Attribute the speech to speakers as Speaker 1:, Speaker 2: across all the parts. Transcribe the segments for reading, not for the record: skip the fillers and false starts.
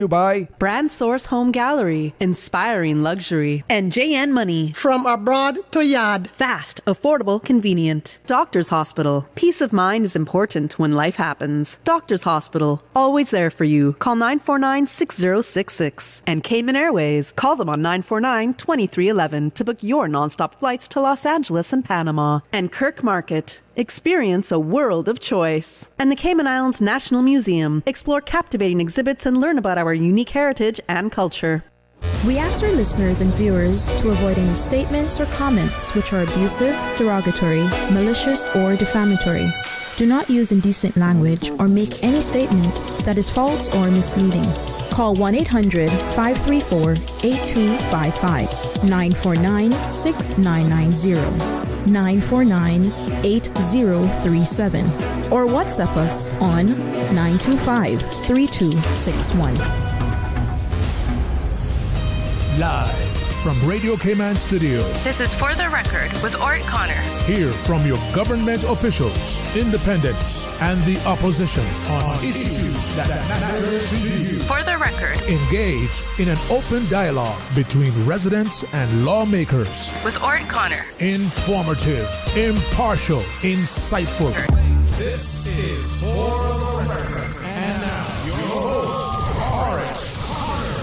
Speaker 1: By
Speaker 2: Brand Source Home Gallery, inspiring luxury. And JN Money.
Speaker 3: From abroad to yard.
Speaker 2: Fast, affordable, convenient. Doctor's Hospital. Peace of mind is important when life happens. Doctor's Hospital. Always there for you. Call 949-6066. And Cayman Airways. Call them on 949-2311 to book your nonstop flights to Los Angeles and Panama. And Kirk Market. Experience a world of choice. And the Cayman Islands National Museum. Explore captivating exhibits and learn about our unique heritage and culture.
Speaker 4: We ask our listeners and viewers to avoid any statements or comments which are abusive, derogatory, malicious, or defamatory. Do not use indecent language or make any statement that is false or misleading. Call 1-800-534-8255, 949-6990. 949-8037 or WhatsApp us on 925-3261.
Speaker 5: Live from Radio Cayman Studio.
Speaker 6: This is For the Record with Orrett Conner.
Speaker 5: Hear from your government officials, independents, and the opposition on issues that matter to you.
Speaker 6: For the Record.
Speaker 5: Engage in an open dialogue between residents and lawmakers.
Speaker 6: With Orrett Conner.
Speaker 5: Informative, impartial, insightful. This is For the Record. And now, your host, Orrett Conner.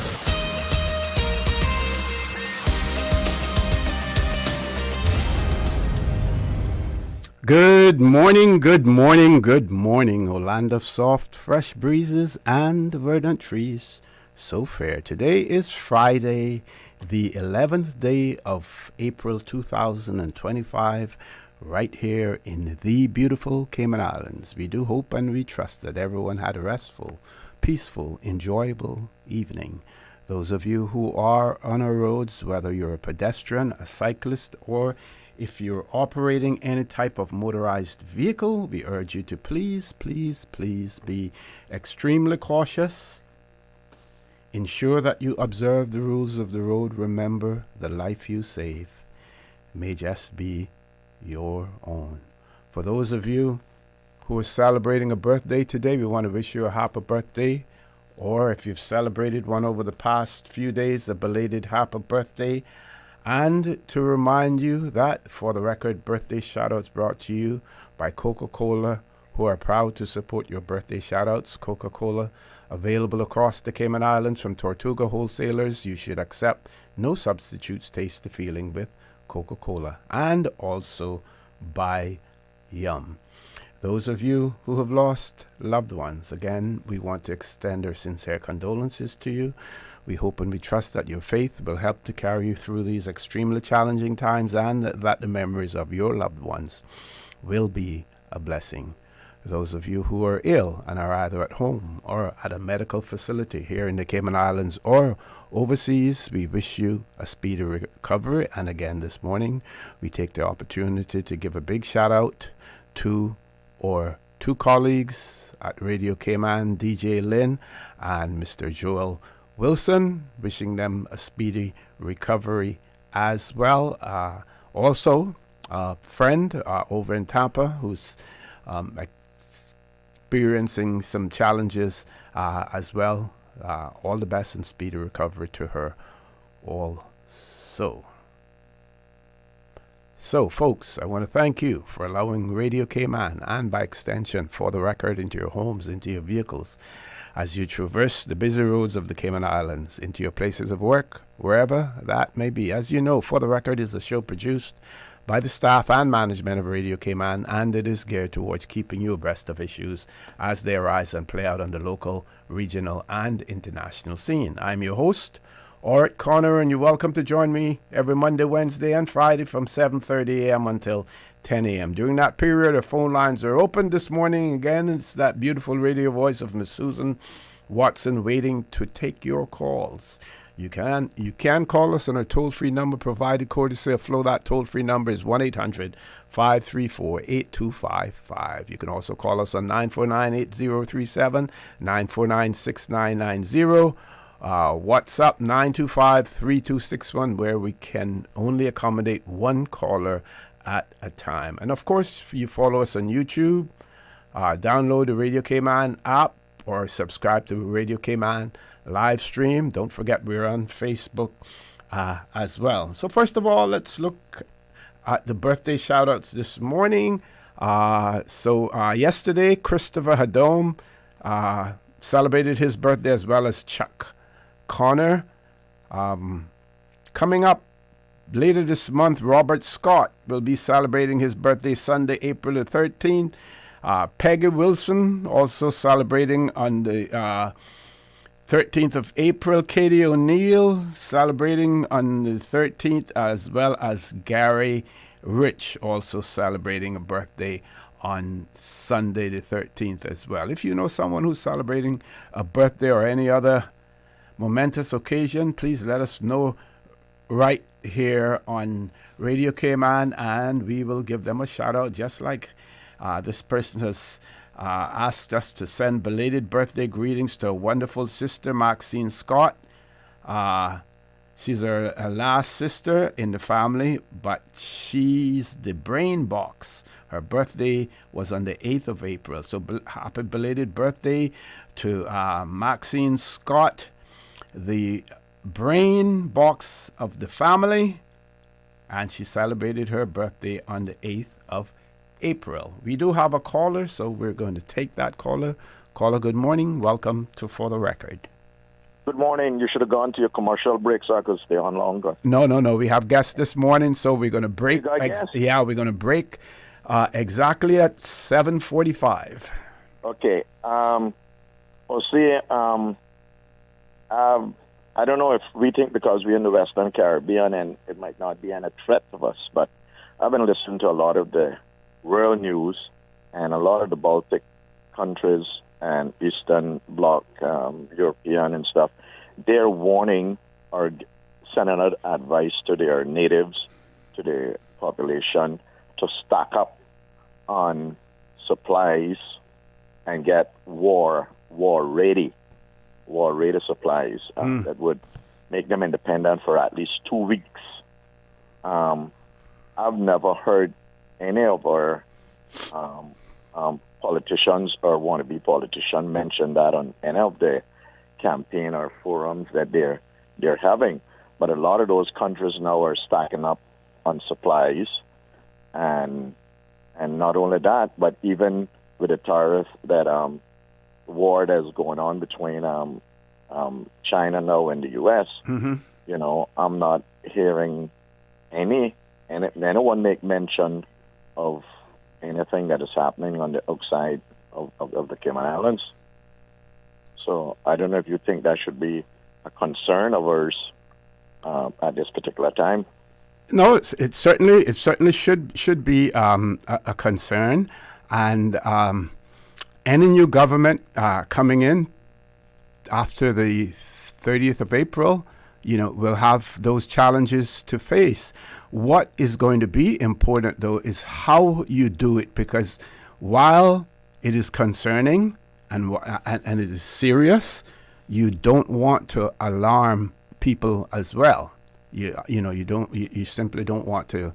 Speaker 1: Good morning, good morning, good morning, O land of soft, fresh breezes and verdant trees. So fair. Today is Friday, the 11th day of April 2025, right here in the beautiful Cayman Islands. We do hope and we trust that everyone had a restful, peaceful, enjoyable evening. Those of you who are on our roads, whether you're a pedestrian, a cyclist, or if you're operating any type of motorized vehicle, we urge you to please be extremely cautious. Ensure that you observe the rules of the road. Remember, the life you save may just be your own. For those of you who are celebrating a birthday today, we want to wish you a happy birthday. Or if you've celebrated one over the past few days, a belated happy birthday. And to remind you that, For the Record, birthday shoutouts brought to you by Coca-Cola, who are proud to support your birthday shoutouts. Coca-Cola, available across the Cayman Islands from Tortuga wholesalers. You should accept no substitutes. Taste the feeling with Coca-Cola. And also by Yum. Those of you who have lost loved ones, again, we want to extend our sincere condolences to you. We hope and we trust that your faith will help to carry you through these extremely challenging times, and that the memories of your loved ones will be a blessing. Those of you who are ill and are either at home or at a medical facility here in the Cayman Islands or overseas, we wish you a speedy recovery. And again, this morning, we take the opportunity to give a big shout out to our two colleagues at Radio Cayman, DJ Lynn and Mr. Joel Wilson, wishing them a speedy recovery as well. Also, a friend over in Tampa who's experiencing some challenges as well. All the best and speedy recovery to her also. So, folks, I want to thank you for allowing Radio Cayman and, by extension, For the Record, into your homes, into your vehicles, as you traverse the busy roads of the Cayman Islands, into your places of work, wherever that may be. As you know, For the Record is a show produced by the staff and management of Radio Cayman, and it is geared towards keeping you abreast of issues as they arise and play out on the local, regional, and international scene. I'm your host, Orrett Conner, and you're welcome to join me every Monday, Wednesday, and Friday from 7:30 a.m. until 10 a.m. During that period, our phone lines are open. This morning, again, it's that beautiful radio voice of Miss Susan Watson waiting to take your calls. You can call us on our toll-free number provided courtesy of Flow. That toll-free number is 1-800-534-8255. You can also call us on 949-8037, 949-6990. WhatsApp 925-3261, where we can only accommodate one caller at a time. And of course, you follow us on YouTube, download the Radio Cayman app, or subscribe to Radio Cayman live stream. Don't forget we're on Facebook as well. So first of all, let's look at the birthday shout-outs this morning. Yesterday, Christopher Hadome celebrated his birthday, as well as Chuck Connor. Coming up later this month, Robert Scott will be celebrating his birthday Sunday, April the 13th. Peggy Wilson also celebrating on the 13th of April. Katie O'Neill celebrating on the 13th, as well as Gary Rich also celebrating a birthday on Sunday the 13th as well. If you know someone who's celebrating a birthday or any other momentous occasion, please let us know right here on Radio Cayman, and we will give them a shout out, just like this person has asked us to send belated birthday greetings to a wonderful sister, Maxine Scott. She's her last sister in the family, but she's the brain box. Her birthday was on the 8th of April. So happy belated birthday to Maxine Scott, the brain box of the family. And she celebrated her birthday on the 8th of April. We do have a caller, so we're going to take that caller. Caller, good morning. Welcome to For the Record.
Speaker 7: Good morning. You should have gone to your commercial break so I could stay on longer.
Speaker 1: No. We have guests this morning, so we're going to break.
Speaker 7: You got guests?
Speaker 1: Yeah, we're going to break exactly at 7:45.
Speaker 7: Okay. I don't know if we think because we're in the Western Caribbean and it might not be any threat of us, but I've been listening to a lot of the world news and a lot of the Baltic countries and Eastern Bloc, European and stuff. They're warning or sending out advice to their natives, to the population, to stock up on supplies and get war-ready supplies that would make them independent for at least 2 weeks. I've never heard any of our politicians or wannabe politicians mention that on any of the campaign or forums that they're having. But a lot of those countries now are stacking up on supplies, and not only that, but even with the tariff that war that's going on between China now and the U.S. You know, I'm not hearing anyone make mention of anything that is happening on the outside of the Cayman Islands. So I don't know if you think that should be a concern of ours at this particular time.
Speaker 1: No, it certainly should be a concern, and any new government coming in after the 30th of April, will have those challenges to face. What is going to be important, though, is how you do it, because while it is concerning and it is serious, you don't want to alarm people as well. You simply don't want to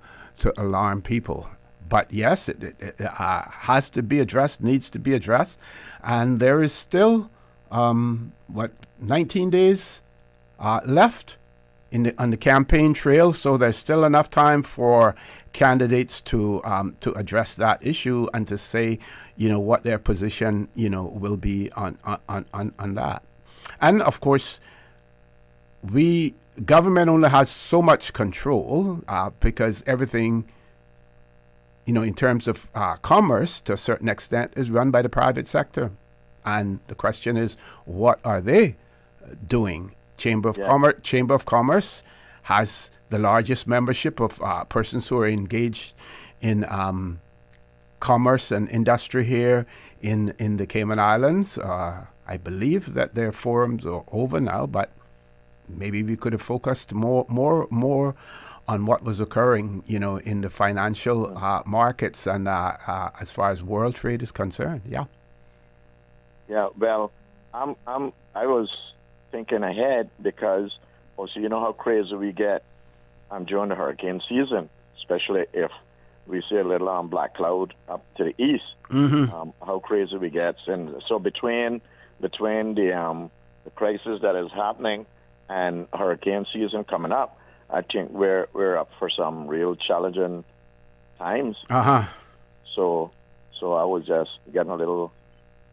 Speaker 1: alarm people. But yes, it has to be addressed, needs to be addressed, and there is still 19 days left on the campaign trail, so there's still enough time for candidates to address that issue and to say, what their position, will be on that. And of course, government only has so much control because everything, in terms of commerce, to a certain extent, is run by the private sector. And the question is, what are they doing? Chamber of Commerce has the largest membership of persons who are engaged in commerce and industry here in the Cayman Islands. I believe that their forums are over now, but maybe we could have focused more on what was occurring, in the financial markets and as far as world trade is concerned. Yeah.
Speaker 7: Yeah. Well, I was thinking ahead because also how crazy we get during the hurricane season, especially if we see a little black cloud up to the east. How crazy we get, and so between the the crisis that is happening and hurricane season coming up, I think we're up for some real challenging times. So I was just getting a little,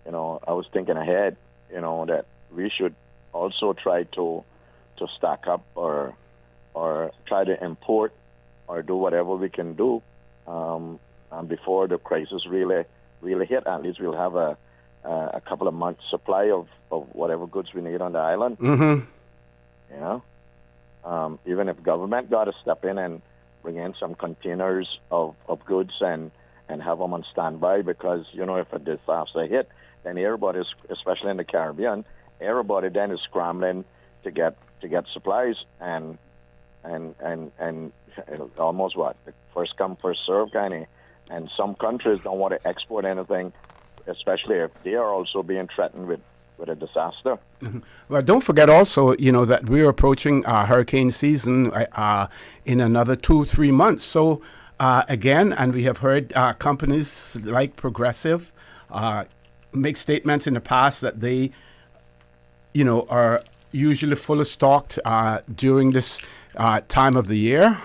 Speaker 7: I was thinking ahead, that we should also try to stack up or try to import or do whatever we can do before the crisis really hit. At least we'll have a couple of months supply of whatever goods we need on the island. Even if government got to step in and bring in some containers of goods and have them on standby, because if a disaster hit, then everybody, especially in the Caribbean, everybody then is scrambling to get supplies and almost first come first serve kind of. And some countries don't want to export anything, especially if they are also being threatened with a disaster.
Speaker 1: Well, don't forget also, that we're approaching hurricane season in another 2-3 months. So again, and we have heard companies like Progressive make statements in the past that they, are usually fully stocked during this time of the year.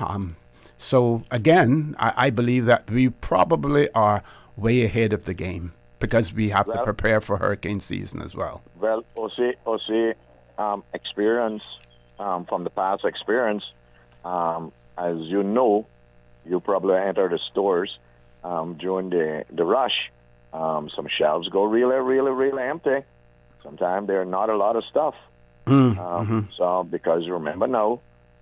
Speaker 1: So again, I believe that we probably are way ahead of the game because we have to prepare for hurricane season as well.
Speaker 7: Well, OC experience from the past experience, as you probably enter the stores during the rush. Some shelves go really, really, really empty. Sometimes there are not a lot of stuff. So because remember now,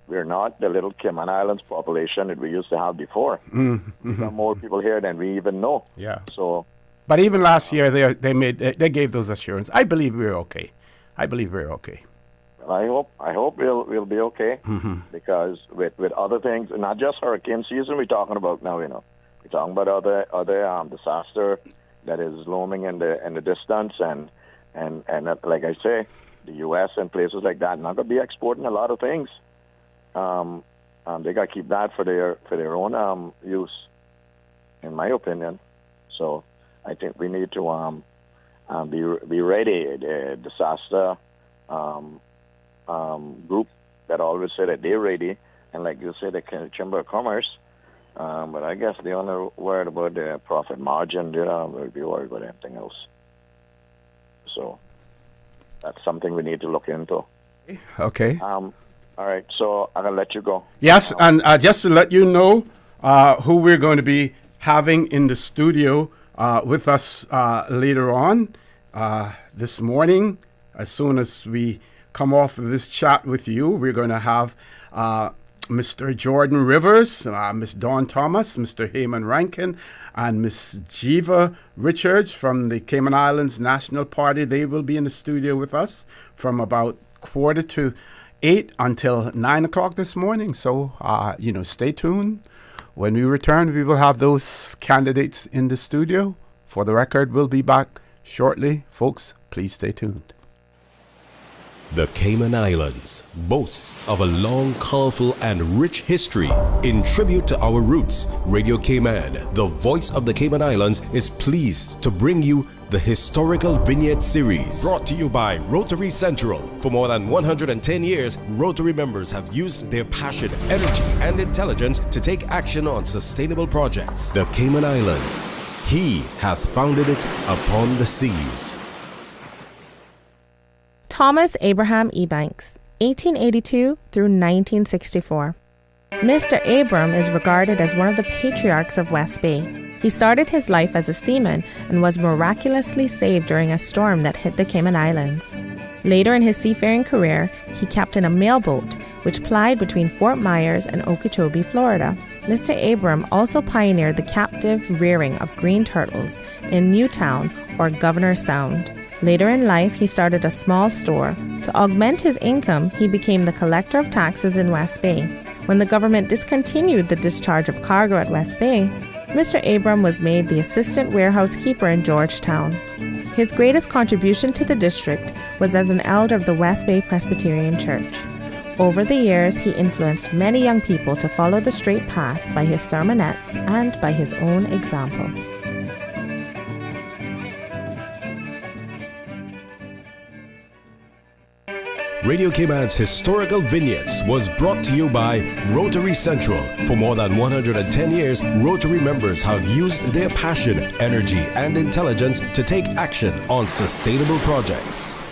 Speaker 7: we're not the little Cayman Islands population that we used to have before. There are more people here than we even know.
Speaker 1: Yeah.
Speaker 7: So,
Speaker 1: but even last year, they gave those assurance. I believe we're okay.
Speaker 7: Well, I hope we'll be okay because with other things, not just hurricane season, we're talking about now. We're talking about other disaster that is looming in the distance, and like I say, the U.S. and places like that not gonna be exporting a lot of things. They got to keep that for their own use, in my opinion. So I think we need to be ready. The disaster group that always say that they're ready, and like you say, the Chamber of Commerce. But I guess they only worried about the profit margin. We'll be worried about anything else. So that's something we need to look into.
Speaker 1: Okay.
Speaker 7: All right, so I'm going to let you go.
Speaker 1: Yes, and just to let you know who we're going to be having in the studio with us later on this morning. As soon as we come off of this chat with you, we're going to have Mr. Jordan Rivers, Miss Dawn Thomas, Mr. Heyman Rankin, and Miss Jeeva Richards from the Cayman Islands National Party. They will be in the studio with us from about 7:45 until 9 o'clock this morning. So, stay tuned. When we return, we will have those candidates in the studio. For the record, we'll be back shortly. Folks, please stay tuned.
Speaker 8: The Cayman Islands boasts of a long, colorful, and rich history. In tribute to our roots, Radio Cayman, the voice of the Cayman Islands, is pleased to bring you the Historical Vignette Series, brought to you by Rotary Central. For more than 110 years, Rotary members have used their passion, energy, and intelligence to take action on sustainable projects. The Cayman Islands, He hath founded it upon the seas.
Speaker 9: Thomas Abraham Ebanks, 1882 through 1964. Mr. Abram is regarded as one of the patriarchs of West Bay. He started his life as a seaman and was miraculously saved during a storm that hit the Cayman Islands. Later in his seafaring career, he captained a mail boat which plied between Fort Myers and Okeechobee, Florida. Mr. Abram also pioneered the captive rearing of green turtles in Newtown or Governor Sound. Later in life, he started a small store. To augment his income, he became the collector of taxes in West Bay. When the government discontinued the discharge of cargo at West Bay, Mr. Abram was made the assistant warehouse keeper in Georgetown. His greatest contribution to the district was as an elder of the West Bay Presbyterian Church. Over the years, he influenced many young people to follow the straight path by his sermonettes and by his own example.
Speaker 8: Radio Cayman's historical vignettes was brought to you by Rotary Central. For more than 110 years, Rotary members have used their passion, energy, and intelligence to take action on sustainable projects.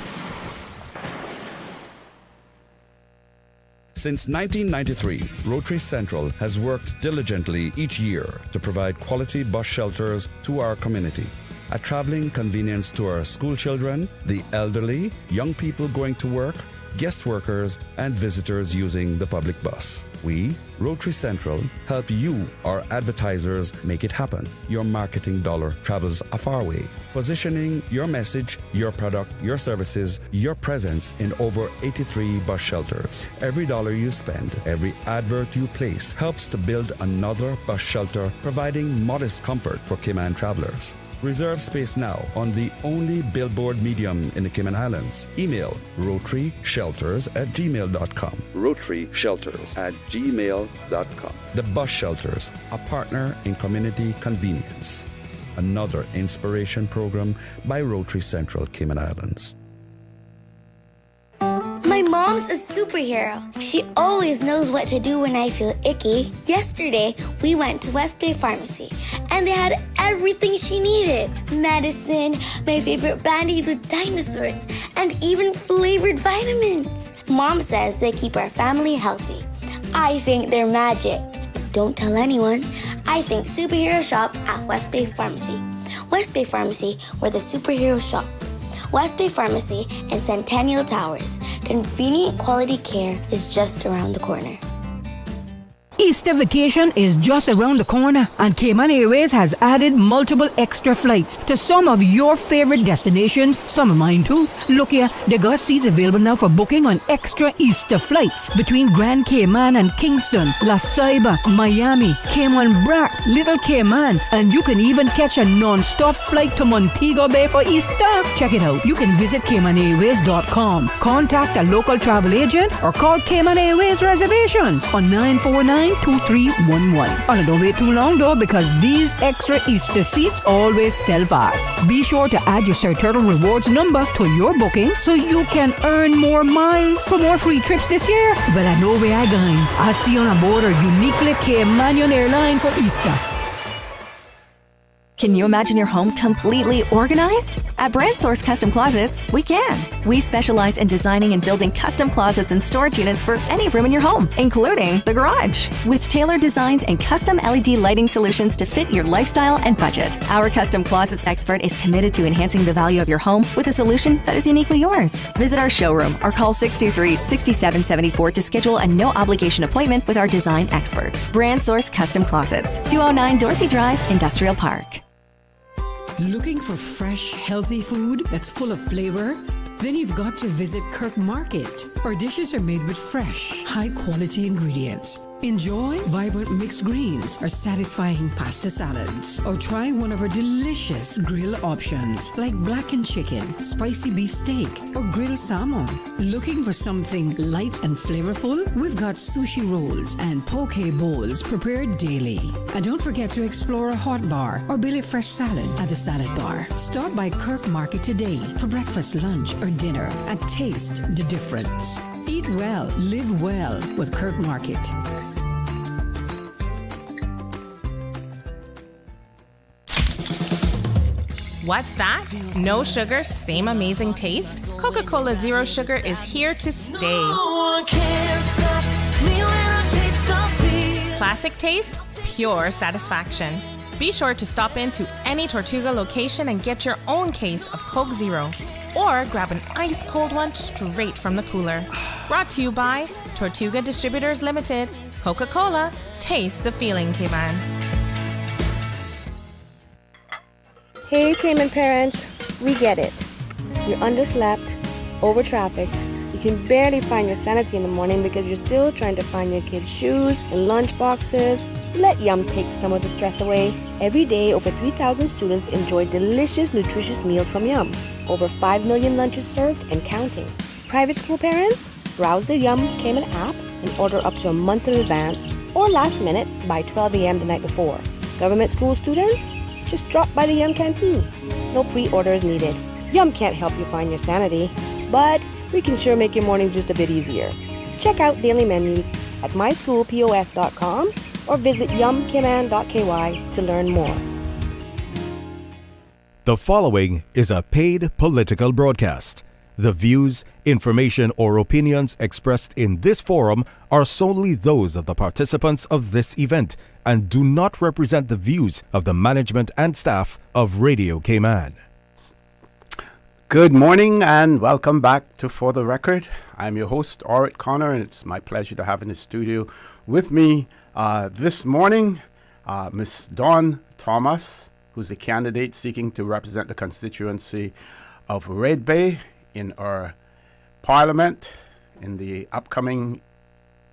Speaker 10: Since 1993, Rotary Central has worked diligently each year to provide quality bus shelters to our community. A traveling convenience to our school children, the elderly, young people going to work, guest workers, and visitors using the public bus. We, Rotary Central, help you, our advertisers, make it happen. Your marketing dollar travels a far way. Positioning your message, your product, your services, your presence in over 83 bus shelters. Every dollar you spend, every advert you place helps to build another bus shelter, providing modest comfort for Cayman travelers. Reserve space now on the only billboard medium in the Cayman Islands. Email rotaryshelters@gmail.com. rotaryshelters@gmail.com. The Bus Shelters, a partner in community convenience. Another inspiration program by Rotary Central Cayman Islands.
Speaker 11: My mom's a superhero. She always knows what to do when I feel icky. Yesterday, we went to West Bay Pharmacy, and they had everything she needed. Medicine, my favorite band-aids with dinosaurs, and even flavored vitamins. Mom says they keep our family healthy. I think they're magic. But don't tell anyone. I think superhero shop at West Bay Pharmacy. West Bay Pharmacy, where the superheroes shop. West Bay Pharmacy and Centennial Towers. Convenient quality care is just around the corner.
Speaker 12: Easter vacation is just around the corner, and Cayman Airways has added multiple extra flights to some of your favorite destinations, some of mine too. Look here, they got seats available now for booking on extra Easter flights between Grand Cayman and Kingston, La Ceiba, Miami, Cayman Brac, Little Cayman, and you can even catch a non-stop flight to Montego Bay for Easter. Check it out. You can visit CaymanAirways.com, contact a local travel agent, or call Cayman Airways Reservations on 949-2311. And don't wait too long though, because these extra Easter seats always sell fast. Be sure to add your Sir Turtle Rewards number to your booking so you can earn more miles for more free trips this year. Well, I know where I'm going. I'll see you on board a uniquely Caymanian airline for Easter.
Speaker 13: Can you imagine your home completely organized? At Brand Source Custom Closets, we can. We specialize in designing and building custom closets and storage units for any room in your home, including the garage. With tailored designs and custom LED lighting solutions to fit your lifestyle and budget. Our custom closets expert is committed to enhancing the value of your home with a solution that is uniquely yours. Visit our showroom or call 623-6774 to schedule a no-obligation appointment with our design expert. Brand Source Custom Closets, 209 Dorsey Drive, Industrial Park.
Speaker 14: Looking for fresh, healthy food that's full of flavor? Then you've got to visit Kirk Market. Our dishes are made with fresh, high-quality ingredients. Enjoy vibrant mixed greens or satisfying pasta salads. Or try one of our delicious grill options like blackened chicken, spicy beef steak, or grilled salmon. Looking for something light and flavorful? We've got sushi rolls and poke bowls prepared daily. And don't forget to explore a hot bar or Billy Fresh salad at the salad bar. Stop by Kirk Market today for breakfast, lunch, or dinner and taste the difference. Eat well, live well with Kirk Market.
Speaker 9: What's that? No sugar, same amazing taste? Coca-Cola Zero Sugar is here to stay. Classic taste, pure satisfaction. Be sure to stop into any Tortuga location and get your own case of Coke Zero. Or grab an ice-cold one straight from the cooler. Brought to you by Tortuga Distributors Limited. Coca-Cola, taste the feeling, Cayman.
Speaker 15: Hey Cayman parents, we get it. You're underslept, over-trafficked. You can barely find your sanity in the morning because you're still trying to find your kids' shoes and lunch boxes. Let Yum take some of the stress away. Every day, over 3,000 students enjoy delicious, nutritious meals from Yum. Over 5 million lunches served and counting. Private school parents? Browse the Yum Cayman app and order up to a month in advance or last minute by 12 a.m. the night before. Government school students? Just drop by the Yum canteen. No pre-orders needed. Yum can't help you find your sanity, but we can sure make your mornings just a bit easier. Check out daily menus at myschoolpos.com or visit yumcayman.ky to learn more.
Speaker 8: The following is a paid political broadcast. The views, information, or opinions expressed in this forum are solely those of the participants of this event and do not represent the views of the management and staff of Radio Cayman.
Speaker 1: Good morning and welcome back to For the Record. I'm your host, Orrett Conner, and it's my pleasure to have in the studio with me this morning Miss Dawn Thomas, who's a candidate seeking to represent the constituency of Red Bay in our parliament in the upcoming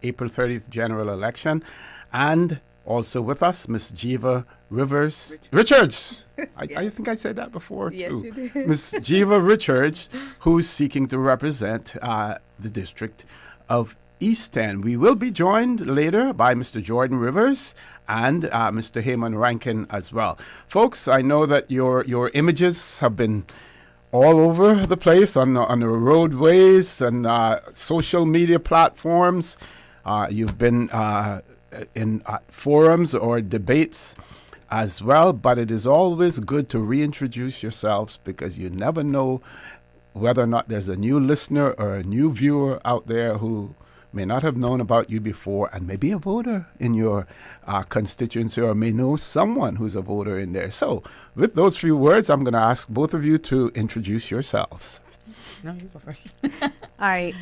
Speaker 1: April 30th general election. And also with us, Miss Jeeva Richards. I think I said that before,
Speaker 16: yes,
Speaker 1: too.
Speaker 16: You did.
Speaker 1: Miss Jeeva Richards, who's seeking to represent the district of East End. We will be joined later by Mr. Jordan Rivers and Mr. Heyman Rankin as well. Folks, I know that your images have been all over the place on the roadways and social media platforms. You've been in forums or debates as well, but it is always good to reintroduce yourselves because you never know whether or not there's a new listener or a new viewer out there who may not have known about you before and may be a voter in your constituency or may know someone who's a voter in there. So with those few words, I'm going to ask both of you to introduce yourselves.
Speaker 16: No, you go first.
Speaker 17: All right.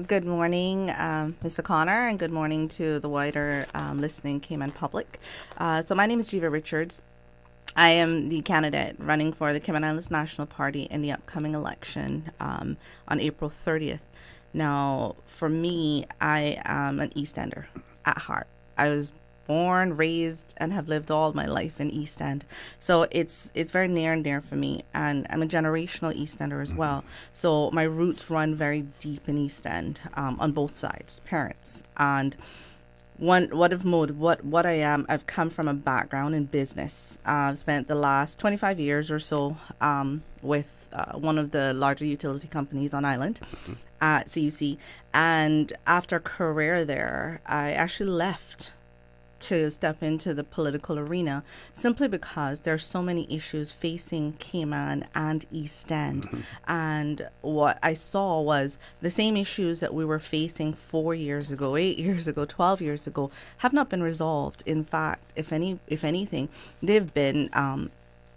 Speaker 17: Good morning, Mr. Conner, and good morning to the wider listening Cayman public. So my name is Jeeva Richards. I am the candidate running for the Cayman Islands National Party in the upcoming election on April 30th. Now, for me, I am an East Ender at heart. I was born, raised, and have lived all my life in East End. So it's very near and dear for me. And I'm a generational East Ender as well. So my roots run very deep in East End on both sides, parents. And what I am, I've come from a background in business. I've spent the last 25 years or so with one of the larger utility companies on island. At CUC, and after a career there, I actually left to step into the political arena simply because there's so many issues facing Cayman and East End. And what I saw was the same issues that we were facing 4 years ago, 8 years ago, 12 years ago have not been resolved. In fact, if anything, they've been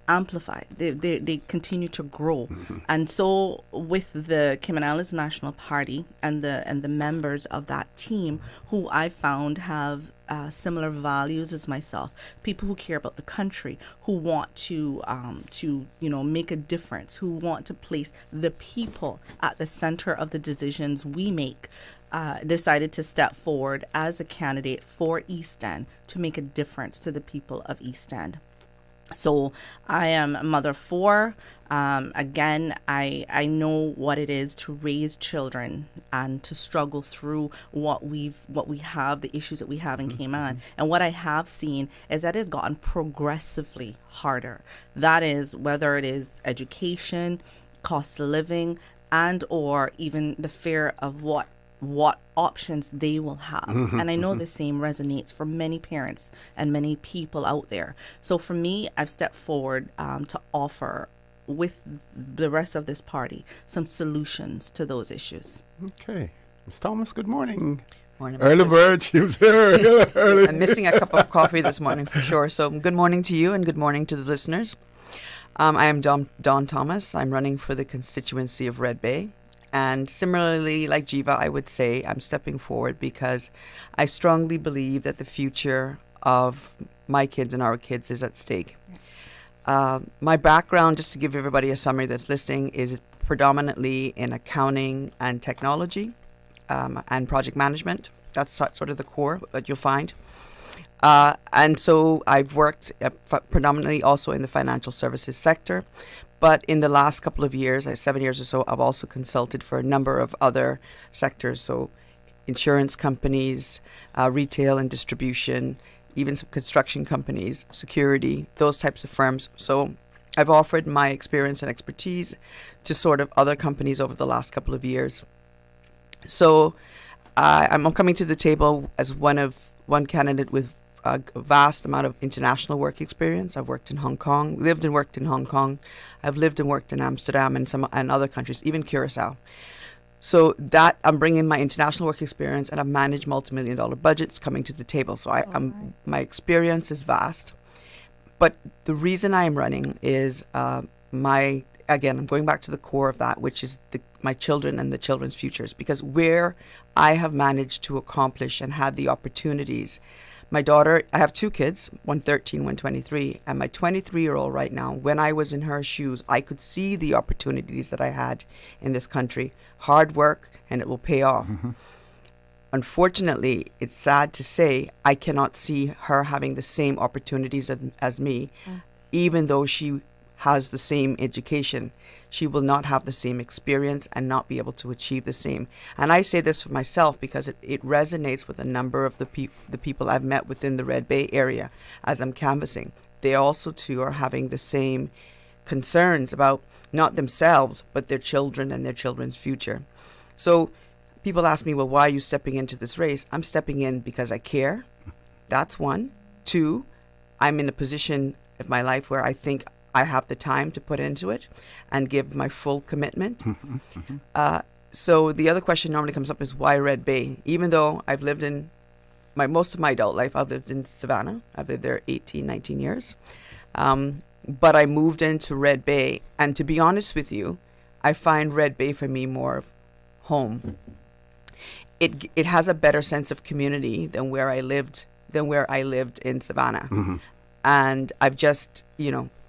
Speaker 17: amplified. They continue to grow. And so with the Cayman Islands National Party and the members of that team who I found have similar values as myself, people who care about the country, who want to make a difference, who want to place the people at the center of the decisions we make, decided to step forward as a candidate for East End to make a difference to the people of East End. So I am a mother of four. Again, I know what it is to raise children and to struggle through what we have, the issues that we have in Cayman. And what I have seen is that it's gotten progressively harder. That is whether it is education, cost of living, and or even the fear of what options they will have. And I know the same resonates for many parents and many people out there. So for me, I've stepped forward to offer, with the rest of this party, some solutions to those issues.
Speaker 1: Okay. Ms. Thomas, good morning.
Speaker 16: Morning.
Speaker 1: Early bird, she was there early.
Speaker 16: I'm missing a cup of coffee this morning for sure. So good morning to you and good morning to the listeners. I am Dawn Thomas. I'm running for the constituency of Red Bay. And similarly, like Jeeva, I would say I'm stepping forward because I strongly believe that the future of my kids and our kids is at stake. My background, just to give everybody a summary that's listening, is predominantly in accounting and technology and project management. That's sort of the core that you'll find. And so I've worked predominantly also in the financial services sector. But in the last couple of years, 7 years or so, I've also consulted for a number of other sectors. So insurance companies, retail and distribution, even some construction companies, security, those types of firms. So I've offered my experience and expertise to sort of other companies over the last couple of years. So I'm coming to the table as one candidate with a vast amount of international work experience. I've worked in Hong Kong, lived and worked in Hong Kong. I've lived and worked in Amsterdam and other countries, even Curacao. So that I'm bringing my international work experience, and I've managed multi-million-dollar budgets coming to the table. So my experience is vast. But the reason I am running is I'm going back to the core of that, which is my children and the children's futures. Because where I have managed to accomplish and had the opportunities, my daughter, I have two kids, one 13, one 23, and my 23-year-old right now, when I was in her shoes, I could see the opportunities that I had in this country. Hard work, and it will pay off. Mm-hmm. Unfortunately, it's sad to say, I cannot see her having the same opportunities as me, even though she has the same education. She will not have the same experience and not be able to achieve the same. And I say this for myself because it resonates with a number of the people I've met within the Red Bay area as I'm canvassing. They also too are having the same concerns about not themselves, but their children and their children's future. So people ask me, well, why are you stepping into this race? I'm stepping in because I care. That's one. Two, I'm in a position of my life where I think I have the time to put into it and give my full commitment. So the other question normally comes up is why Red Bay? Even though I've lived in most of my adult life, I've lived in Savannah. I've lived there 18, 19 years. But I moved into Red Bay. And to be honest with you, I find Red Bay for me more of home. It has a better sense of community than where I lived in Savannah. Mm-hmm. And I've just,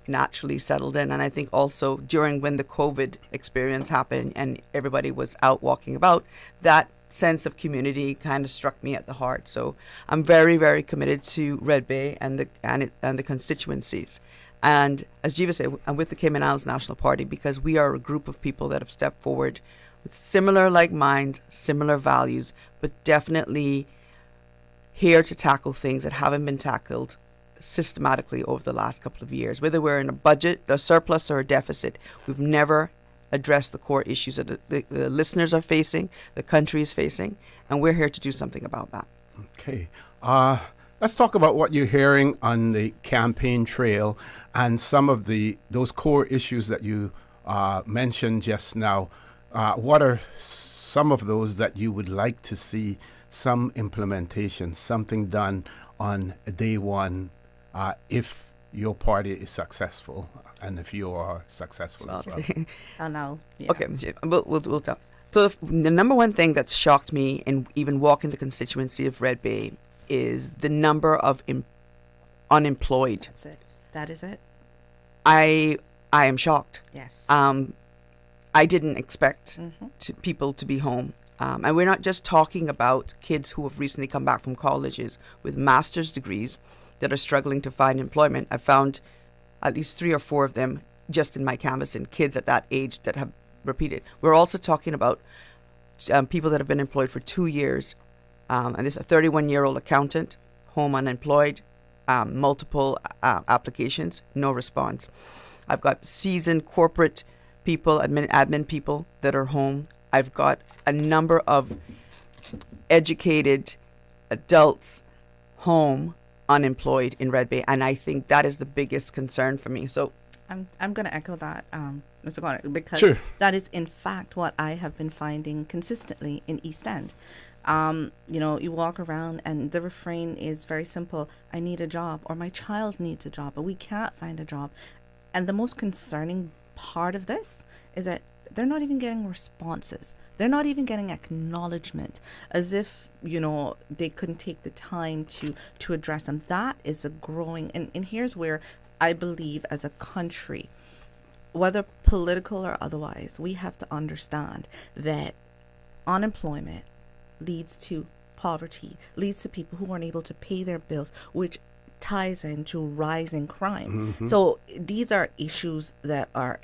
Speaker 16: naturally settled in. And I think also during when the COVID experience happened and everybody was out walking about, that sense of community kind of struck me at the heart. So I'm very, very committed to Red Bay and the constituencies. And as Jeeva said, I'm with the Cayman Islands National Party because we are a group of people that have stepped forward with similar like minds, similar values, but definitely here to tackle things that haven't been tackled systematically over the last couple of years. Whether we're in a budget, a surplus, or a deficit, we've never addressed the core issues that the listeners are facing, the country is facing, and we're here to do something about that.
Speaker 1: Okay. Let's talk about what you're hearing on the campaign trail and some of those core issues that you mentioned just now. What are some of those that you would like to see some implementation, something done on day one if your party is successful and if you are successful as well?
Speaker 17: I know. Yeah.
Speaker 16: Okay, we'll talk. So the number one thing that's shocked me in even walking the constituency of Red Bay is the number of unemployed.
Speaker 17: That's it. That is it.
Speaker 16: I am shocked.
Speaker 17: Yes.
Speaker 16: I didn't expect people to be home. And we're not just talking about kids who have recently come back from colleges with master's degrees that are struggling to find employment. I found at least 3 or 4 of them just in my canvassing, kids at that age that have repeated. We're also talking about people that have been employed for 2 years. And this is a 31-year-old accountant, home unemployed, multiple applications, no response. I've got seasoned corporate people, admin people that are home. I've got a number of educated adults home unemployed in Red Bay, and I think that is the biggest concern for me. So
Speaker 17: I'm going to echo that, Mr. Conner, because
Speaker 1: sure.
Speaker 17: That is in fact what I have been finding consistently in East End. You walk around and the refrain is very simple: I need a job, or my child needs a job, but we can't find a job. And the most concerning part of this is that they're not even getting responses. They're not even getting acknowledgement, as if, they couldn't take the time to address them. That is a growing, and here's where I believe as a country, whether political or otherwise, we have to understand that unemployment leads to poverty, leads to people who aren't able to pay their bills, which ties into rising crime. Mm-hmm. So these are issues that are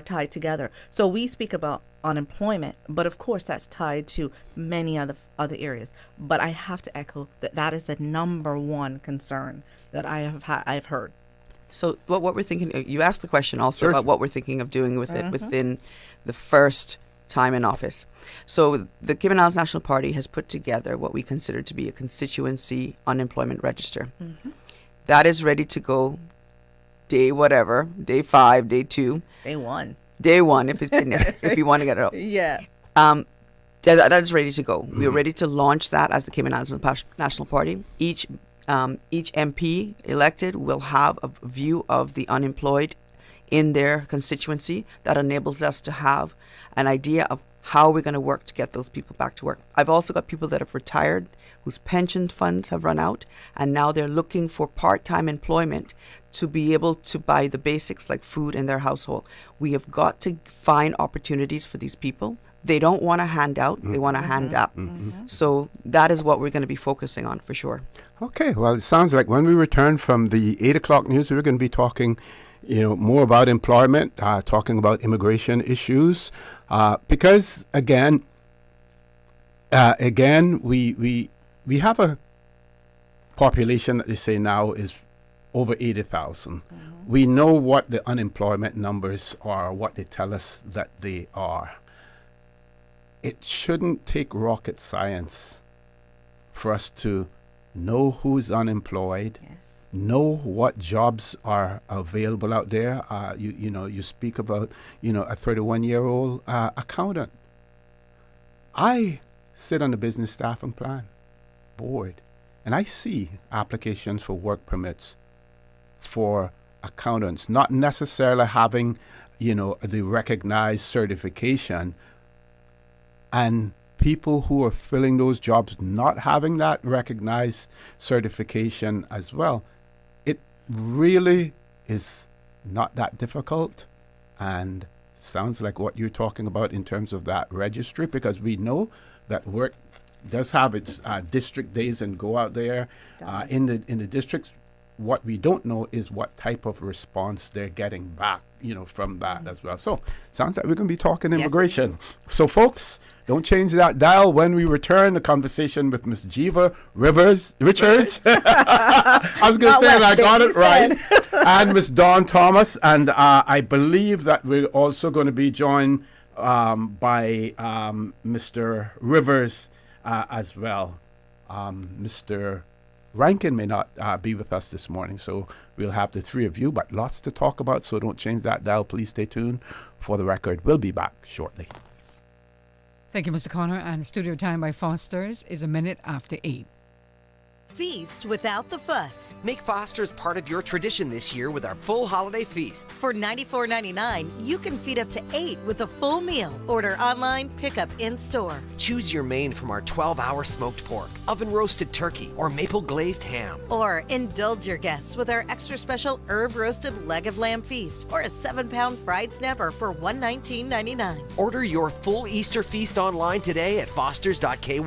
Speaker 17: tied together. So we speak about unemployment, but of course that's tied to many other areas. But I have to echo that is the number one concern that I've heard.
Speaker 16: So what we're thinking, you asked the question also about what we're thinking of doing with it within the first time in office. So the Cayman Islands National Party has put together what we consider to be a constituency unemployment register. That is ready to go day 5, day 2. Day one, if you want to get it out.
Speaker 17: Yeah.
Speaker 16: That is ready to go. We are ready to launch that as the Cayman Islands National Party. Each MP elected will have a view of the unemployed in their constituency that enables us to have an idea of how we're going to work to get those people back to work. I've also got people that have retired, whose pension funds have run out, and now they're looking for part-time employment to be able to buy the basics like food in their household. We have got to find opportunities for these people. They don't want to hand out, they want to hand up. So that is what we're going to be focusing on for sure.
Speaker 1: Okay, well, it sounds like when we return from the 8 o'clock news, we're going to be talking more about employment, talking about immigration issues, because again, we have a population that they say now is over 80,000. We know what the unemployment numbers are, what they tell us that they are. It shouldn't take rocket science for us to know who's unemployed, know what jobs are available out there. You speak about, a 31-year-old accountant. I sit on the business staff and plan board, and I see applications for work permits for accountants, not necessarily having, the recognized certification, and people who are filling those jobs not having that recognized certification as well. It really is not that difficult, and sounds like what you're talking about in terms of that registry, because we know that work does have its district days and go out there in the districts. What we don't know is what type of response they're getting back, from that as well. So sounds like we're going to be talking immigration. So folks, don't change that dial. When we return, the conversation with Miss Jeeva Richards. I was going to say that I got it right. And Miss Dawn Thomas. And I believe that we're also going to be joined by Mr. Rivers as well. Mr. Rankin may not be with us this morning, so we'll have the three of you, but lots to talk about, so don't change that dial. Please stay tuned for the record. We'll be back shortly.
Speaker 12: Thank you, Mr. Conner. And studio time by Foster's is 8:01.
Speaker 18: Feast without the fuss.
Speaker 19: Make Foster's part of your tradition this year with our full holiday feast.
Speaker 18: For $94.99, you can feed up to 8 with a full meal. Order online, pick up in store.
Speaker 19: Choose your main from our 12-hour smoked pork, oven-roasted turkey, or maple-glazed ham.
Speaker 18: Or indulge your guests with our extra special herb-roasted leg of lamb feast or a 7-pound fried snapper for $119.99.
Speaker 19: Order your full Easter feast online today at fosters.ky.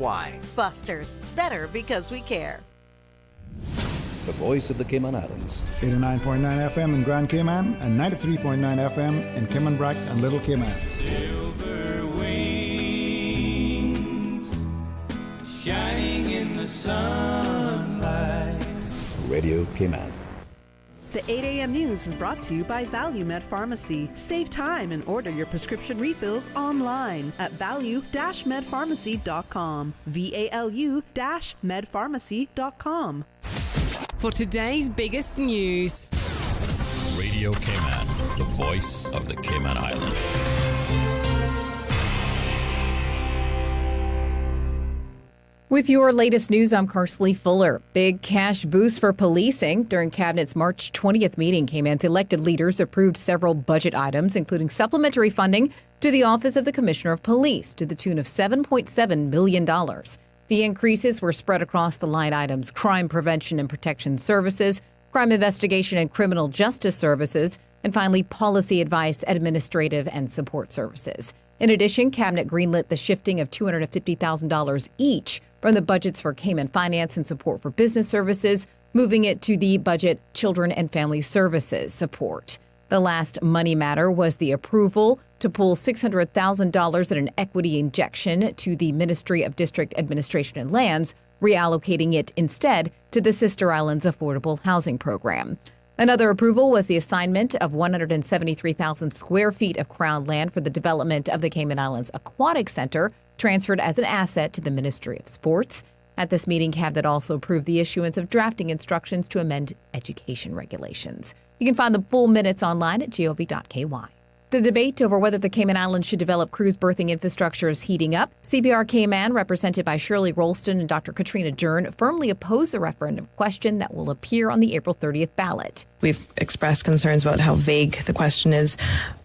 Speaker 18: Foster's, better because we care.
Speaker 20: The voice of the Cayman Islands.
Speaker 21: 89.9 FM in Grand Cayman and 93.9 FM in Cayman Brac and Little Cayman.
Speaker 22: Silver wings shining in the sunlight.
Speaker 20: Radio Cayman.
Speaker 2: The 8 a.m. news is brought to you by ValueMed Pharmacy. Save time and order your prescription refills online at value-medpharmacy.com. VALU-medpharmacy.com.
Speaker 23: For today's biggest news.
Speaker 24: Radio Cayman, the voice of the Cayman Islands.
Speaker 25: With your latest news, I'm Carsley Fuller. Big cash boost for policing. During Cabinet's March 20th meeting, Cayman's elected leaders approved several budget items, including supplementary funding to the Office of the Commissioner of Police to the tune of $7.7 million. The increases were spread across the line items: crime prevention and protection services, crime investigation and criminal justice services, and finally, policy advice, administrative, and support services. In addition, Cabinet greenlit the shifting of $250,000 each from the budgets for Cayman Finance and Support for Business Services, moving it to the budget Children and Family Services support. The last money matter was the approval to pull $600,000 in an equity injection to the Ministry of District Administration and Lands, reallocating it instead to the Sister Islands Affordable Housing Program. Another approval was the assignment of 173,000 square feet of Crown land for the development of the Cayman Islands Aquatic Center, transferred as an asset to the Ministry of Sports. At this meeting, Cabinet also approved the issuance of drafting instructions to amend education regulations. You can find the full minutes online at gov.ky. The debate over whether the Cayman Islands should develop cruise berthing infrastructure is heating up. CPR Cayman, represented by Shirley Rolston and Dr. Katrina Dern, firmly oppose the referendum question that will appear on the April 30th ballot.
Speaker 3: We've expressed concerns about how vague the question is.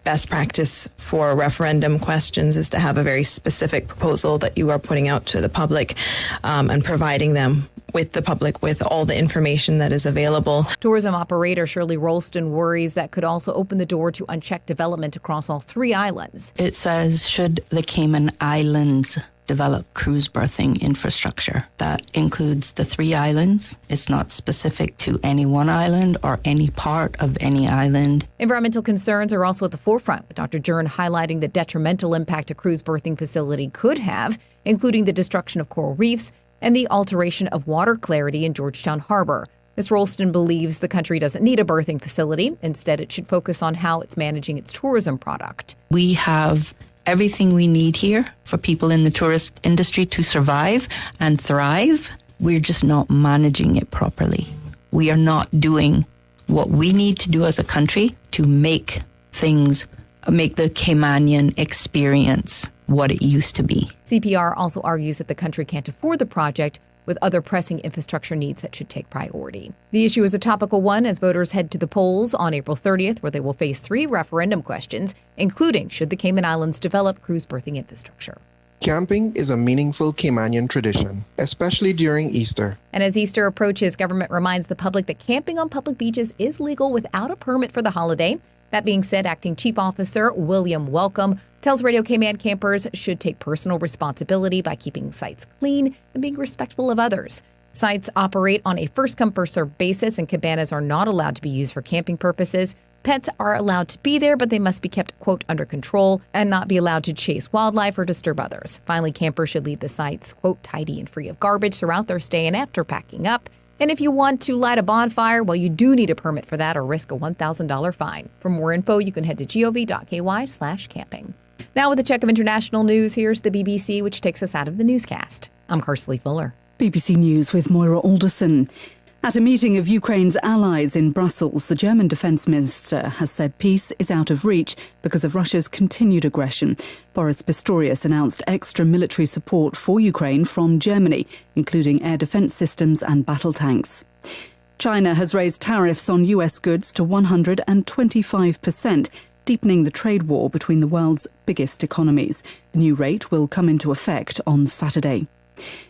Speaker 3: Best practice for referendum questions is to have a very specific proposal that you are putting out to the public and providing them with the public with all the information that is available.
Speaker 25: Tourism operator Shirley Rolston worries that could also open the door to unchecked development across all 3 islands.
Speaker 4: It says, should the Cayman Islands develop cruise berthing infrastructure? That includes the 3 islands. It's not specific to any one island or any part of any island.
Speaker 25: Environmental concerns are also at the forefront, with Dr. Dern highlighting the detrimental impact a cruise berthing facility could have, including the destruction of coral reefs and the alteration of water clarity in Georgetown Harbor. Ms. Rolston believes the country doesn't need a berthing facility. Instead, it should focus on how it's managing its tourism product.
Speaker 4: We have everything we need here for people in the tourist industry to survive and thrive. We're just not managing it properly. We are not doing what we need to do as a country to make the Caymanian experience what it used to be.
Speaker 25: CPR also argues that the country can't afford the project, with other pressing infrastructure needs that should take priority. The issue is a topical one as voters head to the polls on April 30th, where they will face 3 referendum questions, including should the Cayman Islands develop cruise berthing infrastructure.
Speaker 5: Camping is a meaningful Caymanian tradition, especially during Easter.
Speaker 25: And as Easter approaches, government reminds the public that camping on public beaches is legal without a permit for the holiday. That being said, Acting Chief Officer William Welcome tells Radio Cayman campers should take personal responsibility by keeping sites clean and being respectful of others. Sites operate on a first-come, first-served basis, and cabanas are not allowed to be used for camping purposes. Pets are allowed to be there, but they must be kept, quote, under control and not be allowed to chase wildlife or disturb others. Finally, campers should leave the sites, quote, tidy and free of garbage throughout their stay and after packing up. And if you want to light a bonfire, well, you do need a permit for that or risk a $1,000 fine. For more info, you can head to gov.ky/camping. Now with a check of international news, here's the BBC, which takes us out of the newscast. I'm Karsley Fuller.
Speaker 6: BBC News with Moira Alderson. At a meeting of Ukraine's allies in Brussels, the German defence minister has said peace is out of reach because of Russia's continued aggression. Boris Pistorius announced extra military support for Ukraine from Germany, including air defence systems and battle tanks. China has raised tariffs on US goods to 125%, deepening the trade war between the world's biggest economies. The new rate will come into effect on Saturday.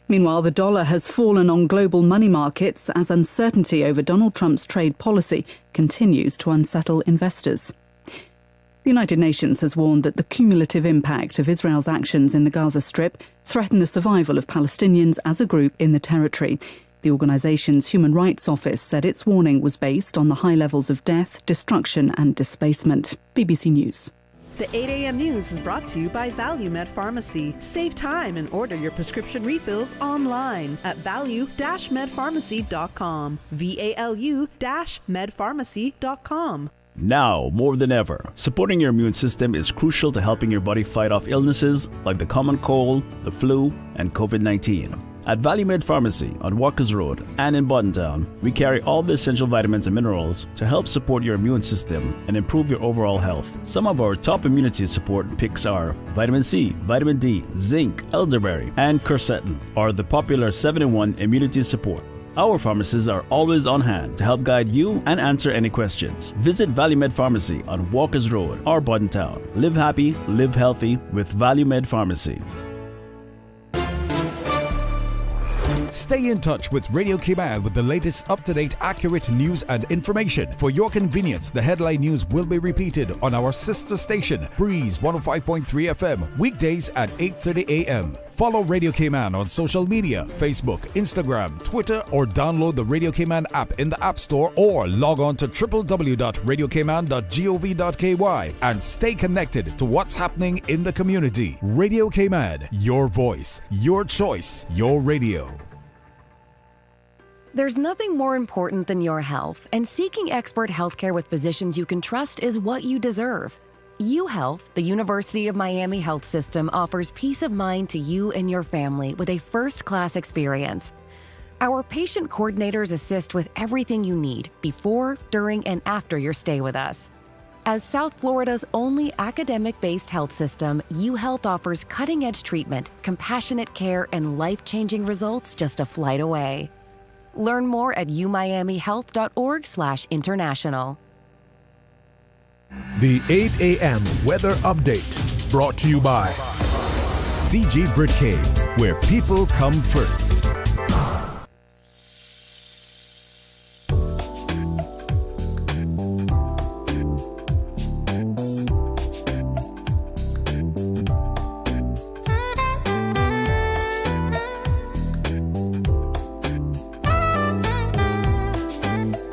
Speaker 6: Meanwhile, the dollar has fallen on global money markets as uncertainty over Donald Trump's trade policy continues to unsettle investors. The United Nations has warned that the cumulative impact of Israel's actions in the Gaza Strip threaten the survival of Palestinians as a group in the territory. The organisation's Human Rights Office said its warning was based on the high levels of death, destruction and displacement. BBC News.
Speaker 2: The 8 a.m. news is brought to you by ValueMed Pharmacy. Save time and order your prescription refills online at value-medpharmacy.com. VALU-medpharmacy.com.
Speaker 7: Now, more than ever, supporting your immune system is crucial to helping your body fight off illnesses like the common cold, the flu, and COVID-19. At ValueMed Pharmacy on Walkers Road and in Buttontown, we carry all the essential vitamins and minerals to help support your immune system and improve your overall health. Some of our top immunity support picks are vitamin C, vitamin D, zinc, elderberry, and quercetin, or the popular 7-in-1 immunity support. Our pharmacists are always on hand to help guide you and answer any questions. Visit ValueMed Pharmacy on Walkers Road or Buttontown. Live happy, live healthy with ValueMed Pharmacy.
Speaker 26: Stay in touch with Radio Cayman with the latest up-to-date, accurate news and information. For your convenience, the headline news will be repeated on our sister station, Breeze 105.3 FM, weekdays at 8:30 a.m. Follow Radio Cayman on social media, Facebook, Instagram, Twitter, or download the Radio Cayman app in the App Store or log on to www.radiocayman.gov.ky and stay connected to what's happening in the community. Radio Cayman, your voice, your choice, your radio.
Speaker 9: There's nothing more important than your health, and seeking expert healthcare with physicians you can trust is what you deserve. UHealth, the University of Miami Health System, offers peace of mind to you and your family with a first-class experience. Our patient coordinators assist with everything you need before, during, and after your stay with us. As South Florida's only academic-based health system, UHealth offers cutting-edge treatment, compassionate care, and life-changing results just a flight away. Learn more at umiamihealth.org/international.
Speaker 10: The 8 a.m. weather update brought to you by CG Britcay, where people come first.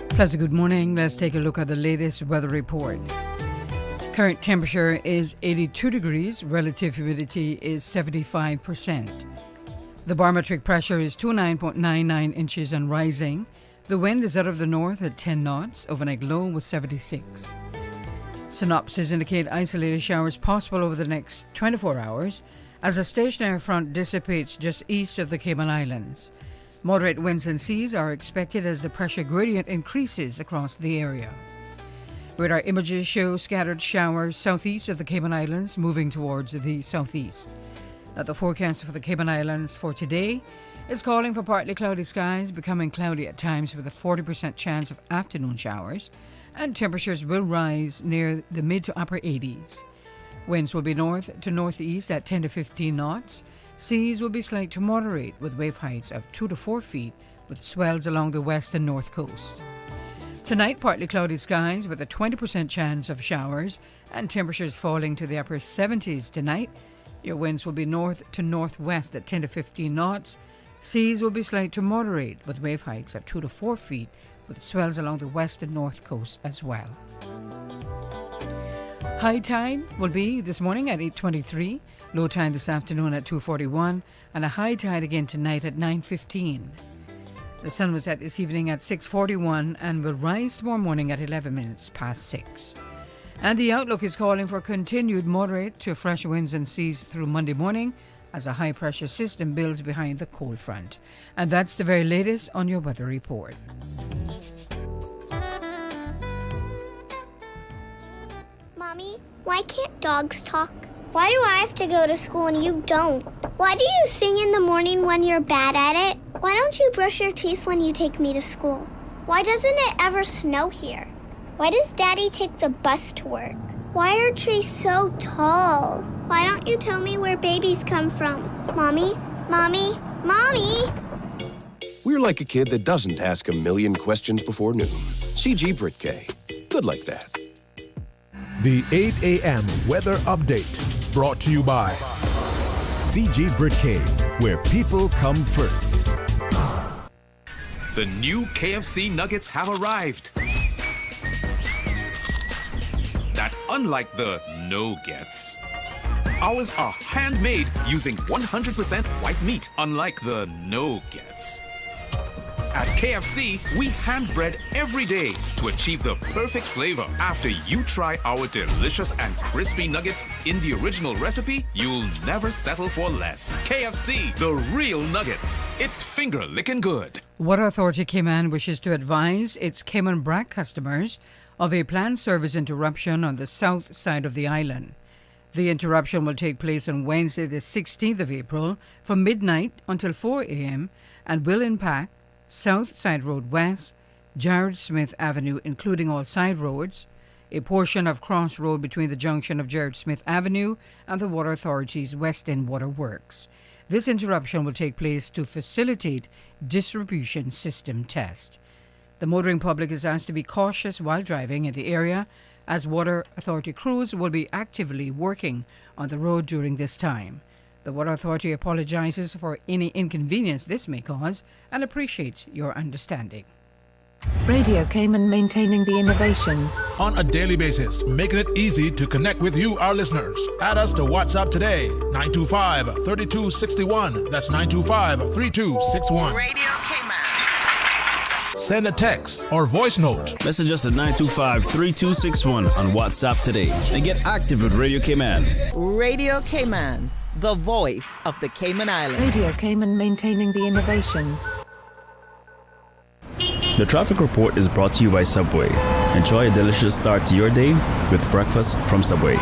Speaker 12: Pleasant good morning. Let's take a look at the latest weather report. Current temperature is 82 degrees. Relative humidity is 75%. The barometric pressure is 29.99 inches and rising. The wind is out of the north at 10 knots. Overnight low was 76. Synopsis indicate isolated showers possible over the next 24 hours as a stationary front dissipates just east of the Cayman Islands. Moderate winds and seas are expected as the pressure gradient increases across the area. Radar images show scattered showers southeast of the Cayman Islands moving towards the southeast. Now, the forecast for the Cayman Islands for today is calling for partly cloudy skies, becoming cloudy at times with a 40% chance of afternoon showers, and temperatures will rise near the mid to upper 80s. Winds will be north to northeast at 10 to 15 knots. Seas will be slight to moderate with wave heights of 2 to 4 feet with swells along the west and north coast. Tonight, partly cloudy skies with a 20% chance of showers and temperatures falling to the upper 70s tonight. Your winds will be north to northwest at 10 to 15 knots. Seas will be slight to moderate with wave heights of 2 to 4 feet with swells along the west and north coast as well. High tide will be this morning at 8:23. Low tide this afternoon at 2:41, and a high tide again tonight at 9:15. The sun will set this evening at 6:41 and will rise tomorrow morning at 11 minutes past 6. And the outlook is calling for continued moderate to fresh winds and seas through Monday morning as a high-pressure system builds behind the cold front. And that's the very latest on your weather report.
Speaker 11: Mommy, why can't dogs talk? Why do I have to go to school and you don't? Why do you sing in the morning when you're bad at it? Why don't you brush your teeth when you take me to school? Why doesn't it ever snow here? Why does Daddy take the bus to work? Why are trees so tall? Why don't you tell me where babies come from? Mommy, Mommy, Mommy!
Speaker 13: We're like a kid that doesn't ask a million questions before noon. CG Britcay. Good like that.
Speaker 10: The 8 a.m. weather update brought to you by CG Britcay, where people come first.
Speaker 14: The new KFC nuggets have arrived. That unlike the no-gets. Ours are handmade using 100% white meat, unlike the no-gets. At KFC, we hand-bread every day to achieve the perfect flavor. After you try our delicious and crispy nuggets in the original recipe, you'll never settle for less. KFC, the real nuggets. It's finger-licking good.
Speaker 12: Water Authority Cayman wishes to advise its Cayman Brac customers of a planned service interruption on the south side of the island. The interruption will take place on Wednesday, the 16th of April, from midnight until 4 a.m. and will impact South Side Road West, Jared Smith Avenue, including all side roads, a portion of Cross Road between the junction of Jared Smith Avenue and the Water Authority's West End Water Works. This interruption will take place to facilitate distribution system test. The motoring public is asked to be cautious while driving in the area, as Water Authority crews will be actively working on the road during this time. The Water Authority apologizes for any inconvenience this may cause and appreciates your understanding.
Speaker 15: Radio Cayman, maintaining the innovation.
Speaker 21: On a daily basis, making it easy to connect with you, our listeners. Add us to WhatsApp today, 925-3261. That's 925-3261.
Speaker 27: Radio Cayman.
Speaker 21: Send a text or voice note.
Speaker 7: Message us at 925-3261 on WhatsApp today and get active with Radio Cayman.
Speaker 1: Radio Cayman, the voice of the Cayman Islands.
Speaker 15: Radio Cayman, maintaining the innovation.
Speaker 7: The traffic report is brought to you by Subway. Enjoy a delicious start to your day with breakfast from Subway.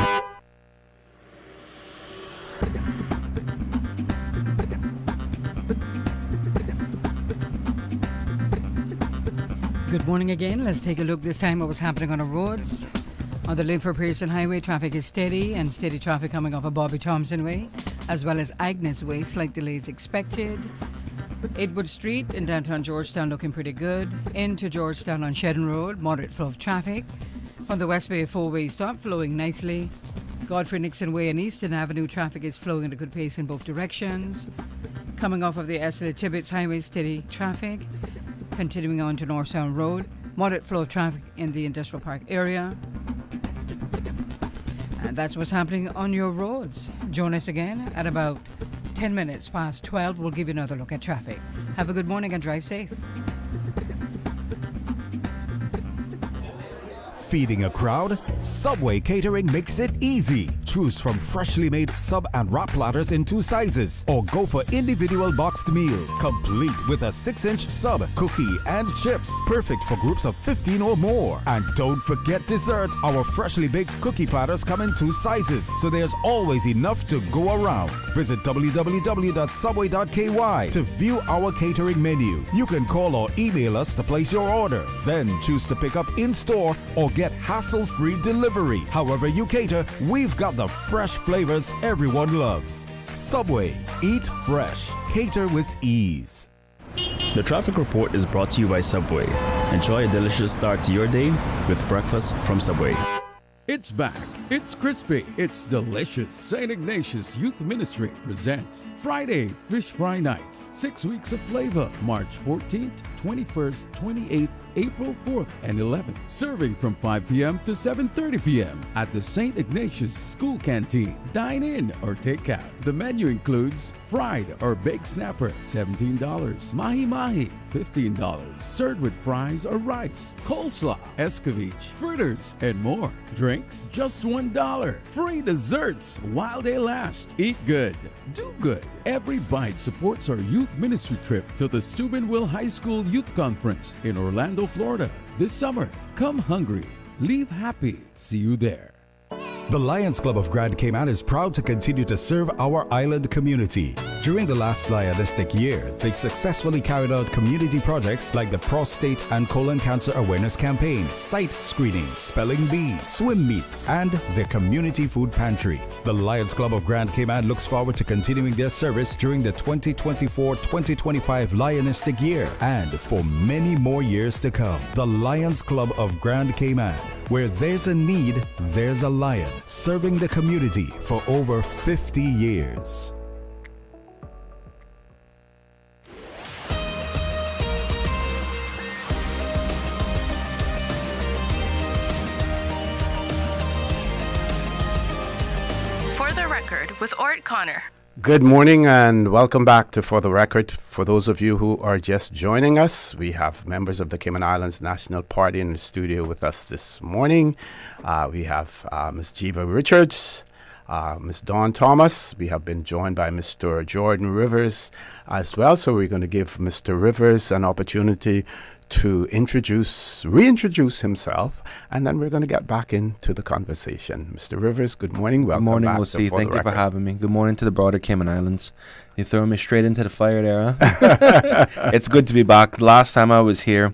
Speaker 8: Good morning again. Let's take a look this time at what's happening on the roads. On the Linford Pearson Highway, traffic is steady and steady traffic coming off of Bobby Thompson Way, as well as Agnes Way. Slight delays expected. Edward Street in downtown Georgetown looking pretty good. Into Georgetown on Shedden Road, moderate flow of traffic. From the West Bay, a four-way stop flowing nicely. Godfrey Nixon Way and Eastern Avenue, traffic is flowing at a good pace in both directions. Coming off of the Esther Tibbetts Highway, steady traffic. Continuing on to North Sound Road, moderate flow of traffic in the Industrial Park area. And that's what's happening on your roads. Join us again at about 10 minutes past 12. We'll give you another look at traffic. Have a good morning and drive safe.
Speaker 26: Feeding a crowd? Subway Catering makes it easy. Choose from freshly made sub and wrap platters in 2 sizes, or go for individual boxed meals, complete with a 6-inch sub, cookie, and chips. Perfect for groups of 15 or more. And don't forget dessert. Our freshly baked cookie platters come in 2 sizes, so there's always enough to go around. Visit www.subway.ky to view our catering menu. You can call or email us to place your order. Then choose to pick up in-store or get hassle-free delivery. However you cater, we've got the fresh flavors everyone loves. Subway. Eat fresh. Cater with ease.
Speaker 7: The traffic report is brought to you by Subway. Enjoy a delicious start to your day with breakfast from Subway.
Speaker 16: It's back. It's crispy. It's delicious. St. Ignatius Youth Ministry presents Friday Fish Fry Nights. 6 weeks of flavor. March 14th, 21st, 28th, April 4th, and 11th. Serving from 5 p.m. to 7:30 p.m. at the St. Ignatius School Canteen. Dine in or take out. The menu includes fried or baked snapper, $17. Mahi-mahi, $15. Served with fries or rice, coleslaw, escovitch, fritters, and more. Drinks, just $1. Free desserts while they last. Eat good. Do good. Every bite supports our youth ministry trip to the Steubenville High School Youth Conference in Orlando, Florida this summer. Come hungry. Leave happy. See you there.
Speaker 26: The Lions Club of Grand Cayman is proud to continue to serve our island community. During the last Lionistic year, they successfully carried out community projects like the Prostate and Colon Cancer Awareness Campaign, site screenings, spelling bees, swim meets, and their community food pantry. The Lions Club of Grand Cayman looks forward to continuing their service during the 2024-2025 Lionistic year and for many more years to come. The Lions Club of Grand Cayman. Where there's a need, there's a lion, serving the community for over 50 years.
Speaker 17: For the Record with Orrett Conner.
Speaker 18: Good morning and welcome back to For the Record. For those of you who are just joining us, we have members of the Cayman Islands National Party in the studio with us this morning. We have Ms. Jeeva Richards, Ms. Dawn Thomas. We have been joined by Mr. Jordan Rivers as well. So we're going to give Mr. Rivers an opportunity to reintroduce himself, and then we're going to get back into the conversation. Mr. Rivers, good morning. Welcome
Speaker 19: good morning,
Speaker 18: back.
Speaker 19: OC. Thank you for having me. Good morning to the broader Cayman Islands. You throw me straight into the fire there, huh? It's good to be back. Last time I was here, a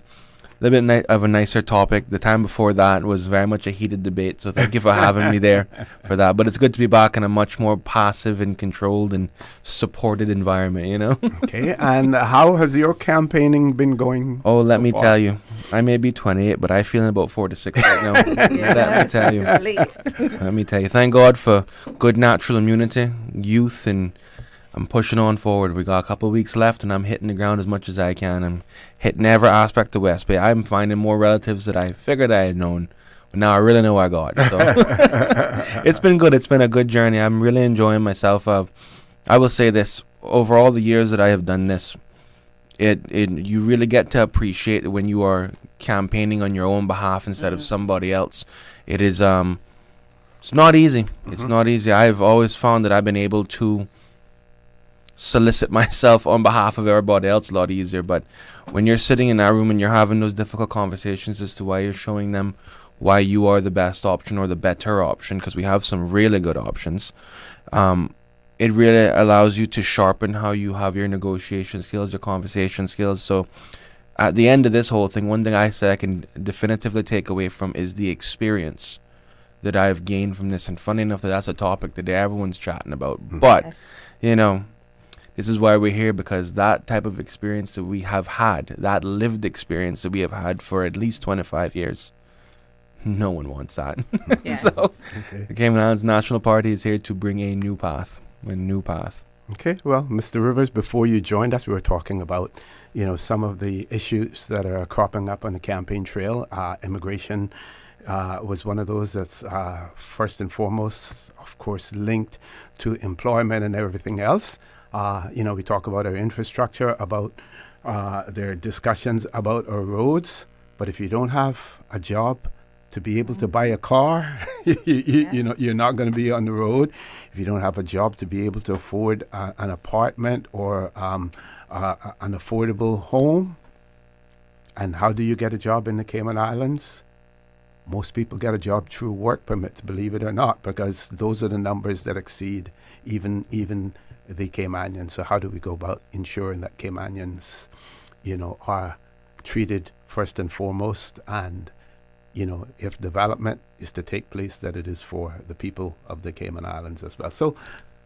Speaker 19: little bit of a nicer topic. The time before that was very much a heated debate, so thank you for having me there for that. But it's good to be back in a much more passive and controlled and supported environment, you know?
Speaker 18: Okay, and how has your campaigning been going?
Speaker 19: Oh, let me tell you. I may be 28, but I'm feeling about 4 to 6 right now. Let me tell you. Let me tell you. Thank God for good natural immunity, youth, and I'm pushing on forward. We got a couple of weeks left, and I'm hitting the ground as much as I can. I'm hitting every aspect of West Bay. I'm finding more relatives that I figured I had known, but now I really know I got. So it's been good. It's been a good journey. I'm really enjoying myself. I will say this: over all the years that I have done this, you really get to appreciate it when you are campaigning on your own behalf instead of somebody else. It is it's not easy. It's not easy. I've always found that I've been able to solicit myself on behalf of everybody else a lot easier. But when you're sitting in that room and you're having those difficult conversations as to why you're showing them why you are the best option or the better option, because we have some really good options, it really allows you to sharpen how you have your negotiation skills, your conversation skills. So at the end of this whole thing, one thing I say I can definitively take away from is the experience that I've gained from this. And funny enough, that's a topic that everyone's chatting about. But, you know, this is why we're here, because that type of experience that we have had, that lived experience that we have had for at least 25 years, no one wants that.
Speaker 18: Yes.
Speaker 19: So the Cayman Islands National Party is here to bring a new path.
Speaker 18: Okay, well, Mr. Rivers, before you joined us, we were talking about, you know, some of the issues that are cropping up on the campaign trail. Immigration was one of those that's first and foremost, of course, linked to employment and everything else. You know, we talk about our infrastructure, about their discussions about our roads, but if you don't have a job to be able to buy a car, you know, you're not going to be on the road. If you don't have a job to be able to afford an apartment or an affordable home, and how do you get a job in the Cayman Islands? Most people get a job through work permits, believe it or not, because those are the numbers that exceed even the Caymanians. So how do we go about ensuring that Caymanians, you know, are treated first and foremost, and, you know, if development is to take place, that it is for the people of the Cayman Islands as well. So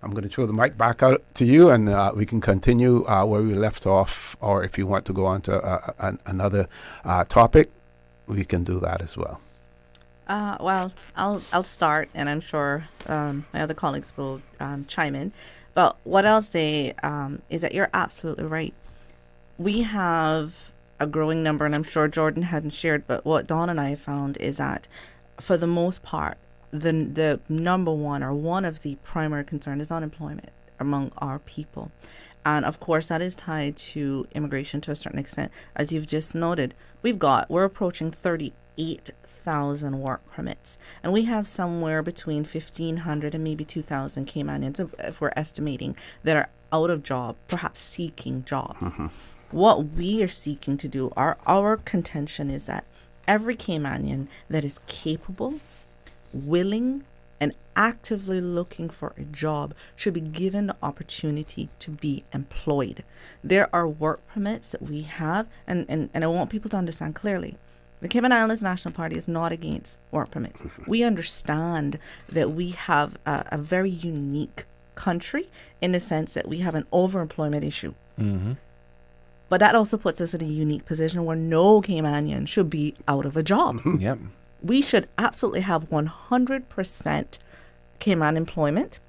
Speaker 18: I'm going to throw the mic back out to you, and we can continue where we left off, or if you want to go on to another topic, we can do that as well.
Speaker 3: Well, I'll start, and I'm sure my other colleagues will chime in. But what I'll say is that you're absolutely right. We have a growing number, and I'm sure Jordan hadn't shared, but what Dawn and I have found is that for the most part, the number one, or one of the primary concern, is unemployment among our people. And of course, that is tied to immigration to a certain extent. As you've just noted, we're approaching 38,000 work permits, and we have somewhere between 1,500 and maybe 2,000 Caymanians, if we're estimating, that are out of job, perhaps seeking jobs. What we are seeking to do, our contention is that every Caymanian that is capable, willing, and actively looking for a job should be given the opportunity to be employed. There are work permits that we have, and I want people to understand clearly. The Cayman Islands National Party is not against work permits. We understand that we have a very unique country in the sense that we have an overemployment issue. But that also puts us in a unique position where no Caymanian should be out of a job.
Speaker 19: Yep.
Speaker 3: We should absolutely have 100% Cayman employment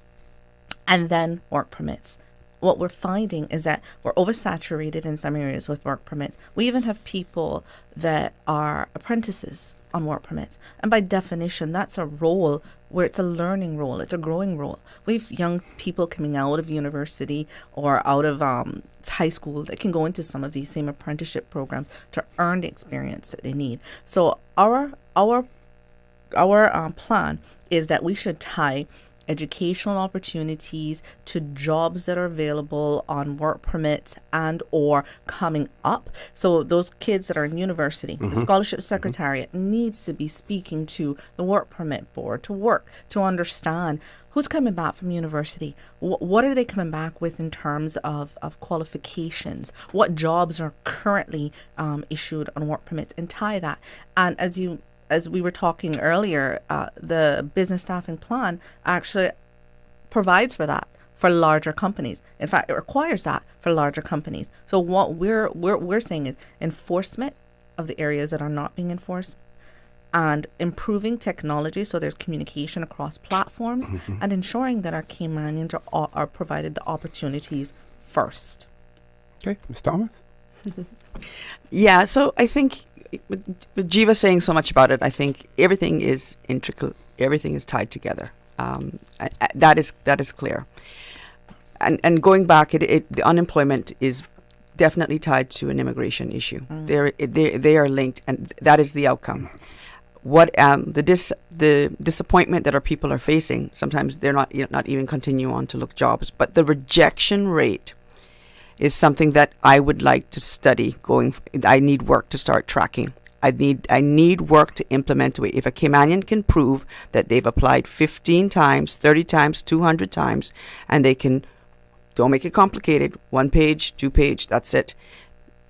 Speaker 3: and then work permits. What we're finding is that we're oversaturated in some areas with work permits. We even have people that are apprentices on work permits. And by definition, that's a role where it's a learning role. It's a growing role. We have young people coming out of university or out of high school that can go into some of these same apprenticeship programs to earn the experience that they need. So our plan is that we should tie educational opportunities to jobs that are available on work permits and or coming up. So those kids that are in university, the scholarship secretariat needs to be speaking to the work permit board to understand who's coming back from university. What are they coming back with in terms of qualifications? What jobs are currently issued on work permits, and tie that. And as we were talking earlier, the business staffing plan actually provides for that for larger companies. In fact, it requires that for larger companies. So what we're saying is enforcement of the areas that are not being enforced, and improving technology so there's communication across platforms, and ensuring that our Caymanians are provided the opportunities first.
Speaker 18: Okay, Ms. Thomas?
Speaker 4: Yeah, so I think with Jeeva saying so much about it, I think everything is intricate, everything is tied together. That is clear. And going back, the unemployment is definitely tied to an immigration issue. They are linked, and that is the outcome. What the disappointment that our people are facing, sometimes they're not even continue on to look jobs, but the rejection rate is something that I would like to study. I need work to start tracking. I need work to implement it. If a Caymanian can prove that they've applied 15 times, 30 times, 200 times, and they can, don't make it complicated, 1 page, 2 page, that's it,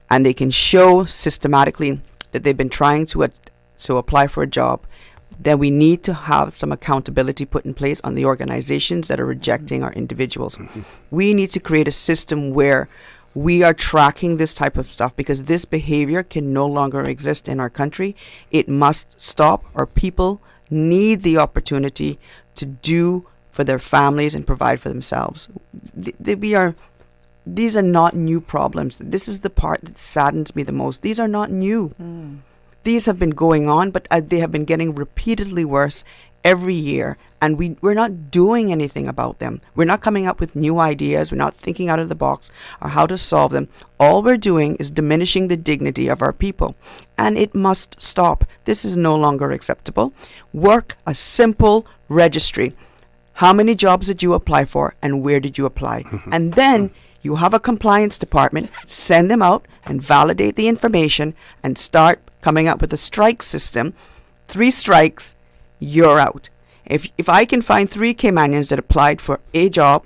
Speaker 4: and they can show systematically that they've been trying to apply for a job, then we need to have some accountability put in place on the organizations that are rejecting our individuals. We need to create a system where we are tracking this type of stuff, because this behavior can no longer exist in our country. It must stop. Our people need the opportunity to do for their families and provide for themselves. These are not new problems. This is the part that saddens me the most. These are not new. These have been going on, but they have been getting repeatedly worse every year, and we're not doing anything about them. We're not coming up with new ideas. We're not thinking out of the box or how to solve them. All we're doing is diminishing the dignity of our people, and it must stop. This is no longer acceptable. Work a simple registry. How many jobs did you apply for, and where did you apply? And then you have a compliance department, send them out and validate the information and start coming up with a strike system. 3 strikes, you're out. If I can find 3 Caymanians that applied for a job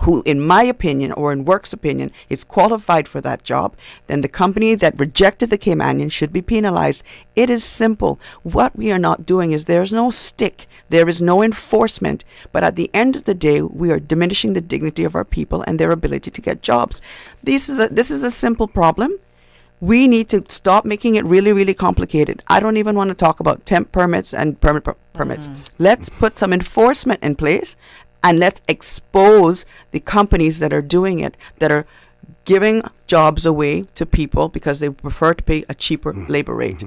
Speaker 4: who, in my opinion, or in Work's opinion, is qualified for that job, then the company that rejected the Caymanian should be penalized. It is simple. What we are not doing is there's no stick, there is no enforcement, but at the end of the day, we are diminishing the dignity of our people and their ability to get jobs. This is a simple problem. We need to stop making it really, really complicated. I don't even want to talk about temp permits and permits. Let's put some enforcement in place, and let's expose the companies that are doing it, that are giving jobs away to people because they prefer to pay a cheaper labor rate.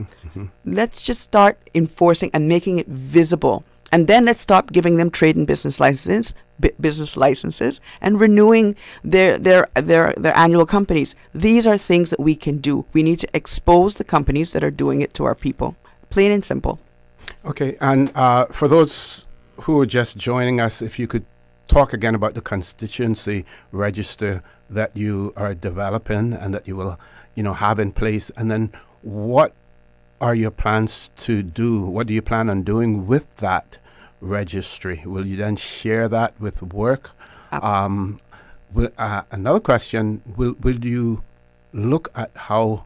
Speaker 4: Let's just start enforcing and making it visible. And then let's stop giving them trade and business licenses and renewing their annual companies. These are things that we can do. We need to expose the companies that are doing it to our people. Plain and simple.
Speaker 18: Okay, and for those who are just joining us, if you could talk again about the constituency register that you are developing and that you will, have in place, and then what are your plans to do? What do you plan on doing with that registry? Will you then share that with Work? Another question, will you look at how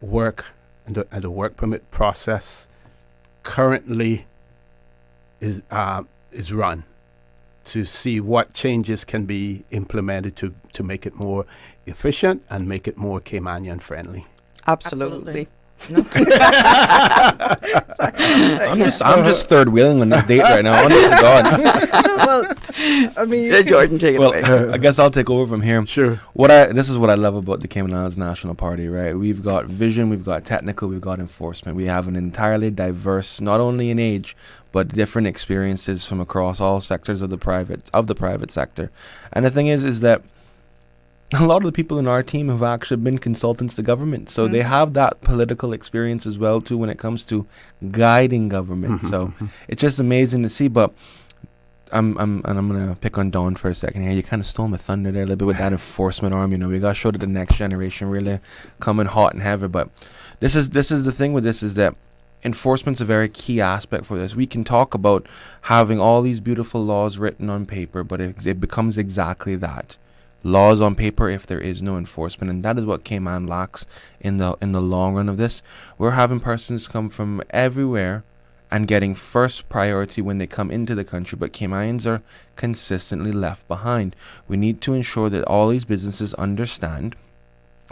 Speaker 18: Work and the work permit process currently is run, to see what changes can be implemented to make it more efficient and make it more Caymanian friendly?
Speaker 4: Absolutely.
Speaker 19: I'm just third wheeling on this date right now. Honest to God.
Speaker 4: I mean, Jordan, take it away.
Speaker 19: I guess I'll take over from here.
Speaker 18: Sure.
Speaker 19: This is what I love about the Cayman Islands National Party, right? We've got vision, we've got technical, we've got enforcement. We have an entirely diverse, not only in age, but different experiences from across all sectors of the private sector. And the thing is that a lot of the people in our team have actually been consultants to government, so they have that political experience as well too when it comes to guiding government. So it's just amazing to see. But I'm gonna pick on Dawn for a second here. You kind of stole my thunder there a little bit with that enforcement arm. We gotta show that the next generation really coming hot and heavy. But this is the thing with this, is that enforcement's a very key aspect for this. We can talk about having all these beautiful laws written on paper, but it becomes exactly that. Laws on paper if there is no enforcement, and that is what Cayman lacks in the long run of this. We're having persons come from everywhere and getting first priority when they come into the country, but Caymanians are consistently left behind. We need to ensure that all these businesses understand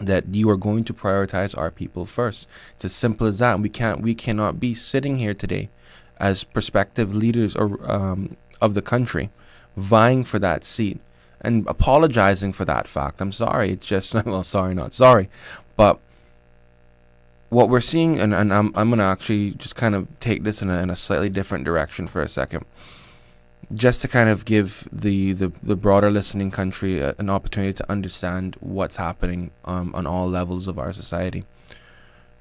Speaker 19: that you are going to prioritize our people first. It's as simple as that. We cannot be sitting here today as prospective leaders of the country vying for that seat and apologizing for that fact. I'm sorry. It's just, well, sorry, not sorry. But what we're seeing, and I'm going to actually just kind of take this in a slightly different direction for a second. just to kind of give the broader listening country an opportunity to understand what's happening on all levels of our society.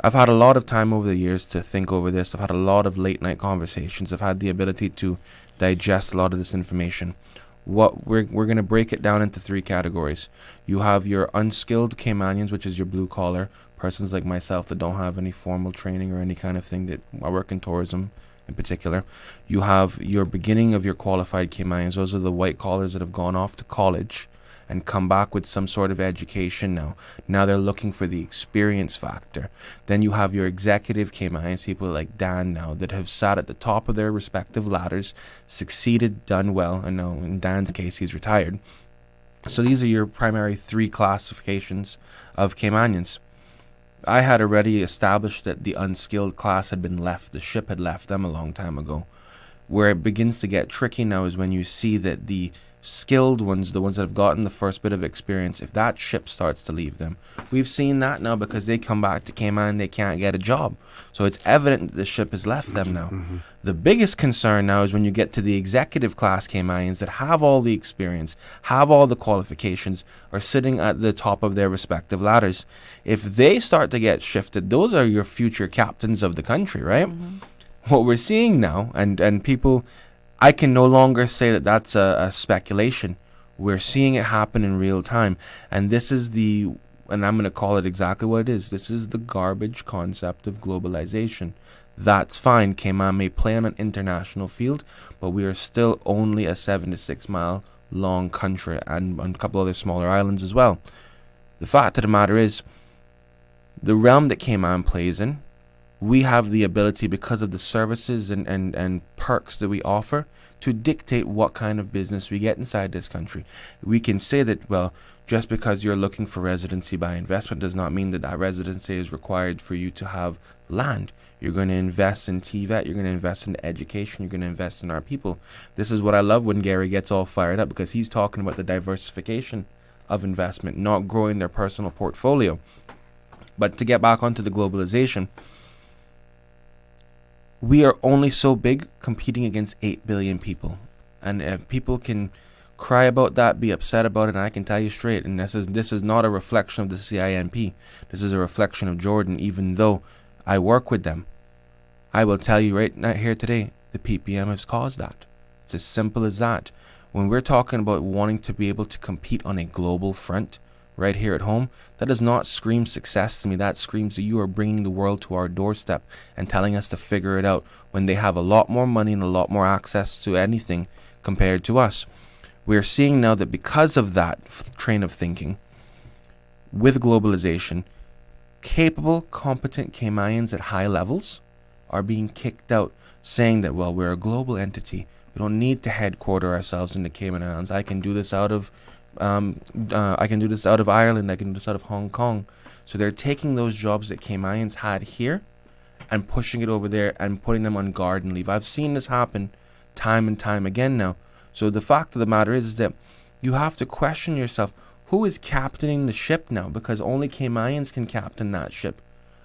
Speaker 19: I've had a lot of time over the years to think over this. I've had a lot of late night conversations. I've had the ability to digest a lot of this information. What we're going to break it down into 3 categories. You have your unskilled Caymanians, which is your blue collar persons like myself that don't have any formal training or any kind of thing. That I work in tourism in particular. You have your beginning of your qualified Caymanians. Those are the white collars that have gone off to college and come back with some sort of education now. Now they're looking for the experience factor. Then you have your executive Caymanians, people like Dan now, that have sat at the top of their respective ladders, succeeded, done well, and now in Dan's case, he's retired. So these are your primary 3 classifications of Caymanians. I had already established that the unskilled class had been left. The ship had left them a long time ago. Where it begins to get tricky now is when you see that the skilled ones, the ones that have gotten the first bit of experience, if that ship starts to leave them. We've seen that now because they come back to Cayman and they can't get a job. So it's evident that the ship has left them now. The biggest concern now is when you get to the executive class Caymanians that have all the experience, have all the qualifications, are sitting at the top of their respective ladders. If they start to get shifted, those are your future captains of the country, right? What we're seeing now, and people, I can no longer say that that's a speculation. We're seeing it happen in real time. And this is and I'm going to call it exactly what it is. This is the garbage concept of globalization. That's fine. Cayman may play on an international field, but we are still only a 76 mile long country and a couple other smaller islands as well. The fact of the matter is, the realm that Cayman plays in, we have the ability, because of the services and perks that we offer, to dictate what kind of business we get inside this country. We can say that, well, just because you're looking for residency by investment does not mean that that residency is required for you to have land. You're going to invest in TVET, you're going to invest in education, you're going to invest in our people. This is what I love when Gary gets all fired up, because he's talking about the diversification of investment, not growing their personal portfolio. But to get back onto the globalization, we are only so big competing against 8 billion people. And people can cry about that, be upset about it, and I can tell you straight, and this is not a reflection of the CINP. This is a reflection of Jordan, even though I work with them. I will tell you right now here today, the PPM has caused that. It's as simple as that. When we're talking about wanting to be able to compete on a global front, right here at home, that does not scream success to me. That screams that you are bringing the world to our doorstep and telling us to figure it out when they have a lot more money and a lot more access to anything compared to us. We are seeing now that because of that train of thinking, with globalization, capable, competent Caymanians at high levels are being kicked out, saying that, well, we're a global entity. We don't need to headquarter ourselves in the Cayman Islands. I can do this out of Ireland, I can do this out of Hong Kong. So they're taking those jobs that Caymanians had here and pushing it over there and putting them on garden leave. I've seen this happen time and time again now. So the fact of the matter is that you have to question yourself, who is captaining the ship now? Because only Caymanians can captain that ship.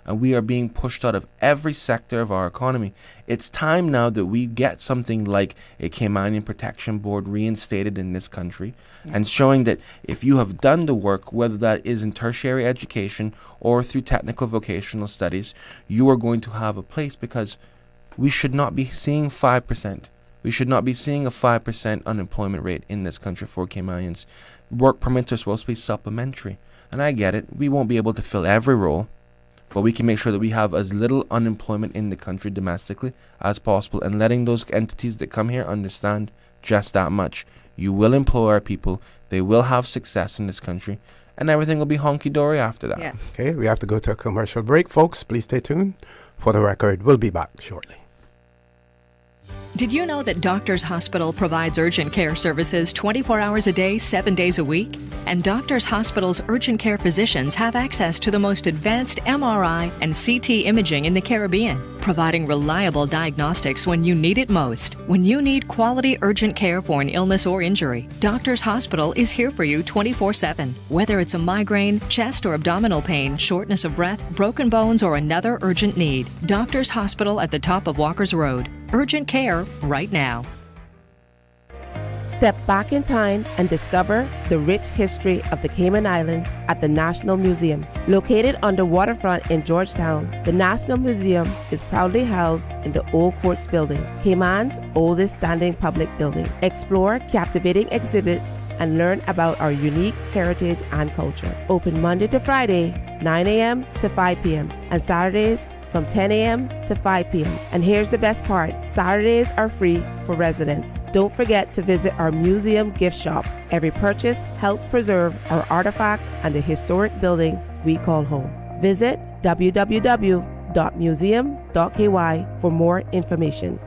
Speaker 19: And we are being pushed out of every sector of our economy. It's time now that we get something like a Caymanian Protection Board reinstated in this country, and showing that if you have done the work, whether that is in tertiary education or through technical vocational studies, you are going to have a place, because we should not be seeing 5%. We should not be seeing a 5% unemployment rate in this country for Caymanians. Work permits are supposed to be supplementary. And I get it. We won't be able to fill every role, but we can make sure that we have as little unemployment in the country domestically as possible, and letting those entities that come here understand just that much. You will employ our people. They will have success in this country, and everything will be honky-dory after that.
Speaker 3: Yeah.
Speaker 18: Okay, we have to go to a commercial break, folks. Please stay tuned. For the record, we'll be back shortly.
Speaker 5: Did you know that Doctors Hospital provides urgent care services 24 hours a day, 7 days a week? And Doctors Hospital's urgent care physicians have access to the most advanced MRI and CT imaging in the Caribbean, providing reliable diagnostics when you need it most. When you need quality urgent care for an illness or injury, Doctors Hospital is here for you 24/7. Whether it's a migraine, chest or abdominal pain, shortness of breath, broken bones, or another urgent need, Doctors Hospital at the top of Walker's Road. Urgent care right now.
Speaker 6: Step back in time and discover the rich history of the Cayman Islands at the National Museum. Located on the waterfront in Georgetown, the National Museum is proudly housed in the Old Courts Building, Cayman's oldest standing public building. Explore captivating exhibits and learn about our unique heritage and culture. Open Monday to Friday, 9 a.m. to 5 p.m. and Saturdays from 10 a.m. to 5 p.m. And here's the best part, Saturdays are free for residents. Don't forget to visit our museum gift shop. Every purchase helps preserve our artifacts and the historic building we call home. Visit www.museum.ky for more information.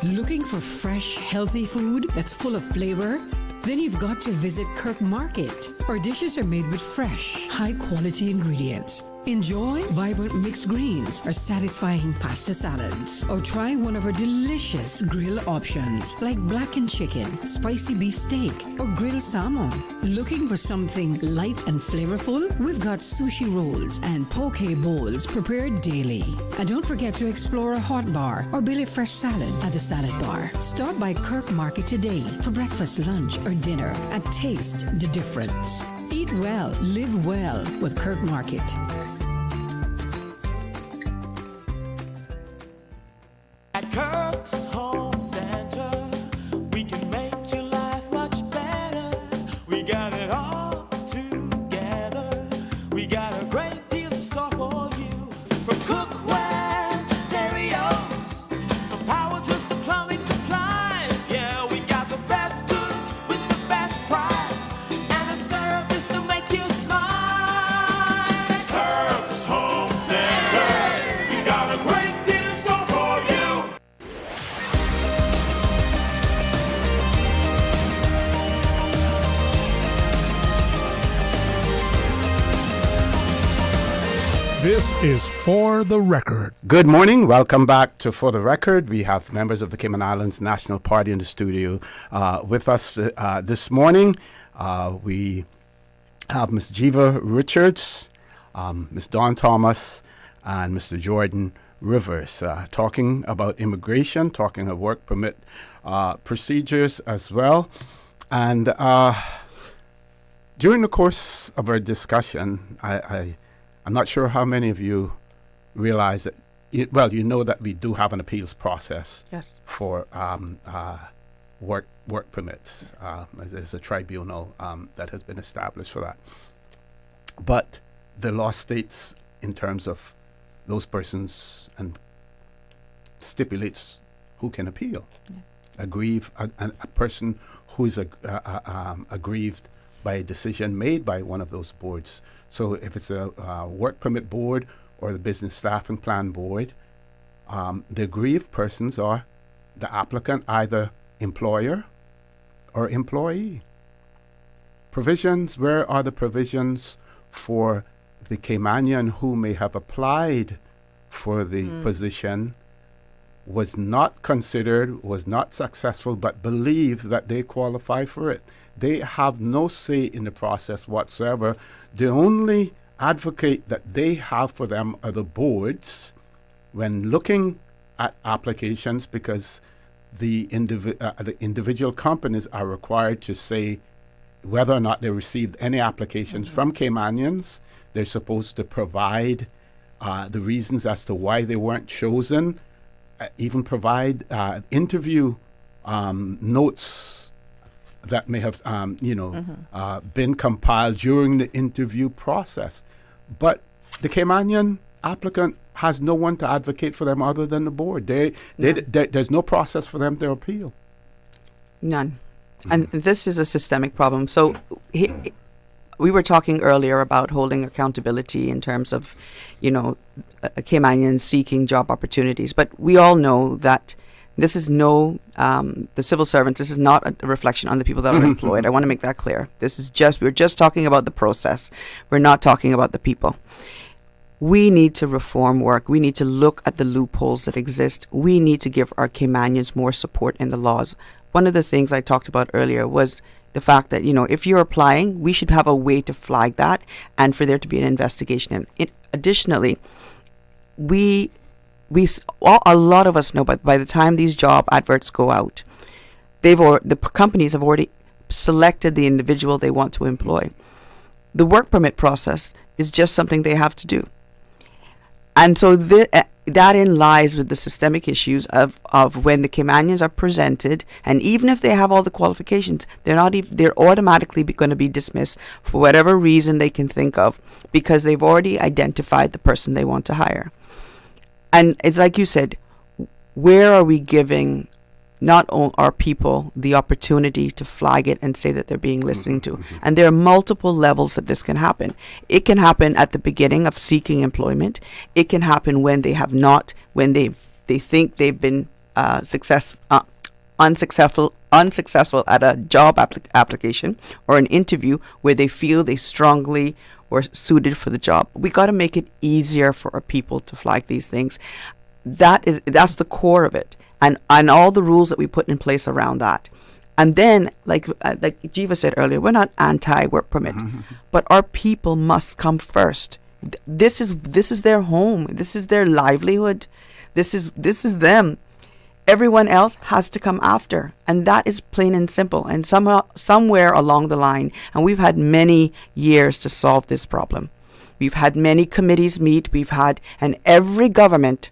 Speaker 12: Looking for fresh, healthy food that's full of flavor? Then you've got to visit Kirk Market. Our dishes are made with fresh, high-quality ingredients. Enjoy vibrant mixed greens or satisfying pasta salads. Or try one of our delicious grill options like blackened chicken, spicy beef steak, or grilled salmon. Looking for something light and flavorful? We've got sushi rolls and poke bowls prepared daily. And don't forget to explore a hot bar or Billy Fresh salad at the salad bar. Stop by Kirk Market today for breakfast, lunch, or dinner and taste the difference. Eat well, live well with Kirk Market.
Speaker 20: At Kirk's Home Center, we can make your life much better. We got it all together. We got a great deal in store for you. From cookware to stereos, from power tools to plumbing supplies. Yeah, we got the best goods with the best price and a service to make you smile. Kirk's Home Center, we got a great deal in store for you.
Speaker 10: This is For the Record.
Speaker 18: Good morning. Welcome back to For the Record. We have members of the Cayman Islands National Party in the studio with us this morning. We have Ms. Jeeva Richards, Ms. Dawn Thomas, and Mr. Jordan Rivers talking about immigration, talking about work permit procedures as well. And during the course of our discussion, I'm not sure how many of you realize that, you know that we do have an appeals process for work permits. There's a tribunal that has been established for that. But the law states in terms of those persons and stipulates who can appeal. A person who is aggrieved by a decision made by one of those boards. So if it's a work permit board or the business staffing plan board, the aggrieved persons are the applicant, either employer or employee. Provisions, where are the provisions for the Caymanian who may have applied for the position, was not considered, was not successful, but believe that they qualify for it? They have no say in the process whatsoever. The only advocate that they have for them are the boards when looking at applications, because the individual companies are required to say whether or not they received any applications from Caymanians. They're supposed to provide the reasons as to why they weren't chosen, even provide interview notes that may have, been compiled during the interview process. But the Caymanian applicant has no one to advocate for them other than the board. There's no process for them to appeal.
Speaker 4: None. And this is a systemic problem. So we were talking earlier about holding accountability in terms of, Caymanians seeking job opportunities. But we all know that this is the civil servants, this is not a reflection on the people that are employed. I want to make that clear. We're just talking about the process. We're not talking about the people. We need to reform work. We need to look at the loopholes that exist. We need to give our Caymanians more support in the laws. One of the things I talked about earlier was the fact that, if you're applying, we should have a way to flag that and for there to be an investigation. Additionally, a lot of us know, but by the time these job adverts go out, the companies have already selected the individual they want to employ. The work permit process is just something they have to do. And so therein lies with the systemic issues of when the Caymanians are presented, and even if they have all the qualifications, they're automatically going to be dismissed for whatever reason they can think of, because they've already identified the person they want to hire. And it's like you said, where are we giving not our people the opportunity to flag it and say that they're being listened to? And there are multiple levels that this can happen. It can happen at the beginning of seeking employment. It can happen when they have not, when they think they've been unsuccessful at a job application or an interview where they feel they strongly were suited for the job. We got to make it easier for our people to flag these things. That's the core of it. And all the rules that we put in place around that. And then, like Jeeva said earlier, we're not anti-work permit, but our people must come first. This is their home. This is their livelihood. This is them. Everyone else has to come after, and that is plain and simple. And somewhere along the line, and we've had many years to solve this problem. We've had many committees meet. And every government,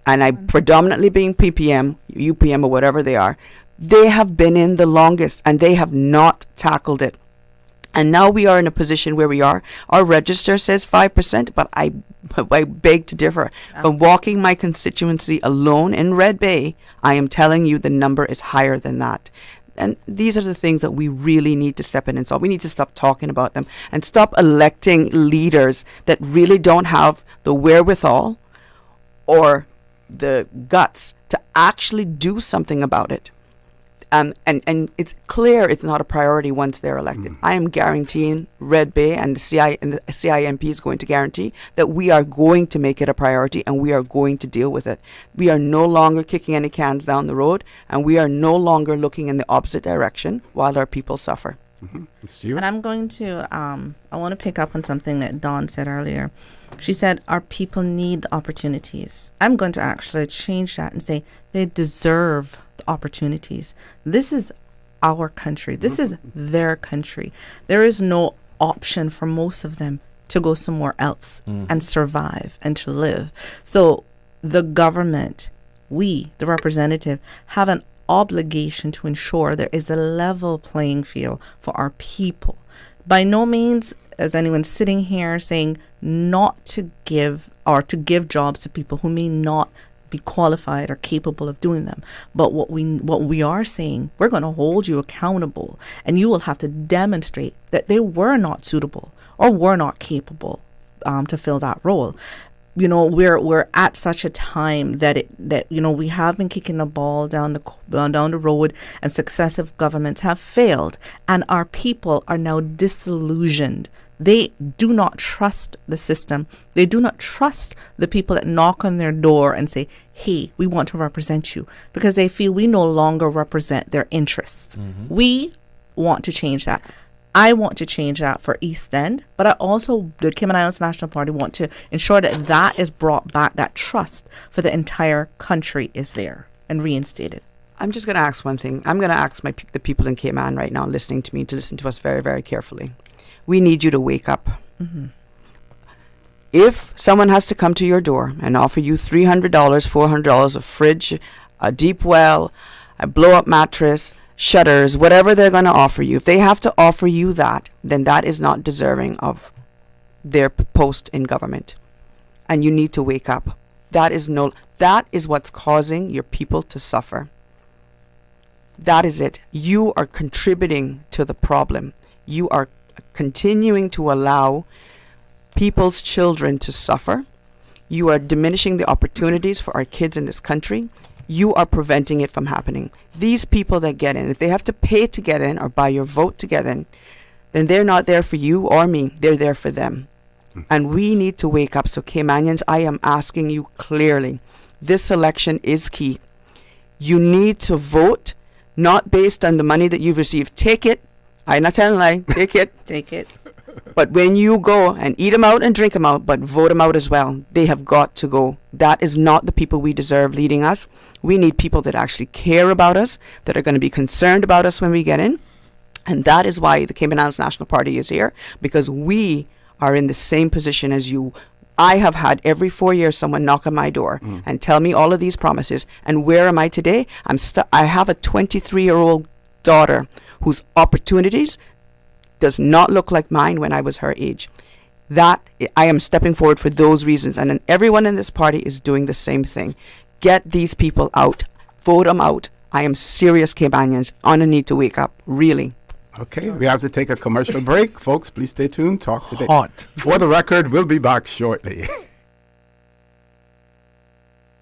Speaker 4: and I predominantly being PPM, UPM, or whatever they are, they have been in the longest, and they have not tackled it. And now we are in a position where we are. Our register says 5%, but I beg to differ. From walking my constituency alone in Red Bay, I am telling you the number is higher than that. And these are the things that we really need to step in and solve. We need to stop talking about them and stop electing leaders that really don't have the wherewithal or the guts to actually do something about it. And it's clear it's not a priority once they're elected. I am guaranteeing Red Bay and the CINP is going to guarantee that we are going to make it a priority and we are going to deal with it. We are no longer kicking any cans down the road, and we are no longer looking in the opposite direction while our people suffer.
Speaker 3: And I'm going to, I want to pick up on something that Dawn said earlier. She said our people need opportunities. I'm going to actually change that and say they deserve the opportunities. This is our country. This is their country. There is no option for most of them to go somewhere else and survive and to live. So the government, we, the representative, have an obligation to ensure there is a level playing field for our people. By no means is anyone sitting here saying not to give or to give jobs to people who may not be qualified or capable of doing them. But what we are saying, we're going to hold you accountable, and you will have to demonstrate that they were not suitable or were not capable to fill that role. You know, we're at such a time that we have been kicking the ball down the road, and successive governments have failed, and our people are now disillusioned. They do not trust the system. They do not trust the people that knock on their door and say, "Hey, we want to represent you," because they feel we no longer represent their interests. We want to change that. I want to change that for East End, but I also, the Cayman Islands National Party, want to ensure that that is brought back, that trust for the entire country is there and reinstated.
Speaker 4: I'm just going to ask one thing. I'm going to ask the people in Cayman right now listening to me to listen to us very, very carefully. We need you to wake up. If someone has to come to your door and offer you $300, $400, a fridge, a deep well, a blow-up mattress, shutters, whatever they're going to offer you, if they have to offer you that, then that is not deserving of their post in government. And you need to wake up. That is what's causing your people to suffer. That is it. You are contributing to the problem. You are continuing to allow people's children to suffer. You are diminishing the opportunities for our kids in this country. You are preventing it from happening. These people that get in, if they have to pay to get in or buy your vote to get in, then they're not there for you or me. They're there for them. And we need to wake up. So Caymanians, I am asking you clearly, this election is key. You need to vote not based on the money that you've received. Take it. I'm not telling a lie. Take it.
Speaker 3: Take it.
Speaker 4: But when you go and eat them out and drink them out, but vote them out as well, they have got to go. That is not the people we deserve leading us. We need people that actually care about us, that are going to be concerned about us when we get in. And that is why the Cayman Islands National Party is here, because we are in the same position as you. I have had every 4 years someone knock on my door and tell me all of these promises. And where am I today? I have a 23-year-old daughter whose opportunities does not look like mine when I was her age. That I am stepping forward for those reasons. And then everyone in this party is doing the same thing. Get these people out. Vote them out. I am serious, Caymanians, on a need to wake up, really.
Speaker 18: Okay, we have to take a commercial break. Folks, please stay tuned. Talk today.
Speaker 19: Hot.
Speaker 18: For the record, we'll be back shortly.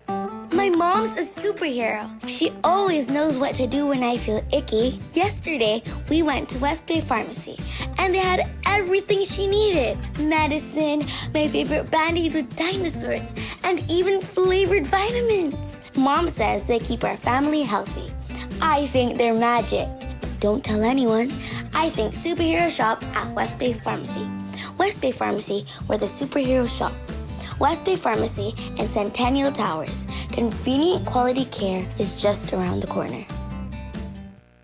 Speaker 2: My mom's a superhero. She always knows what to do when I feel icky. Yesterday, we went to West Bay Pharmacy, and they had everything she needed. Medicine, my favorite band-aids with dinosaurs, and even flavored vitamins. Mom says they keep our family healthy. I think they're magic. Don't tell anyone. I think superhero shop at West Bay Pharmacy. West Bay Pharmacy, where the superheroes shop. West Bay Pharmacy and Centennial Towers. Convenient quality care is just around the corner.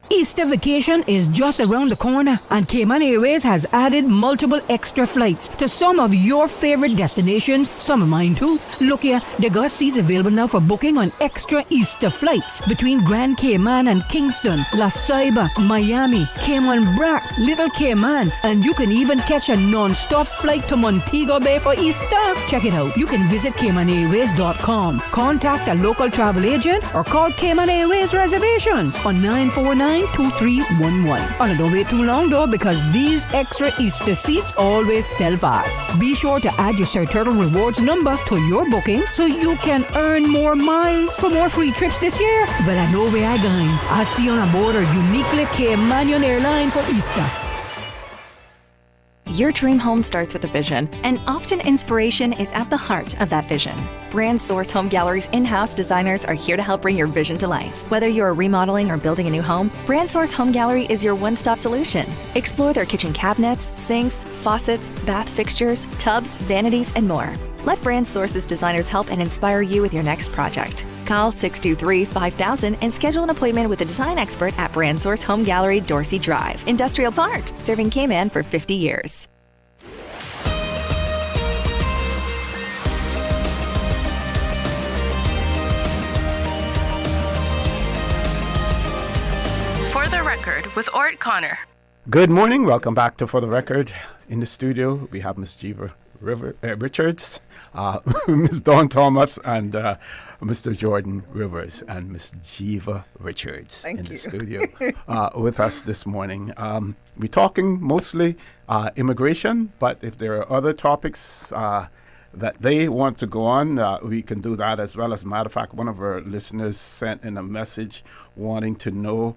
Speaker 12: Easter vacation is just around the corner, and Cayman Airways has added multiple extra flights to some of your favorite destinations, some of mine too. Look here, they got seats available now for booking on extra Easter flights between Grand Cayman and Kingston, La Ceiba, Miami, Cayman Brac, Little Cayman, and you can even catch a non-stop flight to Montego Bay for Easter. Check it out. You can visit CaymanAirways.com, contact a local travel agent, or call Cayman Airways Reservations on 949-2311. And don't wait too long though, because these extra Easter seats always sell fast. Be sure to add your Sir Turtle Rewards number to your booking so you can earn more miles for more free trips this year. Well, I know where I going. I'll see you on board a uniquely Caymanian airline for Easter.
Speaker 9: Your dream home starts with a vision, and often inspiration is at the heart of that vision. Brand Source Home Gallery's in-house designers are here to help bring your vision to life. Whether you're remodeling or building a new home, Brand Source Home Gallery is your one-stop solution. Explore their kitchen cabinets, sinks, faucets, bath fixtures, tubs, vanities, and more. Let Brand Source's designers help and inspire you with your next project. Call 623-5000 and schedule an appointment with a design expert at Brand Source Home Gallery, Dorsey Drive, Industrial Park, serving Cayman for 50 years.
Speaker 17: For the record, with Orrett Conner.
Speaker 18: Good morning. Welcome back to For the Record. In the studio, we have Miss Jeeva Richards, Miss Dawn Thomas, and Mr. Jordan Rivers, and Miss Jeeva Richards in the studio with us this morning. We're talking mostly immigration, but if there are other topics that they want to go on, we can do that as well. As a matter of fact, one of our listeners sent in a message wanting to know,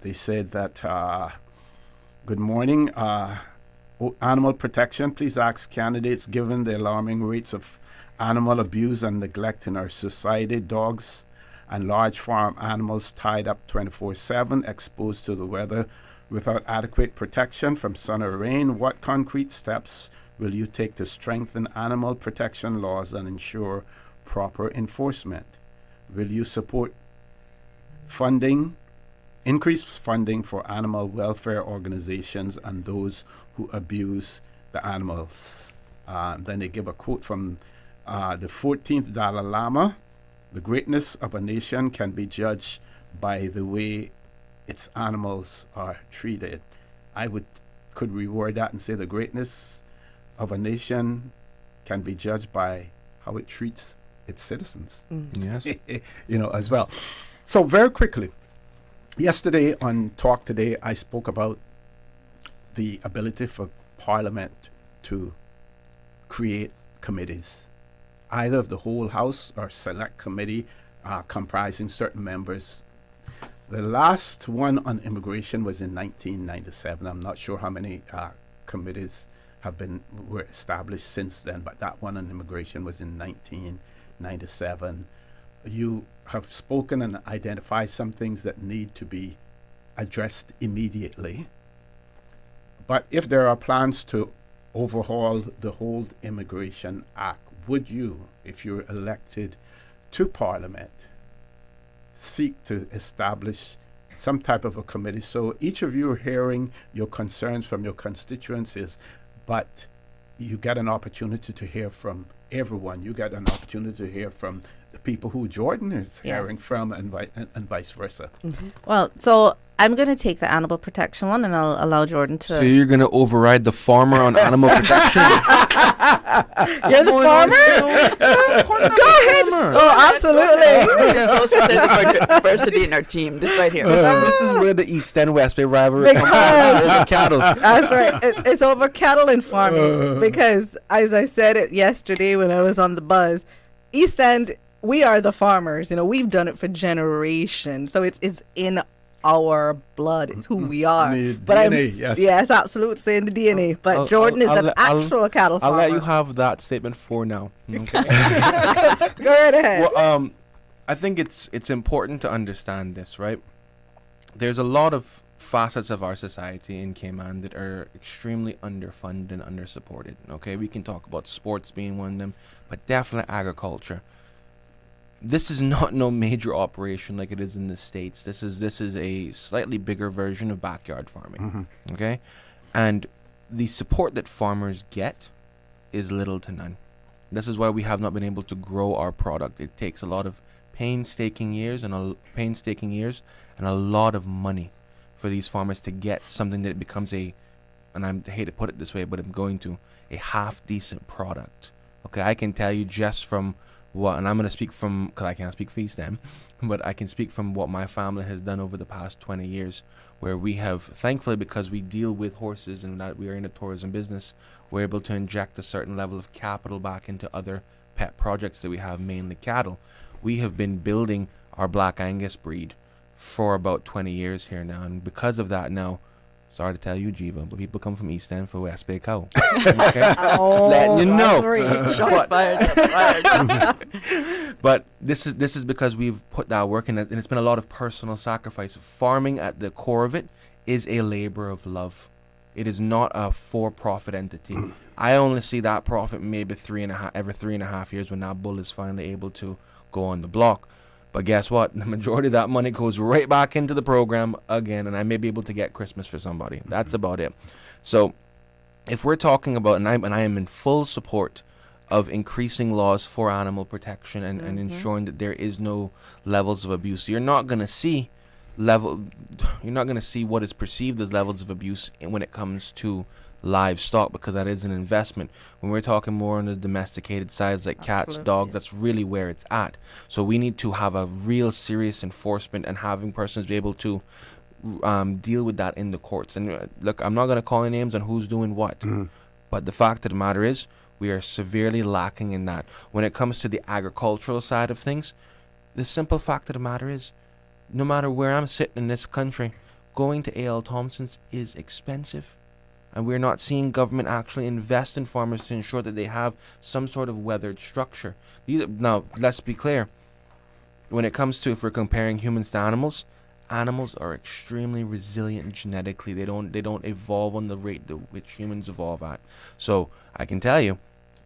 Speaker 18: they said that, good morning, animal protection, please ask candidates, given the alarming rates of animal abuse and neglect in our society, dogs and large farm animals tied up 24/7, exposed to the weather without adequate protection from sun or rain, what concrete steps will you take to strengthen animal protection laws and ensure proper enforcement? Will you support increased funding for animal welfare organizations and those who abuse the animals? Then they give a quote from the 14th Dalai Lama: the greatness of a nation can be judged by the way its animals are treated. I could reword that and say the greatness of a nation can be judged by how it treats its citizens.
Speaker 19: Yes.
Speaker 18: As well. So very quickly, yesterday on Talk Today, I spoke about the ability for Parliament to create committees, either of the whole House or select committee comprising certain members. The last one on immigration was in 1997. I'm not sure how many committees were established since then, but that one on immigration was in 1997. You have spoken and identified some things that need to be addressed immediately. But if there are plans to overhaul the whole Immigration Act, would you, if you're elected to Parliament, seek to establish some type of a committee? So each of you are hearing your concerns from your constituencies, but you get an opportunity to hear from everyone. You get an opportunity to hear from the people who Jordan is hearing from, and vice versa.
Speaker 3: Well, so I'm going to take the animal protection one, and I'll allow Jordan to.
Speaker 19: So you're going to override the farmer on animal protection?
Speaker 3: You're the farmer? Go ahead. Oh, absolutely.
Speaker 4: Diversity in our team. This right here.
Speaker 19: This is where the East End West Bay rivalry comes from, over cattle.
Speaker 3: That's right. It's over cattle and farming. Because, as I said it yesterday when I was on the buzz, East End, we are the farmers. You know, we've done it for generations. So it's in our blood. It's who we are. But
Speaker 18: DNA,
Speaker 3: yes, absolutely in the DNA. But Jordan is an actual cattle farmer.
Speaker 19: I'll let you have that statement for now. Okay.
Speaker 3: Go right ahead.
Speaker 19: Well, I think it's important to understand this, right? There's a lot of facets of our society in Cayman that are extremely underfunded and undersupported. Okay, we can talk about sports being one of them, but definitely agriculture. This is not no major operation like it is in the States. This is a slightly bigger version of backyard farming. Okay, and the support that farmers get is little to none. This is why we have not been able to grow our product. It takes a lot of painstaking years and a lot of money for these farmers to get something that becomes I hate to put it this way, but I'm going to, a half decent product. Okay, I can tell you just from what, and I'm going to speak from, because I can't speak for East End, but I can speak from what my family has done over the past 20 years, where we have, thankfully, because we deal with horses and that we are in the tourism business, we're able to inject a certain level of capital back into other pet projects that we have, mainly cattle. We have been building our Black Angus breed for about 20 years here now, and because of that now, sorry to tell you, Jeeva, but people come from East End for West Bay cow. Okay?
Speaker 3: Oh,
Speaker 19: letting you know.
Speaker 3: Shots fired.
Speaker 19: But this is because we've put that work in, and it's been a lot of personal sacrifice. Farming, at the core of it, is a labor of love. It is not a for-profit entity. I only see that profit maybe every 3.5 years when that bull is finally able to go on the block. But guess what? The majority of that money goes right back into the program again, and I may be able to get Christmas for somebody. That's about it. So if we're talking about, and I am in full support of increasing laws for animal protection and ensuring that there is no levels of abuse. So you're not going to see what is perceived as levels of abuse when it comes to livestock, because that is an investment. When we're talking more on the domesticated sides like cats, dogs, that's really where it's at. So we need to have a real serious enforcement and having persons be able to deal with that in the courts. And look, I'm not going to call any names on who's doing what, but the fact of the matter is we are severely lacking in that. When it comes to the agricultural side of things, the simple fact of the matter is, no matter where I'm sitting in this country, going to A.L. Thompson's is expensive. And we're not seeing government actually invest in farmers to ensure that they have some sort of weathered structure. Now, let's be clear. When it comes to, if we're comparing humans to animals, animals are extremely resilient genetically. They don't evolve on the rate at which humans evolve at. So I can tell you,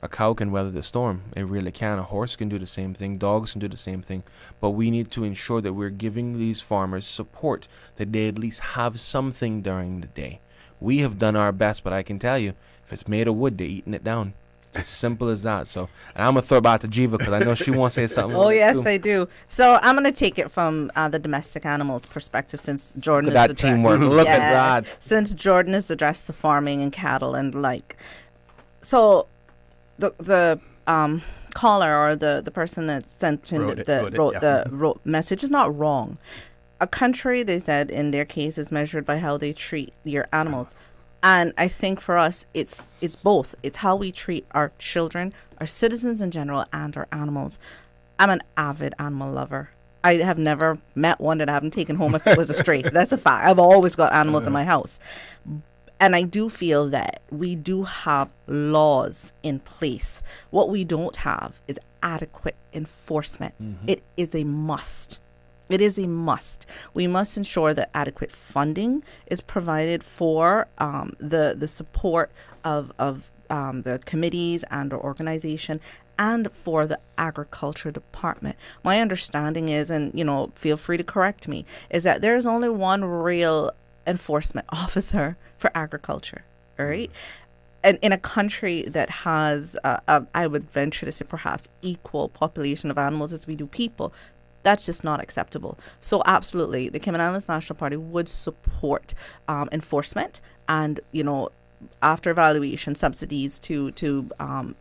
Speaker 19: a cow can weather the storm. It really can. A horse can do the same thing. Dogs can do the same thing. But we need to ensure that we're giving these farmers support, that they at least have something during the day. We have done our best, but I can tell you, if it's made of wood, they're eating it down. It's as simple as that. So, and I'm going to throw it back to Jeeva because I know she wants to say something.
Speaker 3: Oh, yes, I do. So I'm going to take it from the domestic animal perspective, since Jordan
Speaker 19: Look at that teamwork. Look at that.
Speaker 3: Since Jordan is addressed to farming and cattle and like. So the caller or the person that sent in wrote the message is not wrong. A country, they said, in their case, is measured by how they treat your animals. And I think for us, it's both. It's how we treat our children, our citizens in general, and our animals. I'm an avid animal lover. I have never met one that I haven't taken home if it was a stray. That's a fact. I've always got animals in my house. And I do feel that we do have laws in place. What we don't have is adequate enforcement. It is a must. It is a must. We must ensure that adequate funding is provided for the support of the committees and or organization, and for the agriculture department. My understanding is, and feel free to correct me, is that there is only one real enforcement officer for agriculture, all right? And in a country that has, I would venture to say, perhaps equal population of animals as we do people, that's just not acceptable. So absolutely, the Cayman Islands National Party would support enforcement and, after evaluation, subsidies to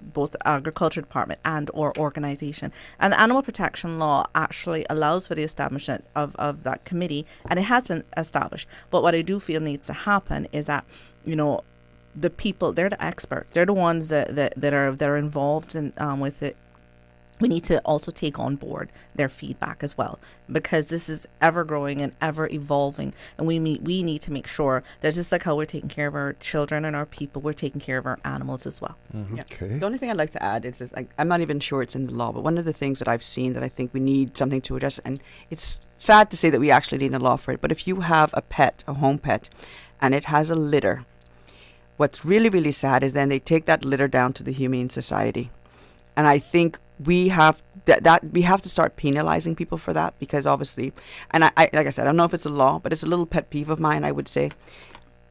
Speaker 3: both the agriculture department and or organization. And the animal protection law actually allows for the establishment of that committee, and it has been established. But what I do feel needs to happen is that, the people, they're the experts. They're the ones that are involved in with it. We need to also take on board their feedback as well, because this is ever growing and ever evolving, and we need to make sure that just like how we're taking care of our children and our people, we're taking care of our animals as well.
Speaker 4: Yeah. The only thing I'd like to add is I'm not even sure it's in the law, but one of the things that I've seen that I think we need something to address, and it's sad to say that we actually need a law for it, but if you have a pet, a home pet, and it has a litter, what's really, really sad is then they take that litter down to the Humane Society. And I think we have we have to start penalizing people for that, because obviously, and I like I said, I don't know if it's a law, but it's a little pet peeve of mine. I would say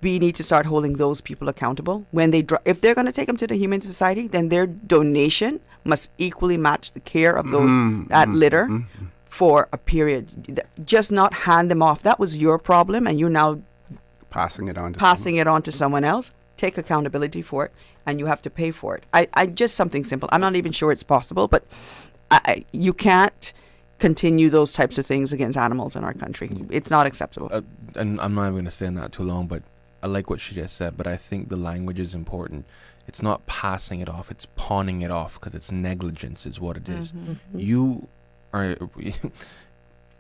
Speaker 4: we need to start holding those people accountable when they if they're going to take them to the Humane Society, then their donation must equally match the care of those that litter for a period. Just not hand them off. That was your problem, and you're now
Speaker 18: passing it on to
Speaker 4: someone else. Take accountability for it, and you have to pay for it. I just something simple. I'm not even sure it's possible, but you can't continue those types of things against animals in our country. It's not acceptable.
Speaker 19: And I'm not even going to stay on that too long, but I like what she just said, but I think the language is important. It's not passing it off, it's pawning it off, because it's negligence is what it is. You are, if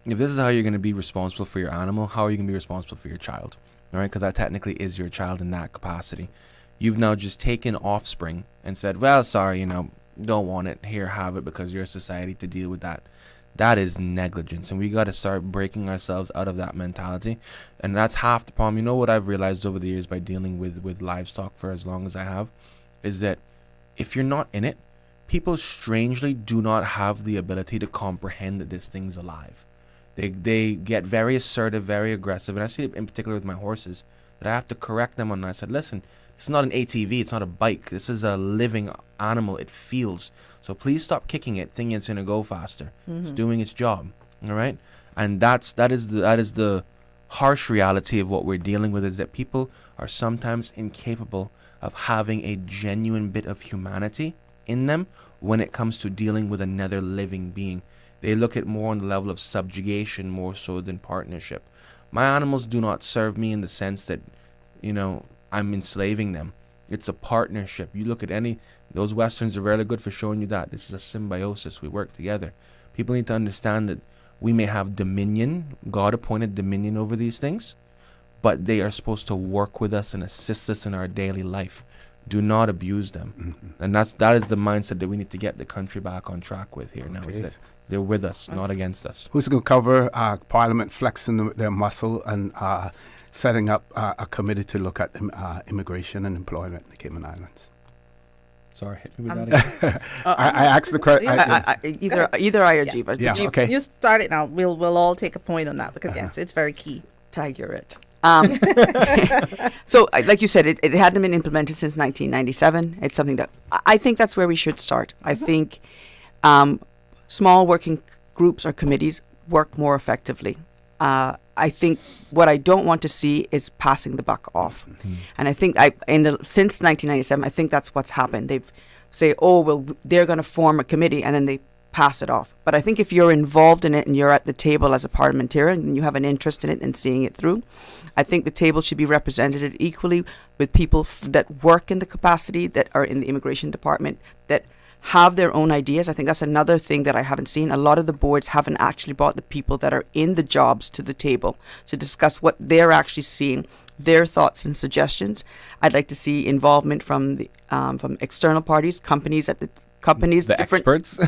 Speaker 19: this is how you're going to be responsible for your animal, how are you going to be responsible for your child? All right, because that technically is your child in that capacity. You've now just taken offspring and said, well, sorry, don't want it. Here, have it, because you're a society to deal with that. That is negligence, and we got to start breaking ourselves out of that mentality. And that's half the problem. You know what I've realized over the years by dealing with livestock for as long as I have, is that if you're not in it, people strangely do not have the ability to comprehend that this thing's alive. They get very assertive, very aggressive, and I see it in particular with my horses, that I have to correct them on that. I said, listen, it's not an ATV, it's not a bike, this is a living animal, it feels. So please stop kicking it, thinking it's going to go faster. It's doing its job, all right? And that is the harsh reality of what we're dealing with, is that people are sometimes incapable of having a genuine bit of humanity in them when it comes to dealing with another living being. They look at more on the level of subjugation more so than partnership. My animals do not serve me in the sense that, I'm enslaving them. It's a partnership. You look at those Westerns are really good for showing you that. This is a symbiosis. We work together. People need to understand that we may have dominion, God-appointed dominion over these things, but they are supposed to work with us and assist us in our daily life. Do not abuse them. And that is the mindset that we need to get the country back on track with here now, is that they're with us, not against us.
Speaker 18: Who's going to cover Parliament flexing their muscle and setting up a committee to look at immigration and employment in the Cayman Islands?
Speaker 19: Sorry, hit me with that again.
Speaker 18: I asked the question.
Speaker 4: Either I or Jeeva.
Speaker 18: Yeah, okay.
Speaker 3: You start it now. We'll all take a point on that, because yes, it's very key.
Speaker 4: Tiger it. So, like you said, it hadn't been implemented since 1997. It's something that I think that's where we should start. I think small working groups or committees work more effectively. I think what I don't want to see is passing the buck off. And I think since 1997, I think that's what's happened. They've say, oh, well, they're going to form a committee, and then they pass it off. But I think if you're involved in it and you're at the table as a parliamentarian and you have an interest in it and seeing it through, I think the table should be represented equally with people that work in the capacity, that are in the immigration department, that have their own ideas. I think that's another thing that I haven't seen. A lot of the boards haven't actually brought the people that are in the jobs to the table to discuss what they're actually seeing, their thoughts and suggestions. I'd like to see involvement from the from external parties, companies, the different
Speaker 19: experts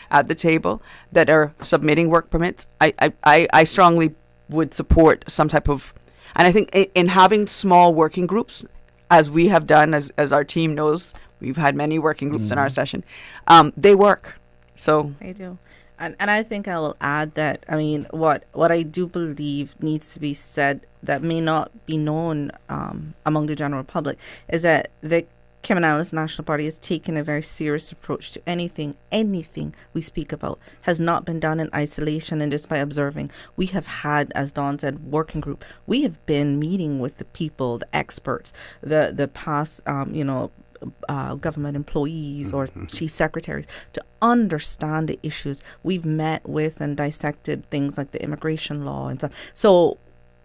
Speaker 4: at the table that are submitting work permits. I strongly would support some type of, and I think in having small working groups, as we have done, as our team knows, we've had many working groups in our session. They work. So
Speaker 3: they do. And I think I will add that, I mean, what I do believe needs to be said that may not be known among the general public is that the Cayman Islands National Party has taken a very serious approach to anything we speak about has not been done in isolation and just by observing. We have had, as Dawn said, working group. We have been meeting with the people, the experts, the past, government employees or chief secretaries to understand the issues. We've met with and dissected things like the immigration law and stuff. So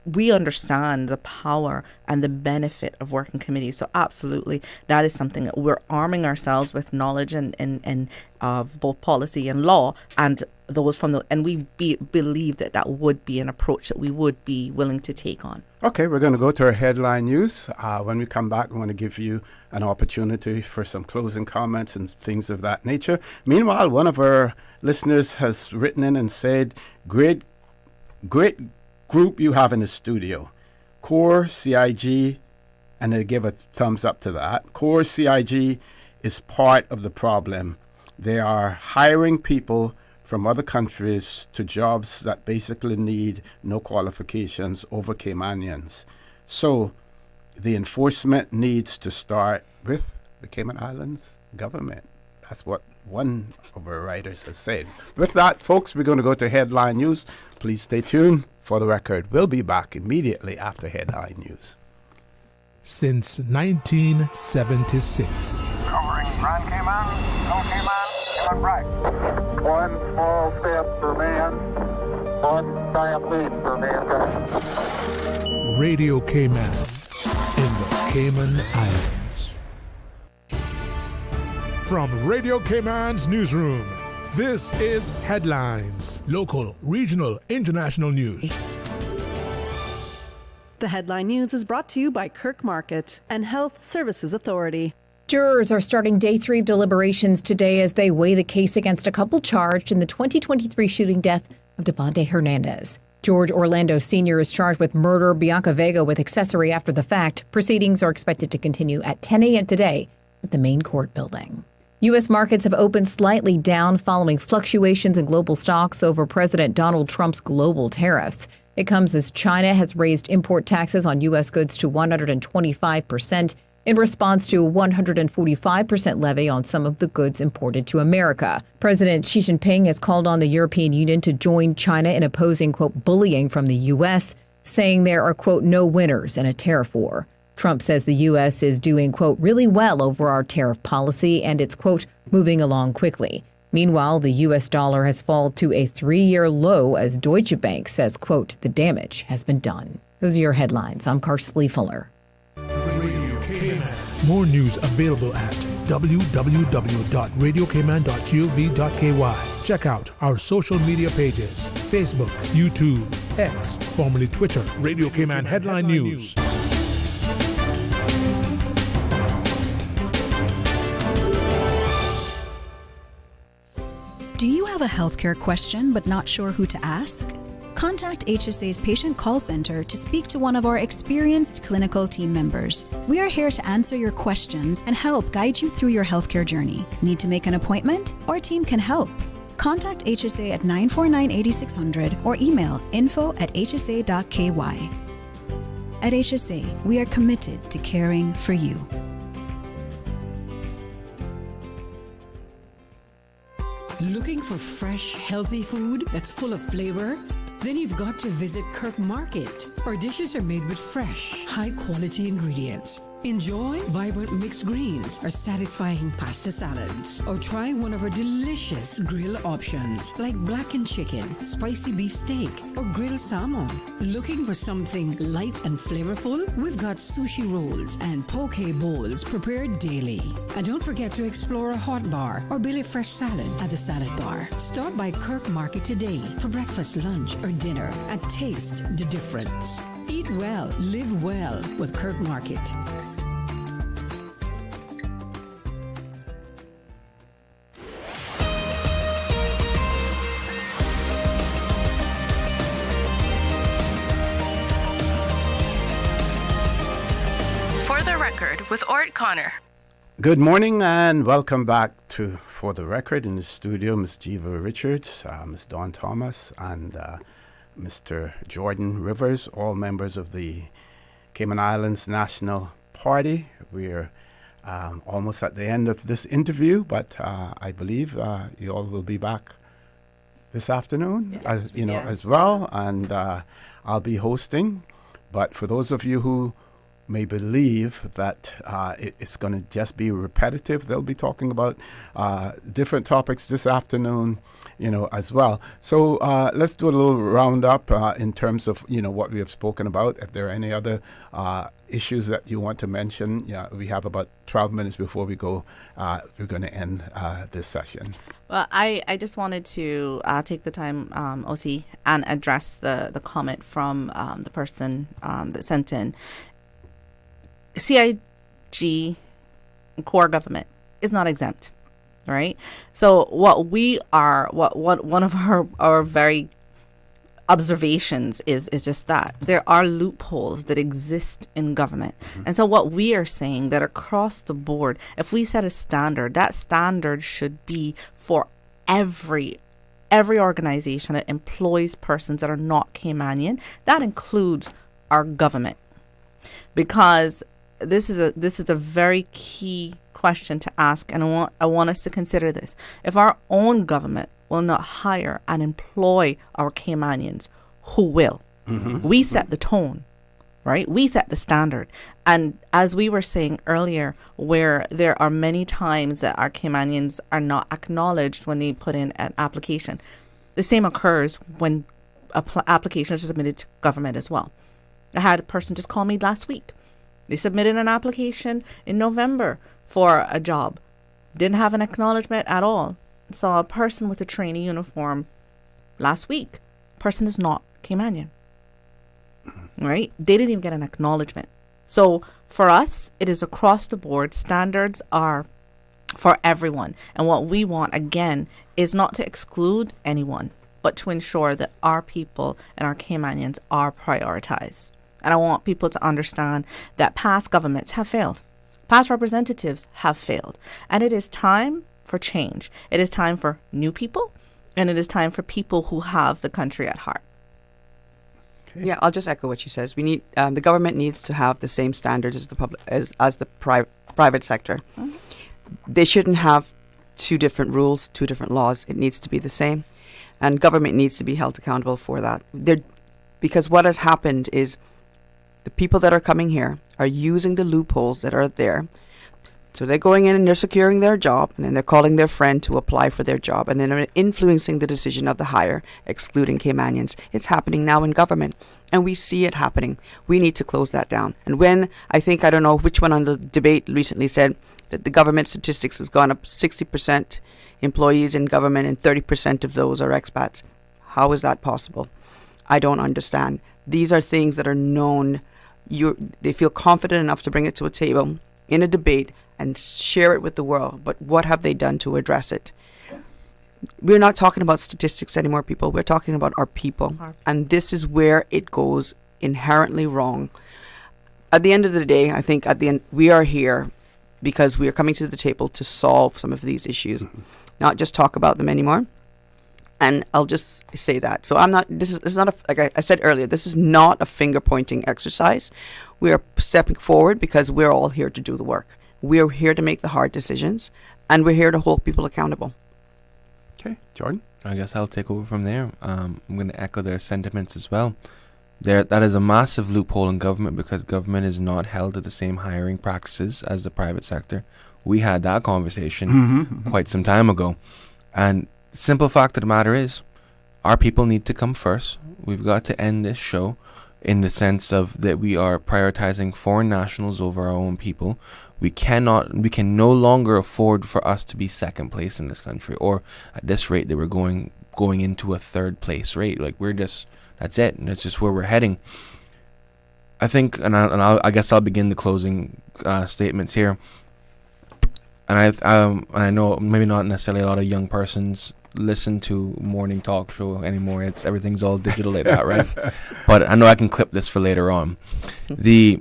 Speaker 3: we understand the power and the benefit of working committees. So absolutely, that is something that we're arming ourselves with knowledge and of both policy and law, and those from and we believe that would be an approach that we would be willing to take on.
Speaker 18: Okay, we're going to go to our headline news. When we come back, I want to give you an opportunity for some closing comments and things of that nature. Meanwhile, one of our listeners has written in and said, great group you have in the studio. Core, CIG, and they give a thumbs up to that. Core, CIG is part of the problem. They are hiring people from other countries to jobs that basically need no qualifications over Caymanians. So the enforcement needs to start with the Cayman Islands government. That's what one of our writers has said. With that, folks, we're going to go to headline news. Please stay tuned. For the record, we'll be back immediately after headline news.
Speaker 21: Since 1976.
Speaker 11: Covering Grand Cayman, Little Cayman, Cayman right. One small step for man, one giant leap for mankind.
Speaker 21: Radio Cayman in the Cayman Islands. From Radio Cayman's newsroom, this is Headlines. Local, regional, international news.
Speaker 13: The Headline News is brought to you by Kirk Market and Health Services Authority.
Speaker 22: Jurors are starting day 3 of deliberations today as they weigh the case against a couple charged in the 2023 shooting death of Devontae Hernandez. George Orlando Sr. is charged with murder, Bianca Vega with accessory after the fact. Proceedings are expected to continue at 10 a.m. today at the main court building. U.S. markets have opened slightly down following fluctuations in global stocks over President Donald Trump's global tariffs. It comes as China has raised import taxes on U.S. goods to 125% in response to a 145% levy on some of the goods imported to America. President Xi Jinping has called on the European Union to join China in opposing, quote, bullying from the U.S., saying there are, quote, no winners in a tariff war. Trump says the U.S. is doing, quote, really well over our tariff policy and it's, quote, moving along quickly. Meanwhile, the U.S. dollar has fallen to a 3-year low as Deutsche Bank says, quote, the damage has been done. Those are your headlines. I'm Karsley Fuller.
Speaker 21: Radio Cayman. More news available at www.radiocayman.gov.ky. Check out our social media pages: Facebook, YouTube, X, formerly Twitter, Radio Cayman Headline News.
Speaker 23: Do you have a healthcare question but not sure who to ask? Contact HSA's Patient Call Center to speak to one of our experienced clinical team members. We are here to answer your questions and help guide you through your healthcare journey. Need to make an appointment? Our team can help. Contact HSA at 949-8600 or email info@hsa.ky. At HSA, we are committed to caring for you.
Speaker 12: Looking for fresh, healthy food that's full of flavor? Then you've got to visit Kirk Market. Our dishes are made with fresh, high-quality ingredients. Enjoy vibrant mixed greens or satisfying pasta salads. Or try one of our delicious grill options like blackened chicken, spicy beef steak, or grilled salmon. Looking for something light and flavorful? We've got sushi rolls and poke bowls prepared daily. And don't forget to explore a hot bar or Billy Fresh salad at the Salad Bar. Stop by Kirk Market today for breakfast, lunch, or dinner and taste the difference. Eat well, live well with Kirk Market.
Speaker 17: For the Record with Orrett Conner.
Speaker 18: Good morning and welcome back to For the Record in the studio, Ms. Jeeva Richards, Ms. Dawn Thomas, and Mr. Jordan Rivers, all members of the Cayman Islands National Party. We're almost at the end of this interview, but I believe you all will be back this afternoon, as well, and I'll be hosting. But for those of you who may believe that it's going to just be repetitive, they'll be talking about different topics this afternoon, as well. So let's do a little roundup in terms of, what we have spoken about. If there are any other issues that you want to mention, we have about 12 minutes before we go. We're going to end this session.
Speaker 3: Well, I just wanted to take the time, OC, and address the comment from the person that sent in. CIG core government is not exempt, right? So what we are, what one of our very observations is just that there are loopholes that exist in government. And so what we are saying that across the board, if we set a standard, that standard should be for every organization that employs persons that are not Caymanian. That includes our government, because this is a very key question to ask, and I want us to consider this. If our own government will not hire and employ our Caymanians, who will? We set the tone, right? We set the standard. And as we were saying earlier, where there are many times that our Caymanians are not acknowledged when they put in an application, the same occurs when applications are submitted to government as well. I had a person just call me last week. They submitted an application in November for a job. Didn't have an acknowledgement at all. Saw a person with a trainee uniform last week. Person is not Caymanian. Right? They didn't even get an acknowledgement. So for us, it is across the board. Standards are for everyone. And what we want, again, is not to exclude anyone, but to ensure that our people and our Caymanians are prioritized. And I want people to understand that past governments have failed. Past representatives have failed. And it is time for change. It is time for new people. And it is time for people who have the country at heart.
Speaker 4: Okay. Yeah, I'll just echo what she says. We need the government needs to have the same standards as the public as the private sector. They shouldn't have two different rules, two different laws. It needs to be the same. And government needs to be held accountable for that. Because what has happened is the people that are coming here are using the loopholes that are there. So they're going in and they're securing their job, and then they're calling their friend to apply for their job, and then they're influencing the decision of the hire, excluding Caymanians. It's happening now in government, and we see it happening. We need to close that down. And when, I don't know which one on the debate recently said that the government statistics has gone up 60% employees in government and 30% of those are expats. How is that possible? I don't understand. These are things that are known. They feel confident enough to bring it to a table in a debate and share it with the world. But what have they done to address it? We're not talking about statistics anymore, people. We're talking about our people. And this is where it goes inherently wrong. At the end of the day, I think at the end, we are here because we are coming to the table to solve some of these issues, not just talk about them anymore. And I'll just say that. So this is not like I said earlier, this is not a finger pointing exercise. We are stepping forward because we're all here to do the work. We're here to make the hard decisions, and we're here to hold people accountable.
Speaker 18: Okay, Jordan?
Speaker 19: I guess I'll take over from there. I'm going to echo their sentiments as well. That is a massive loophole in government, because government is not held to the same hiring practices as the private sector. We had that conversation quite some time ago. And simple fact of the matter is, our people need to come first. We've got to end this show in the sense of that we are prioritizing foreign nationals over our own people. We can no longer afford for us to be second place in this country, or at this rate that we're going into a third place rate. Like, that's it. And that's just where we're heading. I think, I guess I'll begin the closing statements here. And I know maybe not necessarily a lot of young persons listen to morning talk show anymore. Everything's all digital like that, right? But I know I can clip this for later on. The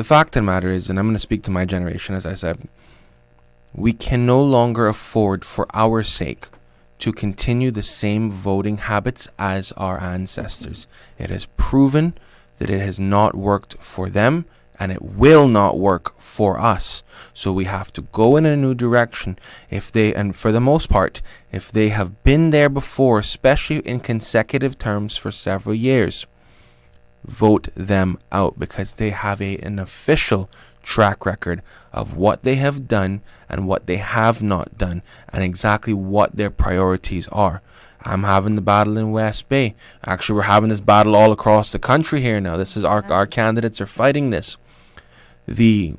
Speaker 19: fact of the matter is, and I'm going to speak to my generation, as I said, we can no longer afford, for our sake, to continue the same voting habits as our ancestors. It has proven that it has not worked for them, and it will not work for us. So we have to go in a new direction. And for the most part, if they have been there before, especially in consecutive terms for several years, vote them out, because they have an official track record of what they have done and what they have not done, and exactly what their priorities are. I'm having the battle in West Bay. Actually, we're having this battle all across the country here now. This is our candidates are fighting this.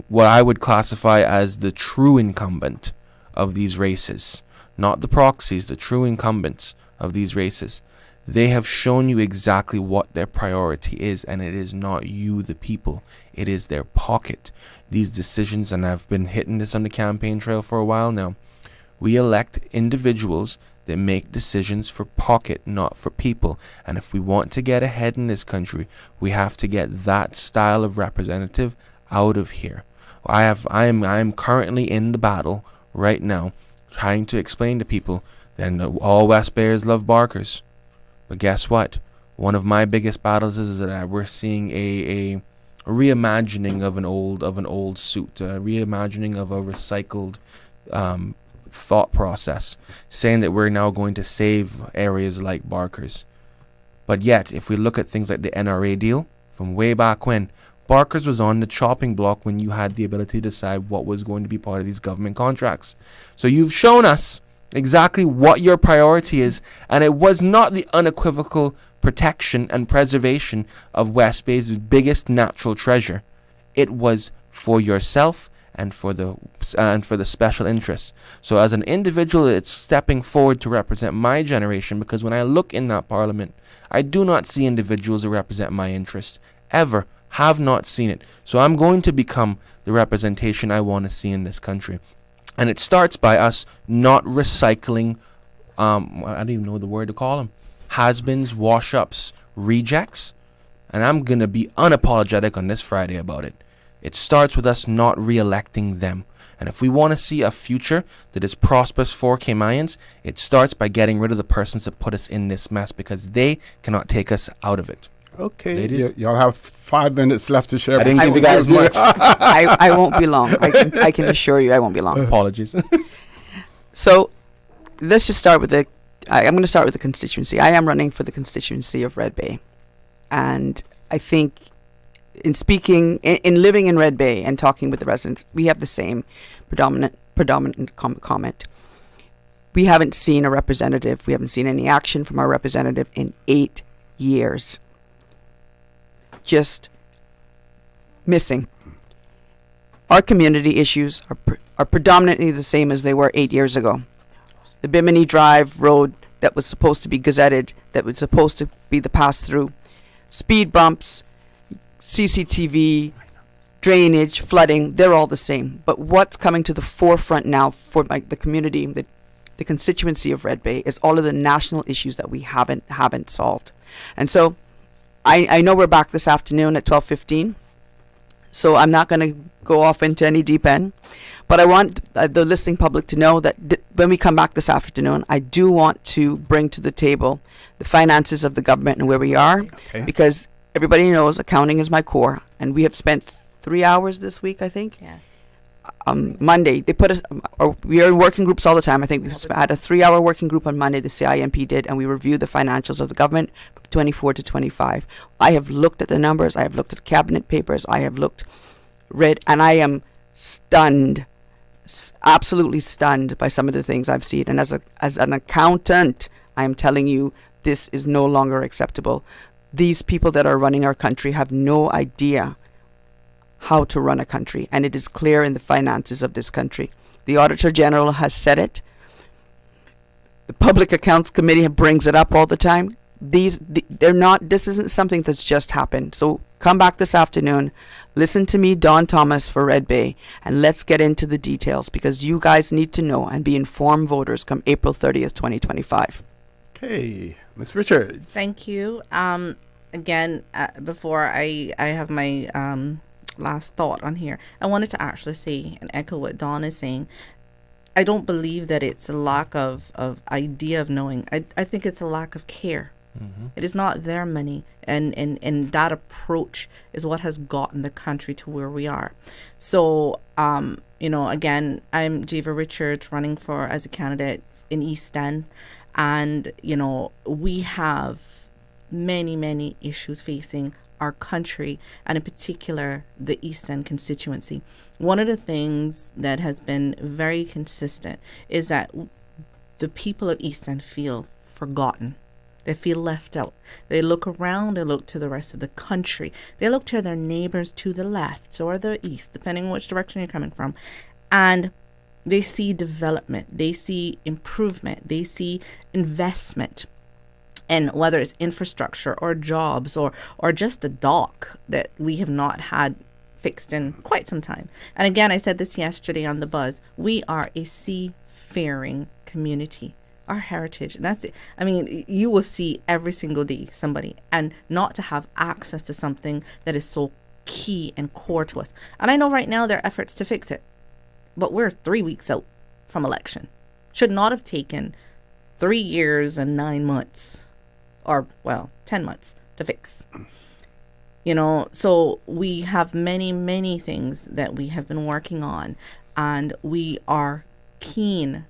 Speaker 19: What I would classify as the true incumbent of these races, not the proxies, the true incumbents of these races. They have shown you exactly what their priority is, and it is not you, the people. It is their pocket. These decisions, and I've been hitting this on the campaign trail for a while now, we elect individuals that make decisions for pocket, not for people. And if we want to get ahead in this country, we have to get that style of representative out of here. I am currently in the battle right now, trying to explain to people that all West Bayers love barkers. But guess what? One of my biggest battles is that we're seeing a reimagining of an old suit, a reimagining of a recycled thought process, saying that we're now going to save areas like Barkers. But yet, if we look at things like the NRA deal from way back when, Barkers was on the chopping block when you had the ability to decide what was going to be part of these government contracts. So you've shown us exactly what your priority is, and it was not the unequivocal protection and preservation of West Bay's biggest natural treasure. It was for yourself and for the special interests. So as an individual, it's stepping forward to represent my generation, because when I look in that parliament, I do not see individuals that represent my interest. Ever. Have not seen it. So I'm going to become the representation I want to see in this country. And it starts by us not recycling, I don't even know the word to call them, has-beens, wash-ups, rejects. And I'm going to be unapologetic on this Friday about it. It starts with us not re-electing them. And if we want to see a future that is prosperous for Caymanians, it starts by getting rid of the persons that put us in this mess, because they cannot take us out of it.
Speaker 18: Okay, y'all have 5 minutes left to share.
Speaker 19: I didn't give you guys much.
Speaker 4: I won't be long. I can assure you I won't be long.
Speaker 19: Apologies.
Speaker 4: So let's just start with I'm going to start with the constituency. I am running for the constituency of Red Bay. And I think in speaking, in living in Red Bay and talking with the residents, we have the same predominant comment. We haven't seen a representative. We haven't seen any action from our representative in 8 years. Just missing. Our community issues are predominantly the same as they were 8 years ago. The Bimini Drive road that was supposed to be gazetted, that was supposed to be the pass-through, speed bumps, CCTV, drainage, flooding, they're all the same. But what's coming to the forefront now for the community, the constituency of Red Bay, is all of the national issues that we haven't solved. And so I know we're back this afternoon at 12:15, so I'm not going to go off into any deep end, but I want the listening public to know that when we come back this afternoon, I do want to bring to the table the finances of the government and where we are, because everybody knows accounting is my core, and we have spent 3 hours this week, I think, Monday, they put us, or we are in working groups all the time. I think we had a 3-hour working group on Monday, the CINP did, and we reviewed the financials of the government from 24 to 25. I have looked at the numbers, I have looked at cabinet papers, I have read, and I am stunned, absolutely stunned by some of the things I've seen. And as an accountant, I am telling you, this is no longer acceptable. These people that are running our country have no idea how to run a country, and it is clear in the finances of this country. The Auditor General has said it. The Public Accounts Committee brings it up all the time. This isn't something that's just happened. So come back this afternoon, listen to me, Don Thomas for Red Bay, and let's get into the details, because you guys need to know and be informed voters come April 30th, 2025.
Speaker 18: Okay, Ms. Richards.
Speaker 3: Thank you. Again, before I have my last thought on here, I wanted to actually say and echo what Dawn is saying. I don't believe that it's a lack of idea of knowing. I think it's a lack of care. Mm-hmm. It is not their money, and that approach is what has gotten the country to where we are. So, again, I'm Jeeva Richards, running as a candidate in East End, and, we have many issues facing our country, and in particular the East End constituency. One of the things that has been very consistent is that the people of East End feel forgotten. They feel left out. They look around, they look to the rest of the country, they look to their neighbors to the left or the east, depending on which direction you're coming from, and they see development, they see improvement, they see investment. And whether it's infrastructure or jobs or just a dock that we have not had fixed in quite some time. And again, I said this yesterday on The Buzz, we are a seafaring community. Our heritage, and that's it. I mean, you will see every single day somebody, and not to have access to something that is so key and core to us. And I know right now there are efforts to fix it, but we're 3 weeks out from election. Should not have taken 3 years and 9 months. Or, 10 months to fix. So we have many things that we have been working on, and we are keen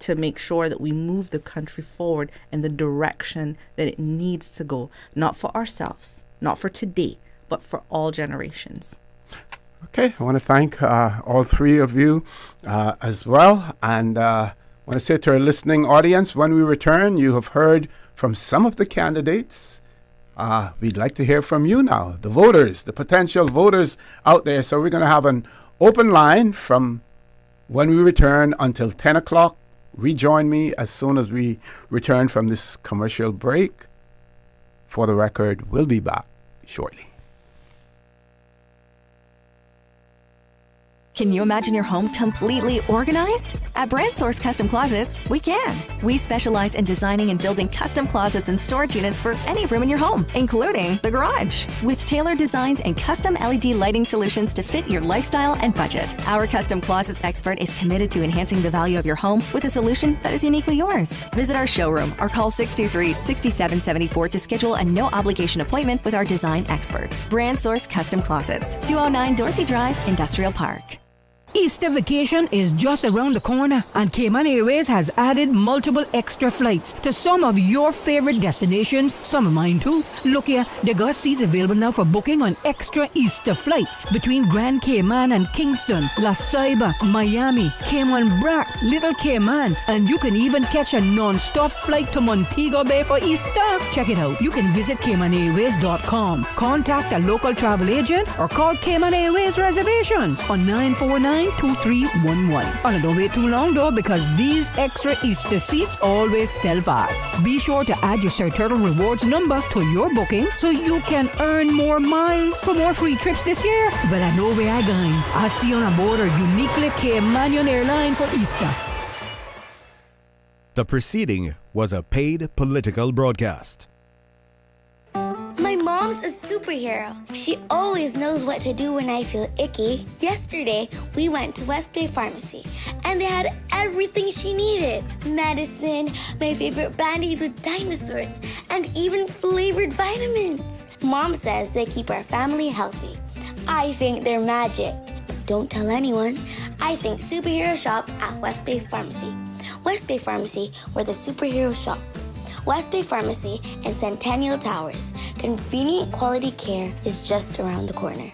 Speaker 3: to make sure that we move the country forward in the direction that it needs to go, not for ourselves, not for today, but for all generations.
Speaker 18: Okay, I want to thank all three of you as well, and I want to say to our listening audience, when we return, you have heard from some of the candidates. We'd like to hear from you now, the voters, the potential voters out there. So we're going to have an open line from when we return until 10 o'clock. Rejoin me as soon as we return from this commercial break. For the record, we'll be back shortly.
Speaker 9: Can you imagine your home completely organized? At Brand Source Custom Closets, we can. We specialize in designing and building custom closets and storage units for any room in your home, including the garage. With tailored designs and custom LED lighting solutions to fit your lifestyle and budget. Our custom closets expert is committed to enhancing the value of your home with a solution that is uniquely yours. Visit our showroom or call 623-6774 to schedule a no-obligation appointment with our design expert. Brand Source Custom Closets, 209 Dorsey Drive, Industrial Park.
Speaker 12: Easter vacation is just around the corner, and Cayman Airways has added multiple extra flights to some of your favorite destinations, some of mine too. Look here, they got seats available now for booking on extra Easter flights between Grand Cayman and Kingston, La Ceiba, Miami, Cayman Brac, Little Cayman, and you can even catch a non-stop flight to Montego Bay for Easter. Check it out. You can visit CaymanAirways.com, contact a local travel agent, or call Cayman Airways Reservations on 949-2311. And don't wait too long though, because these extra Easter seats always sell fast. Be sure to add your Sir Turtle Rewards number to your booking so you can earn more miles for more free trips this year. Well, I know where I'm going. I'll see you on board a uniquely Caymanian airline for Easter.
Speaker 26: The preceding was a paid political broadcast.
Speaker 2: My mom's a superhero. She always knows what to do when I feel icky. Yesterday, we went to West Bay Pharmacy, and they had everything she needed. Medicine, my favorite Band-Aids with dinosaurs, and even flavored vitamins. Mom says they keep our family healthy. I think they're magic. don't tell anyone. I think superhero shop at West Bay Pharmacy. West Bay Pharmacy, where the superheroes shop. West Bay Pharmacy and Centennial Towers. Convenient quality care is just around the corner.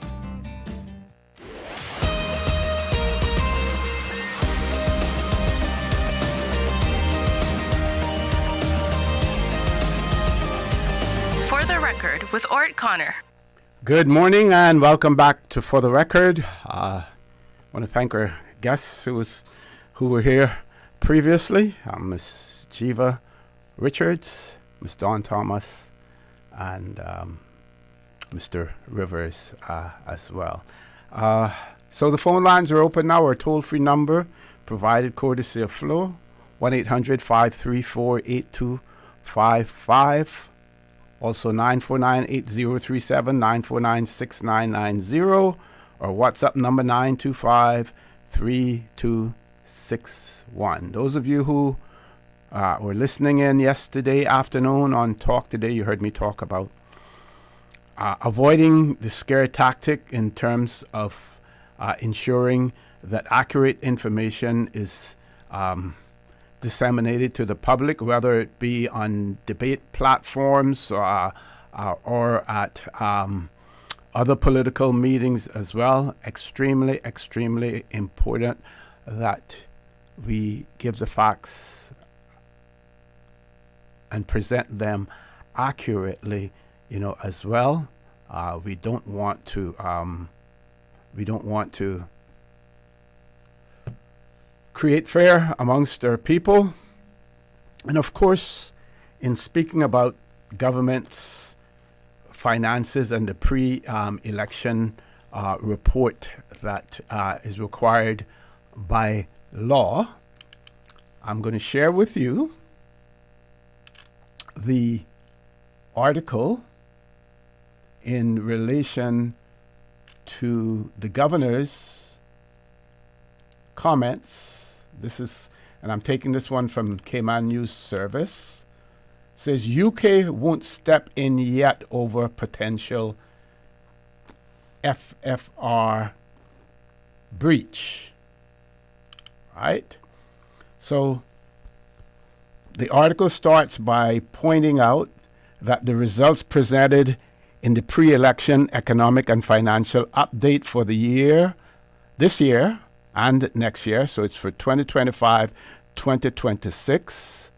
Speaker 17: For the Record with Orrett Conner.
Speaker 18: Good morning and welcome back to For the Record. I want to thank our guests who were here previously. Miss Jeeva Richards, Miss Dawn Thomas, and Mr. Rivers as well. So the phone lines are open now. Our toll-free number provided courtesy of Flo, 1-800-534-8255. Also 949-8037, 949-6990, or WhatsApp number 925-3261. Those of you who were listening in yesterday afternoon on Talk Today, you heard me talk about avoiding the scare tactic in terms of ensuring that accurate information is disseminated to the public, whether it be on debate platforms or at other political meetings as well. Extremely, extremely important that we give the facts and present them accurately, as well. We don't want to create fear amongst our people. And of course, in speaking about government's finances and the pre-election report that is required by law, I'm going to share with you the article in relation to the governor's comments. This is, and I'm taking this one from Cayman News Service. It says UK won't step in yet over potential FFR breach. Right? So the article starts by pointing out that the results presented in the pre-election economic and financial update for the year, this year, and next year, so it's for 2025, 2026.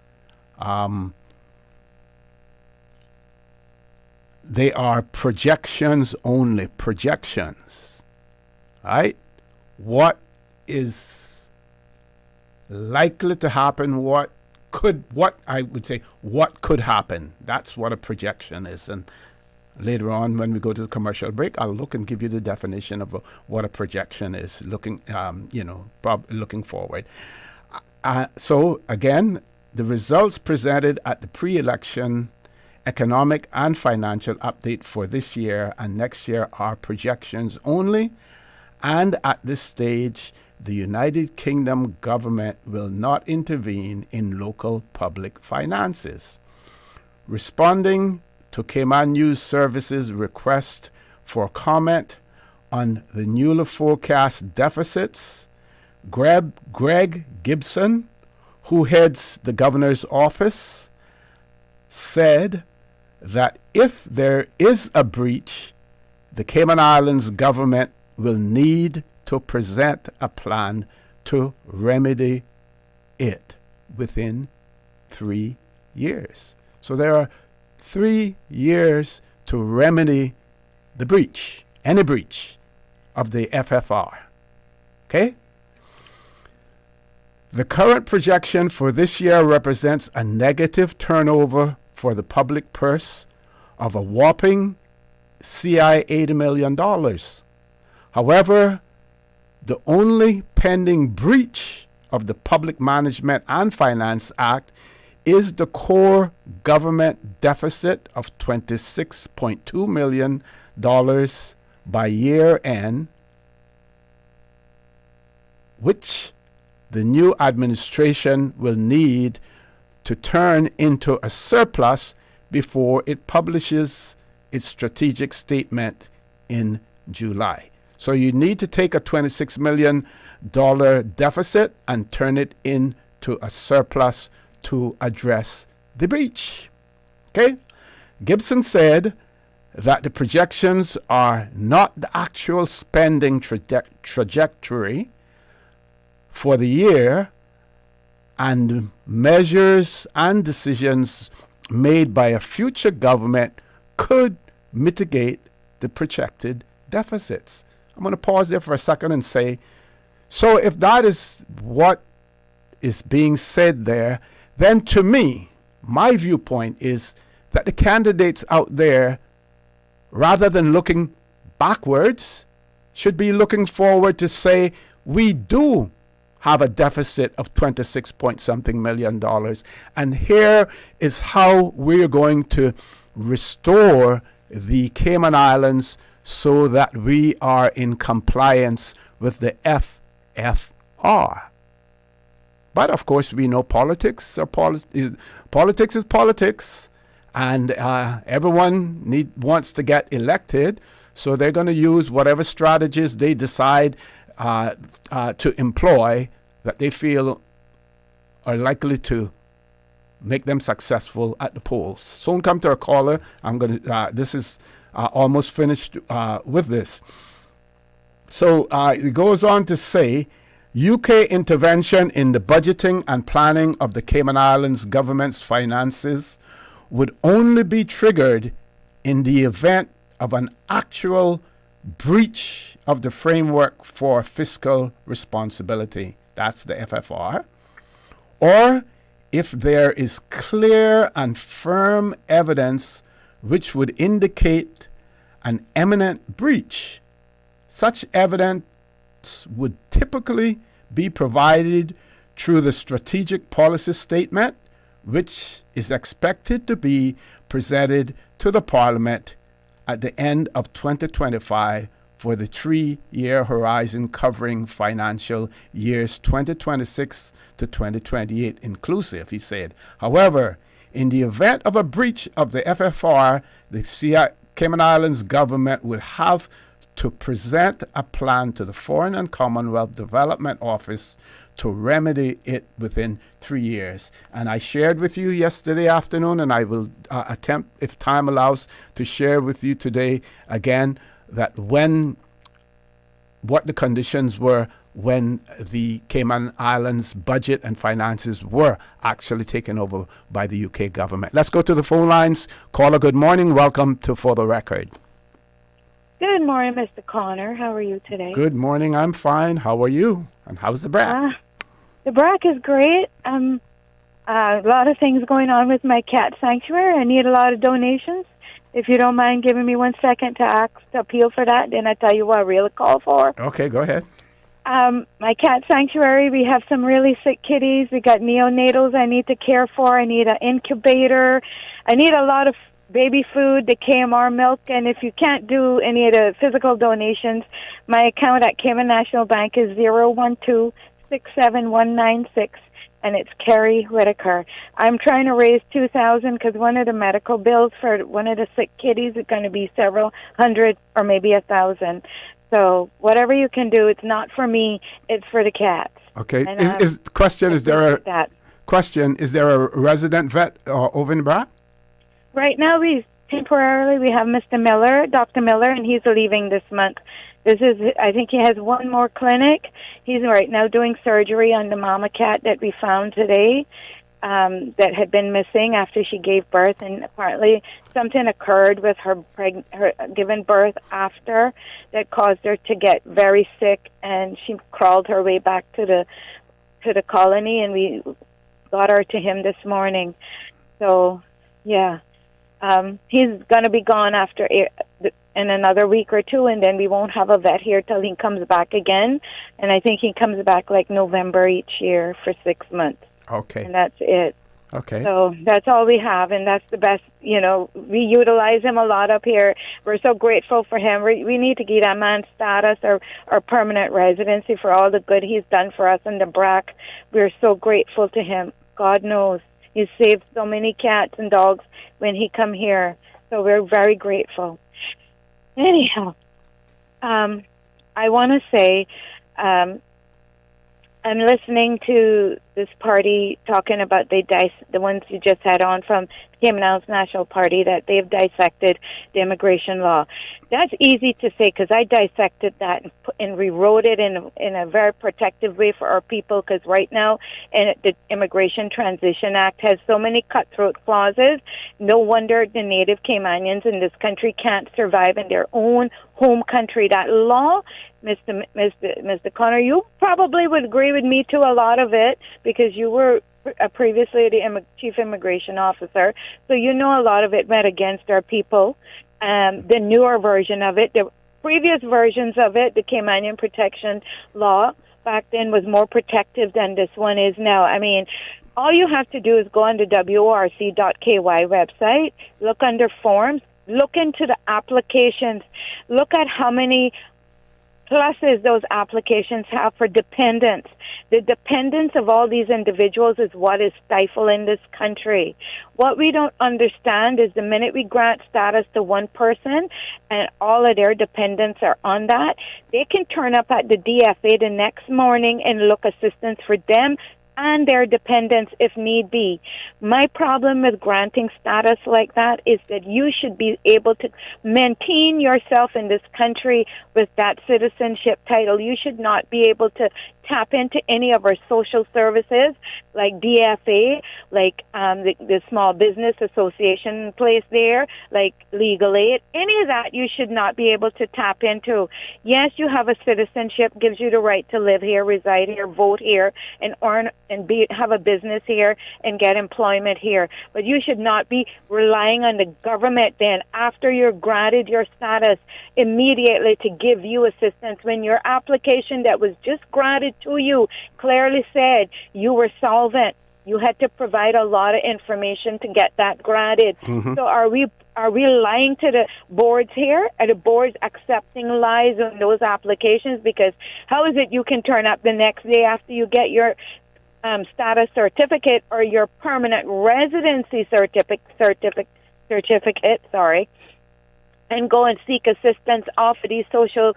Speaker 18: They are projections only, projections, right? What is likely to happen, what could happen. That's what a projection is. And later on, when we go to the commercial break, I'll look and give you the definition of what a projection is, looking forward. So again, the results presented at the pre-election economic and financial update for this year and next year are projections only, and at this stage, the United Kingdom government will not intervene in local public finances. Responding to Cayman News Service's request for comment on the newly forecast deficits, Greg Gibson, who heads the governor's office, said that if there is a breach, the Cayman Islands government will need to present a plan to remedy it within 3 years. So there are 3 years to remedy the breach, any breach of the FFR. Okay? The current projection for this year represents a negative turnover for the public purse of a whopping $80 million. However, the only pending breach of the Public Management and Finance Act is the core government deficit of $26.2 million by year end, which the new administration will need to turn into a surplus before it publishes its strategic statement in July. So you need to take a $26 million deficit and turn it into a surplus to address the breach. Okay? Gibson said that the projections are not the actual spending trajectory for the year, and measures and decisions made by a future government could mitigate the projected deficits. I'm going to pause there for a second and say, so if that is what is being said there, then to me, my viewpoint is that the candidates out there, rather than looking backwards, should be looking forward to say, we do have a deficit of 26 point something million dollars. And here is how we're going to restore the Cayman Islands so that we are in compliance with the FFR. But of course, we know politics is politics, and everyone wants to get elected, so they're going to use whatever strategies they decide to employ that they feel are likely to make them successful at the polls. Soon come to a caller. I'm going to. This is almost finished with this. So it goes on to say, UK intervention in the budgeting and planning of the Cayman Islands government's finances would only be triggered in the event of an actual breach of the framework for fiscal responsibility. That's the FFR. Or if there is clear and firm evidence which would indicate an imminent breach. Such evidence would typically be provided through the strategic policy statement, which is expected to be presented to the Parliament at the end of 2025 for the 3-year horizon covering financial years 2026 to 2028 inclusive, he said. However, in the event of a breach of the FFR, the Cayman Islands government would have to present a plan to the Foreign and Commonwealth Development Office to remedy it within 3 years. And I shared with you yesterday afternoon, and I will attempt, if time allows, to share with you today again that what the conditions were when the Cayman Islands budget and finances were actually taken over by the UK government. Let's go to the phone lines. Caller, good morning. Welcome to For the Record.
Speaker 1: Good morning, Mr. Conner. How are you today?
Speaker 18: Good morning. I'm fine. How are you? And how's the BRAC?
Speaker 1: The BRAC is great. A lot of things going on with my cat sanctuary. I need a lot of donations. If you don't mind giving me 1 second to appeal for that, then I tell you what I really call for.
Speaker 18: Okay, go ahead.
Speaker 1: My cat sanctuary, we have some really sick kitties. We got neonatals I need to care for. I need an incubator. I need a lot of baby food, the KMR milk, and if you can't do any of the physical donations, my account at Cayman National Bank is 012-67196, and it's Carrie Whitaker. I'm trying to raise $2,000 because one of the medical bills for one of the sick kitties is going to be several hundred or maybe $1,000. So whatever you can do, it's not for me, it's for the cats.
Speaker 18: Okay.
Speaker 1: And,
Speaker 18: Is there a resident vet over in BRAC?
Speaker 1: Right now, we have Mr. Miller, Dr. Miller, and he's leaving this month. I think he has one more clinic. He's right now doing surgery on the mama cat that we found today that had been missing after she gave birth, and apparently something occurred with her giving birth after that caused her to get very sick, and she crawled her way back to the colony, and we got her to him this morning. So, yeah. He's going to be gone in another week or two, and then we won't have a vet here till he comes back again. And I think he comes back like November each year for 6 months.
Speaker 18: Okay.
Speaker 1: And that's it.
Speaker 18: Okay.
Speaker 1: So that's all we have, and that's the best. You know, we utilize him a lot up here. We're so grateful for him. We need to give that man status or permanent residency for all the good he's done for us in the BRAC. We're so grateful to him. God knows. He saved so many cats and dogs when he come here. So we're very grateful. Anyhow, I want to say, I'm listening to this party talking about the ones you just had on from Cayman Islands National Party, that they've dissected the immigration law. That's easy to say because I dissected that and rewrote it in a very protective way for our people, because right now the Immigration Transition Act has so many cutthroat clauses. No wonder the native Caymanians in this country can't survive in their own home country. That law, Mr. Conner, you probably would agree with me to a lot of it because you were previously the chief immigration officer, so you know a lot of it went against our people. The newer version of it, the previous versions of it, the Caymanian Protection Law back then was more protective than this one is now. I mean, all you have to do is go on the WORC.ky website, look under forms, look into the applications, look at how many pluses those applications have for dependents. The dependence of all these individuals is what is stifling this country. What we don't understand is the minute we grant status to one person and all of their dependents are on that, they can turn up at the DFA the next morning and look assistance for them and their dependents if need be. My problem with granting status like that is that you should be able to maintain yourself in this country with that citizenship title. You should not be able to tap into any of our social services like DFA, like the Small Business Association place there, like Legal Aid. Any of that you should not be able to tap into. Yes, you have a citizenship, gives you the right to live here, reside here, vote here, and earn and have a business here and get employment here. But you should not be relying on the government then after you're granted your status immediately to give you assistance when your application that was just granted to you clearly said you were solvent. You had to provide a lot of information to get that granted. So are we lying to the boards here? Are the boards accepting lies on those applications? Because how is it you can turn up the next day after you get your status certificate or your permanent residency certificate, and go and seek assistance off of these social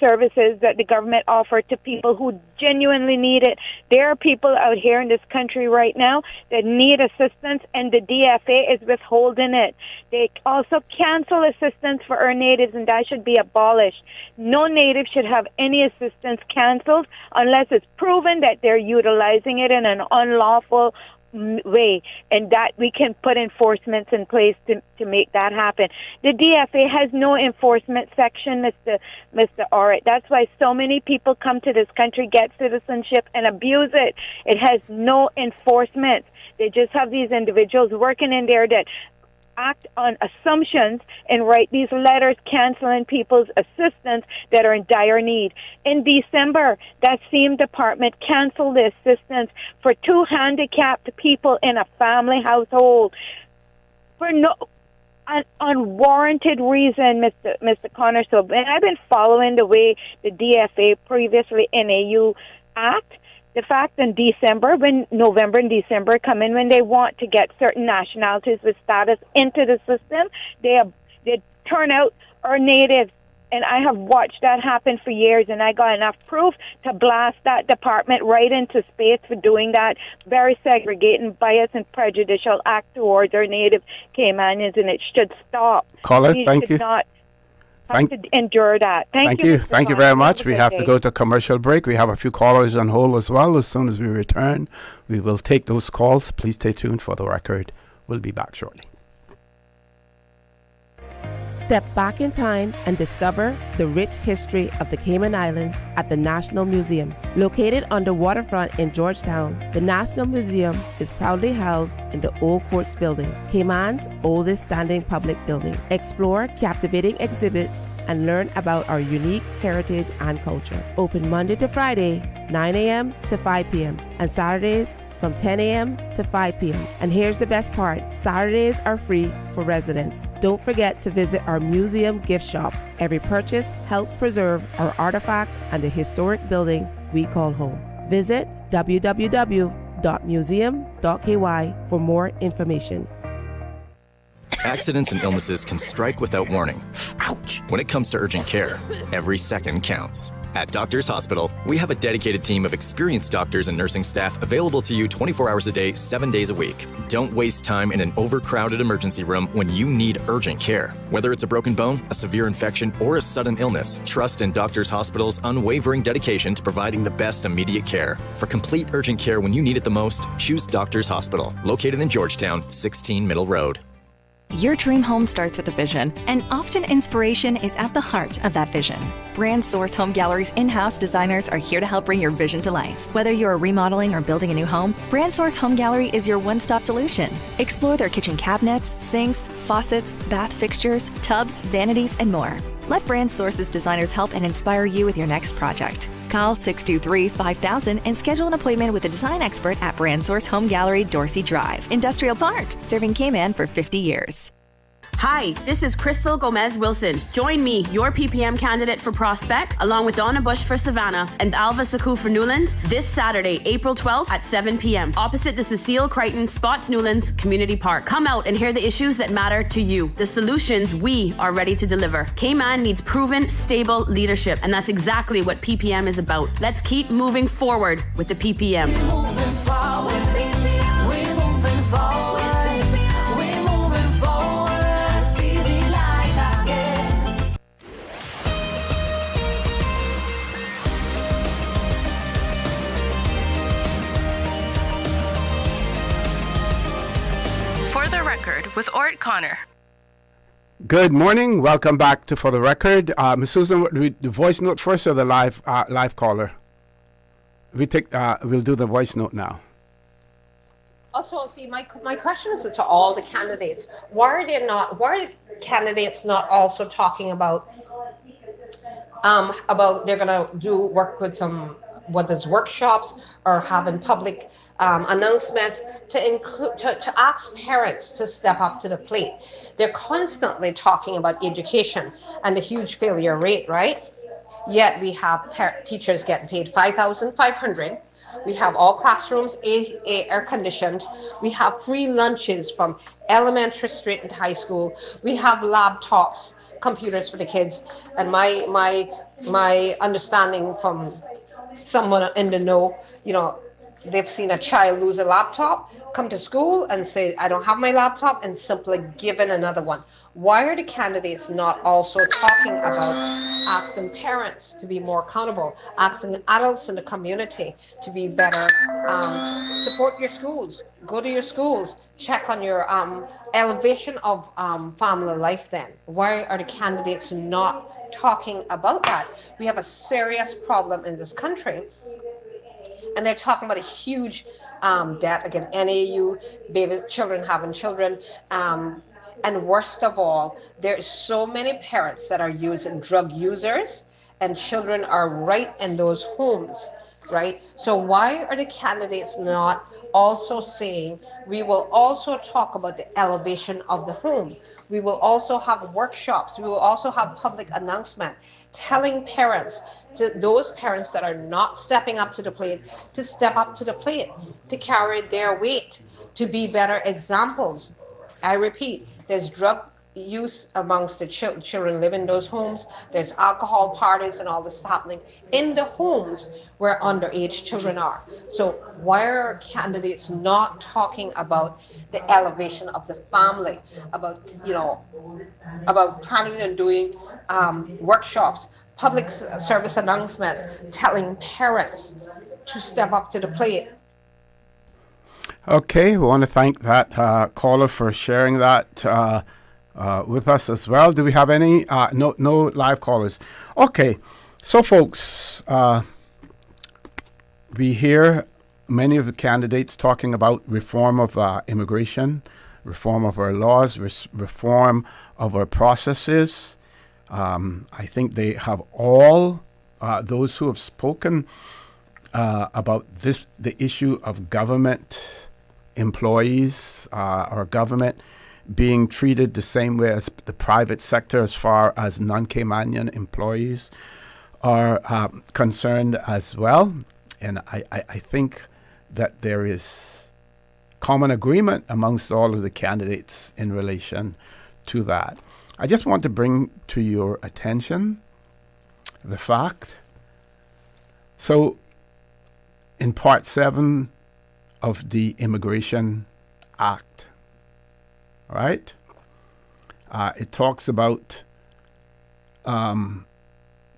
Speaker 1: services that the government offer to people who genuinely need it? There are people out here in this country right now that need assistance, and the DFA is withholding it. They also cancel assistance for our natives, and that should be abolished. No native should have any assistance canceled unless it's proven that they're utilizing it in an unlawful way, and that we can put enforcements in place to make that happen. The DFA has no enforcement section, Mr. Orrett. That's why so many people come to this country, get citizenship, and abuse it. It has no enforcement. They just have these individuals working in there that act on assumptions and write these letters canceling people's assistance that are in dire need. In December, that same department canceled the assistance for 2 handicapped people in a family household for no unwarranted reason, Mr. Conner. So, and I've been following the way the DFA, previously NAU, act. The fact in December, when November and December come in, when they want to get certain nationalities with status into the system, they turn out our natives. And I have watched that happen for years, and I got enough proof to blast that department right into space for doing that very segregating, biased, and prejudicial act towards our native Caymanians, and it should stop.
Speaker 18: Caller, thank you.
Speaker 1: Not have to endure that. Thank you.
Speaker 18: Thank you very much. We have to go to commercial break. We have a few callers on hold as well. As soon as we return, we will take those calls. Please stay tuned for the record. We'll be back shortly.
Speaker 6: Step back in time and discover the rich history of the Cayman Islands at the National Museum. Located on the waterfront in Georgetown, the National Museum is proudly housed in the Old Courts Building, Cayman's oldest standing public building. Explore captivating exhibits and learn about our unique heritage and culture. Open Monday to Friday, 9 a.m. to 5 p.m. and Saturdays from 10 a.m. to 5 p.m. And here's the best part, Saturdays are free for residents. Don't forget to visit our museum gift shop. Every purchase helps preserve our artifacts and the historic building we call home. Visit www.museum.ky for more information.
Speaker 7: Accidents and illnesses can strike without warning. Ouch! When it comes to urgent care, every second counts. At Doctors Hospital, we have a dedicated team of experienced doctors and nursing staff available to you 24 hours a day, 7 days a week. Don't waste time in an overcrowded emergency room when you need urgent care. Whether it's a broken bone, a severe infection, or a sudden illness, trust in Doctors Hospital's unwavering dedication to providing the best immediate care. For complete urgent care when you need it the most, choose Doctors Hospital, located in Georgetown, 16 Middle Road.
Speaker 9: Your dream home starts with a vision, and often inspiration is at the heart of that vision. Brand Source Home Gallery's in-house designers are here to help bring your vision to life. Whether you're remodeling or building a new home, Brand Source Home Gallery is your one-stop solution. Explore their kitchen cabinets, sinks, faucets, bath fixtures, tubs, vanities, and more. Let Brand Source's designers help and inspire you with your next project. Call 623-5000 and schedule an appointment with a design expert at Brand Source Home Gallery, Dorsey Drive, Industrial Park, serving Cayman for 50 years.
Speaker 8: Hi, this is Crystal Gomez-Wilson. Join me, your PPM candidate for Prospect, along with Donna Bush for Savannah and Alva Saku for Newlands, this Saturday, April 12th at 7 p.m. opposite the Cecile Crichton Spots Newlands Community Park. Come out and hear the issues that matter to you, the solutions we are ready to deliver. Cayman needs proven, stable leadership, and that's exactly what PPM is about. Let's keep moving forward with the PPM.
Speaker 17: For the Record with Orrett Conner.
Speaker 18: Good morning. Welcome back to For the Record. Ms. Susan, the voice note first or the live caller? We'll do the voice note now.
Speaker 14: Also, see, my question is to all the candidates. Why are the candidates not also talking about they're gonna work with some, whether it's workshops or having public announcements to ask parents to step up to the plate? They're constantly talking about education and the huge failure rate, right? Yet we have teachers getting paid $5,500. We have all classrooms air conditioned. We have free lunches from elementary straight into high school. We have laptops, computers for the kids. And my understanding from someone in the know, they've seen a child lose a laptop, come to school and say, I don't have my laptop, and simply given another one. Why are the candidates not also talking about asking parents to be more accountable, asking adults in the community to be better, support your schools, go to your schools, check on your elevation of family life then? Why are the candidates not talking about that? We have a serious problem in this country. And they're talking about a huge debt, again, NAU, babies, children having children. And worst of all, there's so many parents that are using drug users, and children are right in those homes, right? So why are the candidates not also saying, we will also talk about the elevation of the home? We will also have workshops. We will also have public announcement telling parents, to those parents that are not stepping up to the plate, to step up to the plate, to carry their weight, to be better examples. I repeat, there's drug use amongst the children living in those homes. There's alcohol parties and all this happening in the homes where underage children are. So why are candidates not talking about the elevation of the family, about planning and doing workshops, public service announcements, telling parents to step up to the plate?
Speaker 18: Okay, we want to thank that caller for sharing that with us as well. Do we have any? No live callers. Okay, so folks, we hear many of the candidates talking about reform of immigration, reform of our laws, reform of our processes. I think they have all, those who have spoken about the issue of government employees or government being treated the same way as the private sector as far as non-Caymanian employees are concerned as well. And I think that there is common agreement amongst all of the candidates in relation to that. I just want to bring to your attention the fact. So in Part 7 of the Immigration Act, right, it talks about,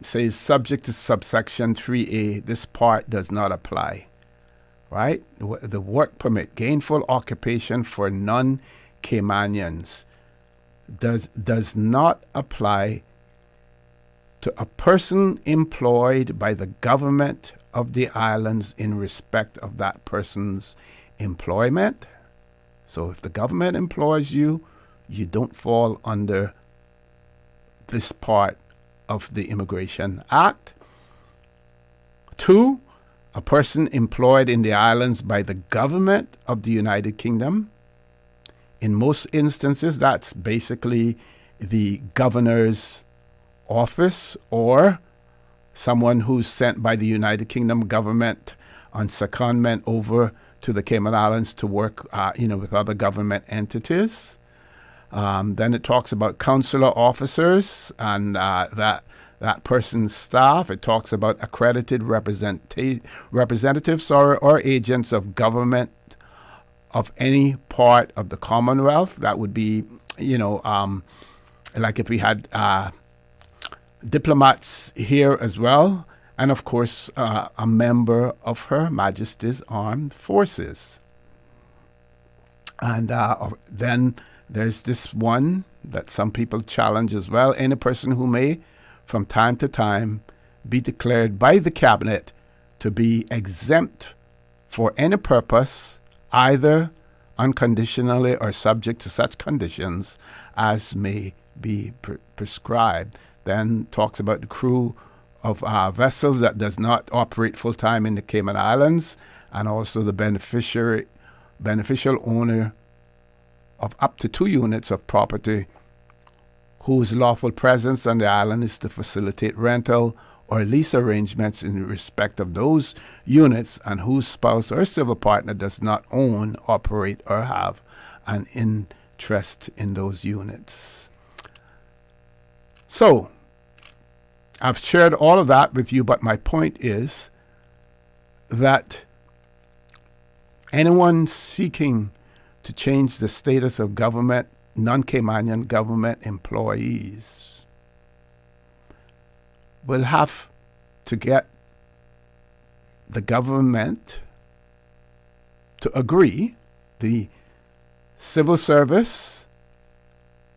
Speaker 18: says subject to subsection 3A, this part does not apply, right? The work permit, gainful occupation for non-Caymanians does not apply to a person employed by the government of the islands in respect of that person's employment. So if the government employs you, you don't fall under this part of the Immigration Act. 2, a person employed in the islands by the government of the United Kingdom. In most instances, that's basically the governor's office or someone who's sent by the United Kingdom government on secondment over to the Cayman Islands to work, with other government entities. Then it talks about consular officers and that person's staff. It talks about accredited representatives or agents of government of any part of the Commonwealth. That would be, like if we had diplomats here as well, and of course a member of Her Majesty's Armed Forces. And then there's this one that some people challenge as well. Any person who may, from time to time, be declared by the Cabinet to be exempt for any purpose, either unconditionally or subject to such conditions as may be prescribed. Then talks about the crew of vessels that does not operate full-time in the Cayman Islands, and also the beneficial owner of up to 2 units of property whose lawful presence on the island is to facilitate rental or lease arrangements in respect of those units, and whose spouse or civil partner does not own, operate, or have an interest in those units. So, I've shared all of that with you, but my point is that anyone seeking to change the status of government, non-Caymanian government employees will have to get the government to agree, the civil service,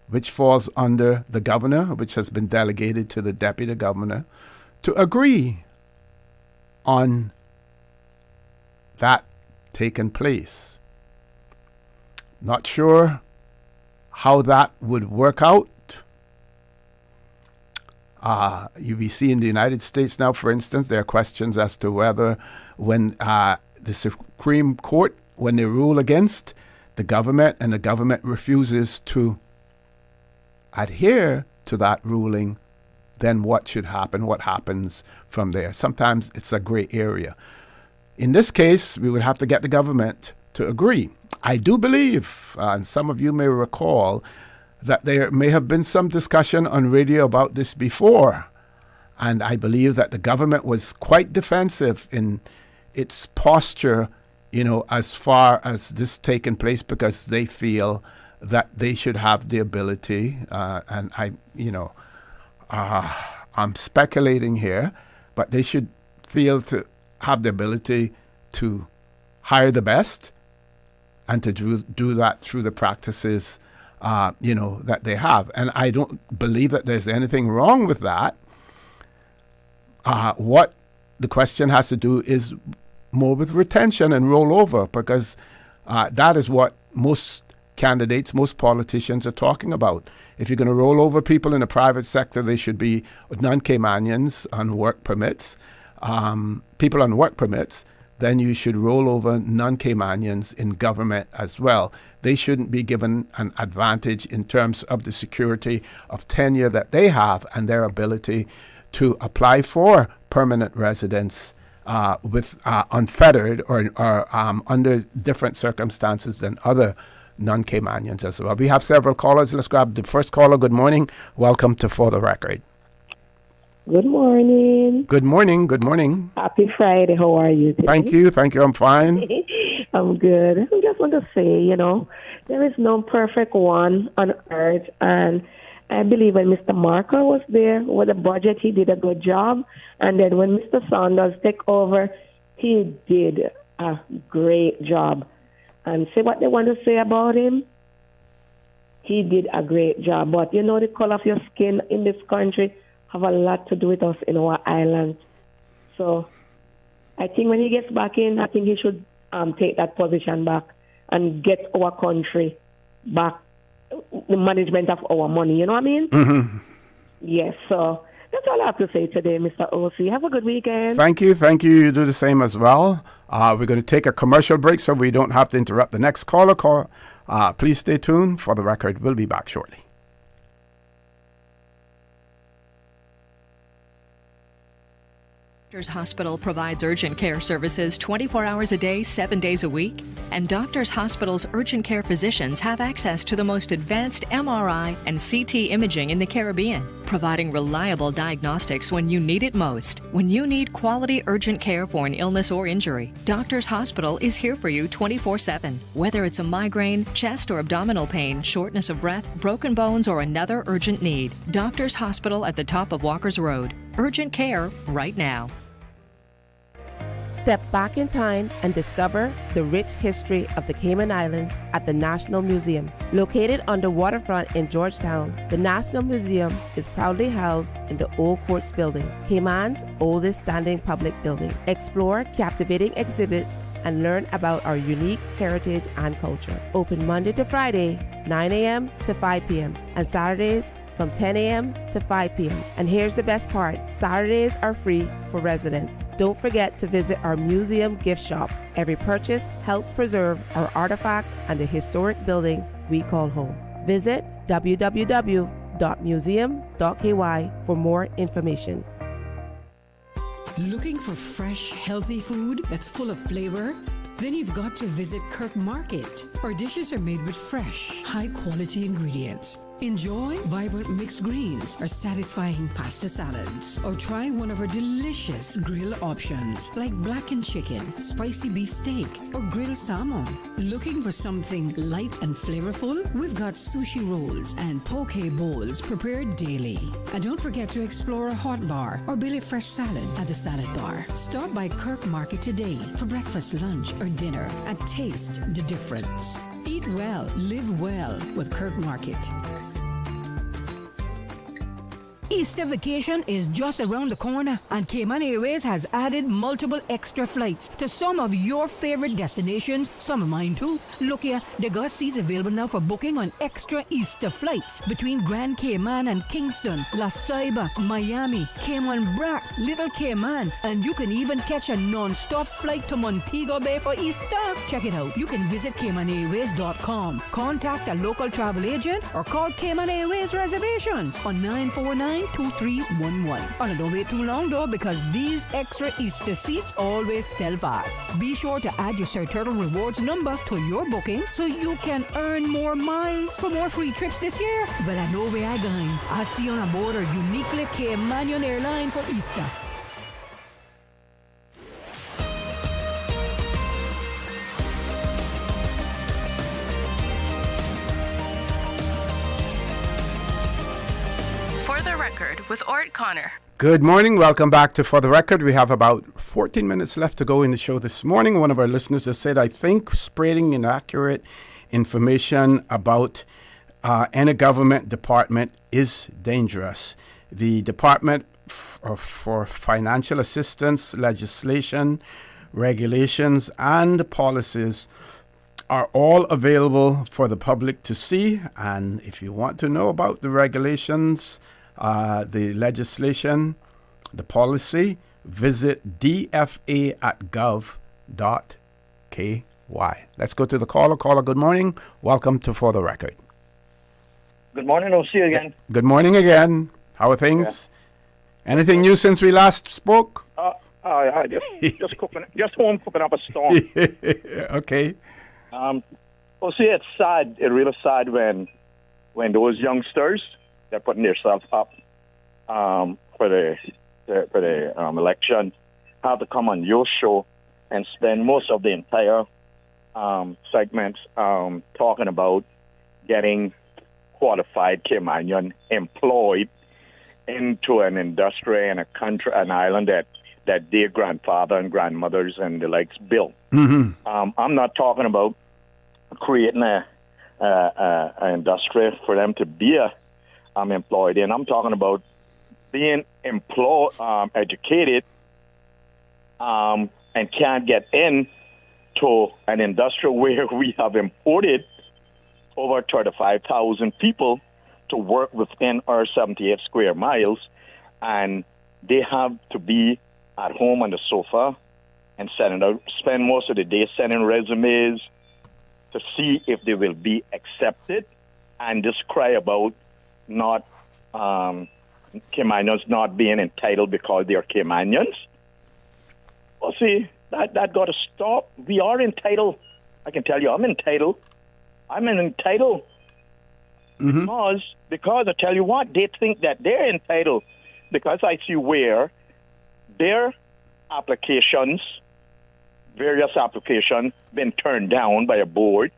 Speaker 18: which falls under the governor, which has been delegated to the deputy governor, to agree on that taking place. Not sure how that would work out. We see in the United States now, for instance, there are questions as to whether when the Supreme Court, when they rule against the government and the government refuses to adhere to that ruling, then what should happen? What happens from there? Sometimes it's a gray area. In this case, we would have to get the government to agree. I do believe, and some of you may recall, that there may have been some discussion on radio about this before. And I believe that the government was quite defensive in its posture, as far as this taking place, because they feel that they should have the ability, and I'm speculating here, but they should feel to have the ability to hire the best and to do that through the practices, that they have. And I don't believe that there's anything wrong with that. What the question has to do is more with retention and rollover, because that is what most candidates, most politicians are talking about. If you're going to roll over people in the private sector, they should be non-Caymanians on work permits, people on work permits. Then you should roll over non-Caymanians in government as well. They shouldn't be given an advantage in terms of the security of tenure that they have and their ability to apply for permanent residence with unfettered or under different circumstances than other non-Caymanians as well. We have several callers. Let's grab the first caller. Good morning. Welcome to For the Record.
Speaker 5: Good morning.
Speaker 18: Good morning. Good morning.
Speaker 5: Happy Friday. How are you today?
Speaker 18: Thank you. Thank you. I'm fine.
Speaker 5: I'm good. I just want to say, there is no perfect one on earth. And I believe when Mr. Marker was there with the budget, he did a good job. And then when Mr. Saunders took over, he did a great job. And say what they want to say about him, he did a great job. But the color of your skin in this country have a lot to do with us in our island. So I think when he gets back in, I think he should take that position back and get our country back, the management of our money. You know what I mean?
Speaker 18: Mm-hmm.
Speaker 5: Yes, so that's all I have to say today, Mr. O.C. Have a good weekend.
Speaker 18: Thank you. Thank you. You do the same as well. We're going to take a commercial break so we don't have to interrupt the next caller. Please stay tuned. For the Record, we'll be back shortly.
Speaker 9: Doctors Hospital provides urgent care services 24 hours a day, 7 days a week. And Doctors Hospital's urgent care physicians have access to the most advanced MRI and CT imaging in the Caribbean, providing reliable diagnostics when you need it most. When you need quality urgent care for an illness or injury, Doctors Hospital is here for you 24/7. Whether it's a migraine, chest or abdominal pain, shortness of breath, broken bones, or another urgent need, Doctors Hospital at the top of Walker's Road. Urgent care right now.
Speaker 6: Step back in time and discover the rich history of the Cayman Islands at the National Museum. Located on the waterfront in Georgetown, the National Museum is proudly housed in the Old Courts building, Cayman's oldest standing public building. Explore captivating exhibits and learn about our unique heritage and culture. Open Monday to Friday, 9 a.m. to 5 p.m. and Saturdays from 10 a.m. to 5 p.m. And here's the best part, Saturdays are free for residents. Don't forget to visit our museum gift shop. Every purchase helps preserve our artifacts and the historic building we call home. Visit www.museum.ky for more information.
Speaker 12: Looking for fresh, healthy food that's full of flavor? Then you've got to visit Kirk Market. Our dishes are made with fresh, high-quality ingredients. Enjoy vibrant mixed greens or satisfying pasta salads. Or try one of our delicious grill options like blackened chicken, spicy beef steak, or grilled salmon. Looking for something light and flavorful? We've got sushi rolls and poke bowls prepared daily. And don't forget to explore a hot bar or Billy Fresh salad at the salad bar. Stop by Kirk Market today for breakfast, lunch, or dinner and taste the difference. Eat well, live well with Kirk Market. Easter vacation is just around the corner, and Cayman Airways has added multiple extra flights to some of your favorite destinations, some of mine too. Look here, they got seats available now for booking on extra Easter flights between Grand Cayman and Kingston, La Ceiba, Miami, Cayman Brac, Little Cayman, and you can even catch a non-stop flight to Montego Bay for Easter. Check it out. You can visit CaymanAirways.com, contact a local travel agent, or call Cayman Airways Reservations on 949-2311. Oh, don't wait too long though, because these extra Easter seats always sell fast. Be sure to add your Sir Turtle Rewards number to your booking so you can earn more miles for more free trips this year. Well, I know where I'm going. I'll see you on board our uniquely Caymanian airline for Easter.
Speaker 17: With Orrett Conner.
Speaker 18: Good morning. Welcome back to For the Record. We have about 14 minutes left to go in the show this morning. One of our listeners has said, I think spreading inaccurate information about any government department is dangerous. The Department for Financial Assistance, legislation, regulations, and policies are all available for the public to see. And if you want to know about the regulations, the legislation, the policy, visit dfa@gov.ky. Let's go to the caller. Caller, good morning. Welcome to For the Record.
Speaker 15: Good morning. I'll see you again.
Speaker 18: Good morning again. How are things? Yeah. Anything new since we last spoke?
Speaker 15: I just home cooking up a storm.
Speaker 18: Okay.
Speaker 15: Well, see, it's sad. It's really sad when those youngsters they're putting themselves up for the election have to come on your show and spend most of the entire segments talking about getting qualified Caymanian employed into an industry and an island that their grandfather and grandmothers and the likes built. I'm not talking about creating an industry for them to be employed in. I'm talking about being educated and can't get in to an industry where we have imported over 35,000 people to work within our 78 square miles, and they have to be at home on the sofa and spend most of the day sending resumes to see if they will be accepted, and just cry about not Caymanians not being entitled because they are Caymanians. Well, see, that got to stop. We are entitled. I can tell you, I'm entitled. I'm entitled because I tell you what, they think that they're entitled because I see where their applications, various applications, been turned down by a board,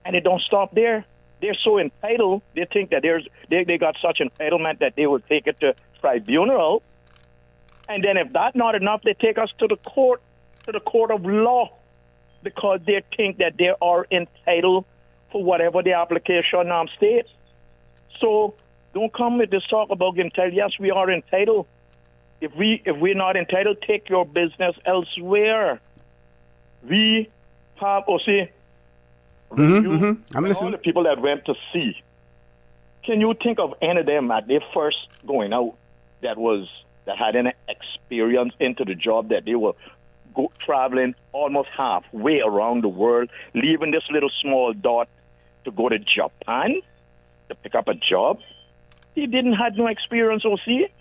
Speaker 15: and it don't stop there. They're so entitled, they think that they got such entitlement that they will take it to tribunal, and then if that's not enough, they take us to the court of law, because they think that they are entitled for whatever the application states. So don't come with this talk about entitled. Yes, we are entitled. If we're not entitled, take your business elsewhere. We have, I'm listening. All the people that went to sea, can you think of any of them at their first going out that had any experience into the job that they were traveling almost halfway around the world, leaving this little small dot to go to Japan to pick up a job? He didn't have no experience, I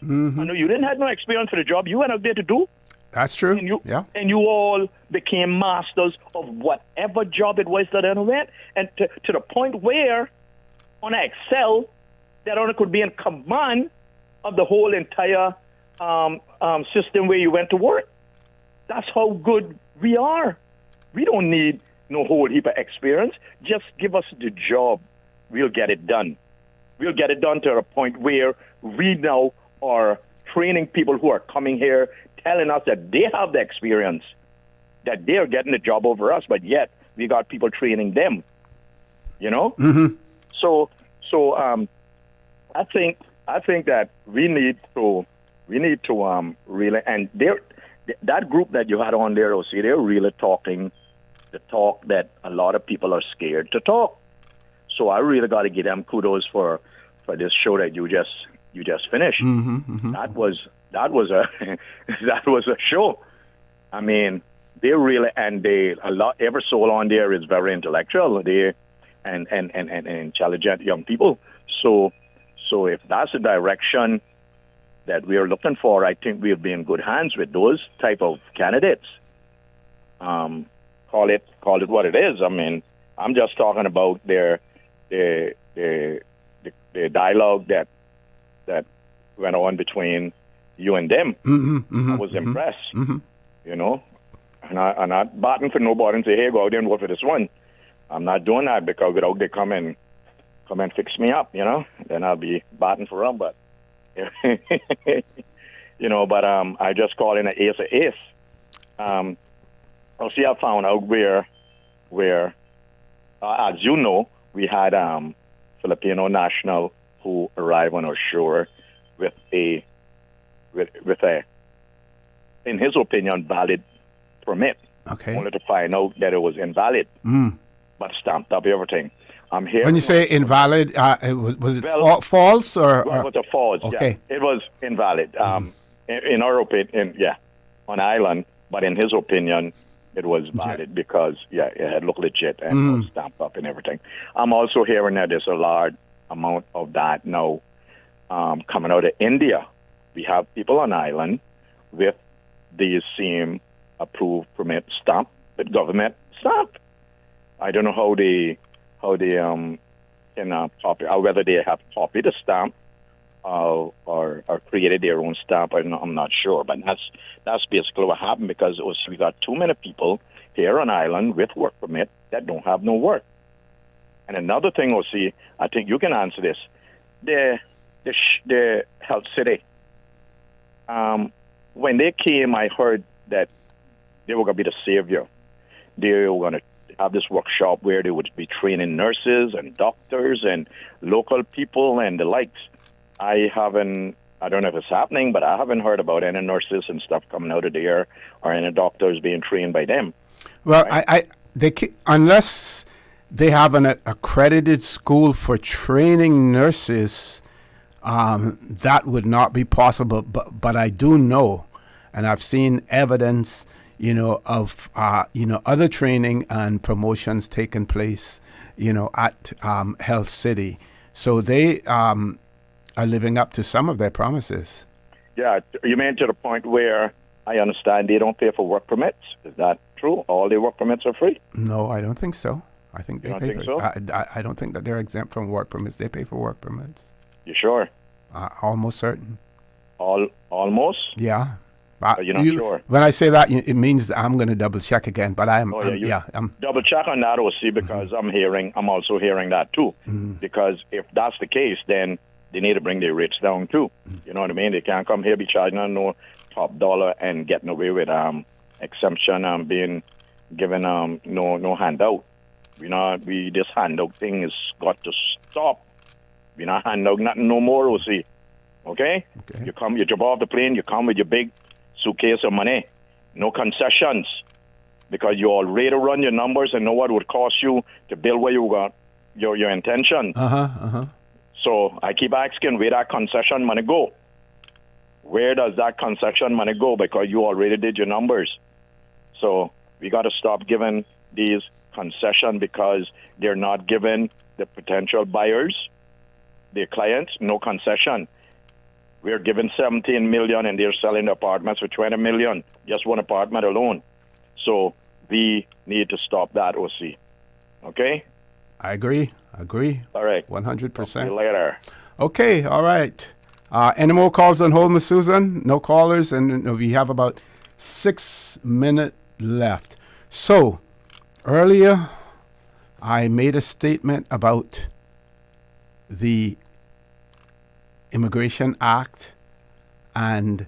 Speaker 15: know you didn't have no experience for the job you went out there to do.
Speaker 18: That's true.
Speaker 15: And you all became masters of whatever job it was that they went, and to the point where on Excel, that only could be in command of the whole entire system where you went to work. That's how good we are. We don't need no whole heap of experience. Just give us the job. We'll get it done. We'll get it done to a point where we now are training people who are coming here, telling us that they have the experience, that they're getting the job over us, but yet we got people training them. You know? So I think that we need to really, and that group that you had on there, they're really talking the talk that a lot of people are scared to talk. So I really got to give them kudos for this show that you just finished. That was a show. I mean, they really, and every soul on there is very intellectual. They and intelligent young people. So if that's the direction that we are looking for, I think we'll be in good hands with those type of candidates. Call it what it is. I mean, I'm just talking about the dialogue that went on between you and them. I was impressed. You know, and I'm not batting for nobody and say, hey, go out there and vote for this one. I'm not doing that, because without they come and fix me up, you know, then I'll be batting for them. But you know, but I just call in an ace. I found out where as you know, we had Filipino national who arrived on our shore with a, in his opinion, valid permit.
Speaker 18: Okay.
Speaker 15: Only to find out that it was invalid, but stamped up everything. I'm here.
Speaker 18: When you say invalid, was it false or?
Speaker 15: Well, it was a false.
Speaker 18: Okay.
Speaker 15: Yeah. It was invalid. In our opinion, on island, but in his opinion, it was valid because it had looked legit and was stamped up and everything. I'm also hearing that there's a large amount of that now coming out of India. We have people on island with these same approved permit stamp with government stamp. I don't know how they can copy, or whether they have copied the stamp or created their own stamp. I'm not sure, but that's basically what happened, because we got too many people here on island with work permit that don't have no work. And another thing, OC, I think you can answer this. The health city. When they came, I heard that they were going to be the savior. They were going to have this workshop where they would be training nurses and doctors and local people and the likes. I don't know if it's happening, but I haven't heard about any nurses and stuff coming out of there or any doctors being trained by them.
Speaker 18: Well, right? Unless they have an accredited school for training nurses, that would not be possible. But I do know, and I've seen evidence, of other training and promotions taking place, at Health City. So they are living up to some of their promises.
Speaker 15: Yeah, you mean to the point where I understand they don't pay for work permits? Is that true? All their work permits are free?
Speaker 18: No, I don't think so. I think they pay for.
Speaker 15: So?
Speaker 18: I don't think that they're exempt from work permits. They pay for work permits.
Speaker 15: You sure?
Speaker 18: Almost certain.
Speaker 15: Almost?
Speaker 18: Yeah.
Speaker 15: You're not sure?
Speaker 18: When I say that, it means I'm going to double check again. But I'm
Speaker 15: double check on that, OC, because I'm also hearing that too. Because if that's the case, then they need to bring their rates down too. You know what I mean? They can't come here be charging on no top dollar and getting away with exemption being given no handout. This handout thing has got to stop. We're not handing out nothing no more, OC. Okay? You jump off the plane, you come with your big suitcase of money. No concessions. Because you already run your numbers and know what it would cost you to build where you got your intention. So I keep asking, where that concession money go? Where does that concession money go? Because you already did your numbers. So we got to stop giving these concession because they're not giving the potential buyers, their clients, no concession. We're giving 17 million and they're selling apartments for 20 million, just one apartment alone. So we need to stop that, OC. Okay?
Speaker 18: I agree.
Speaker 15: All right.
Speaker 18: 100%.
Speaker 15: See you later.
Speaker 18: Okay, all right. Any more calls on hold, Ms. Susan? No callers, and we have about 6 minutes left. So, earlier, I made a statement about the Immigration Act and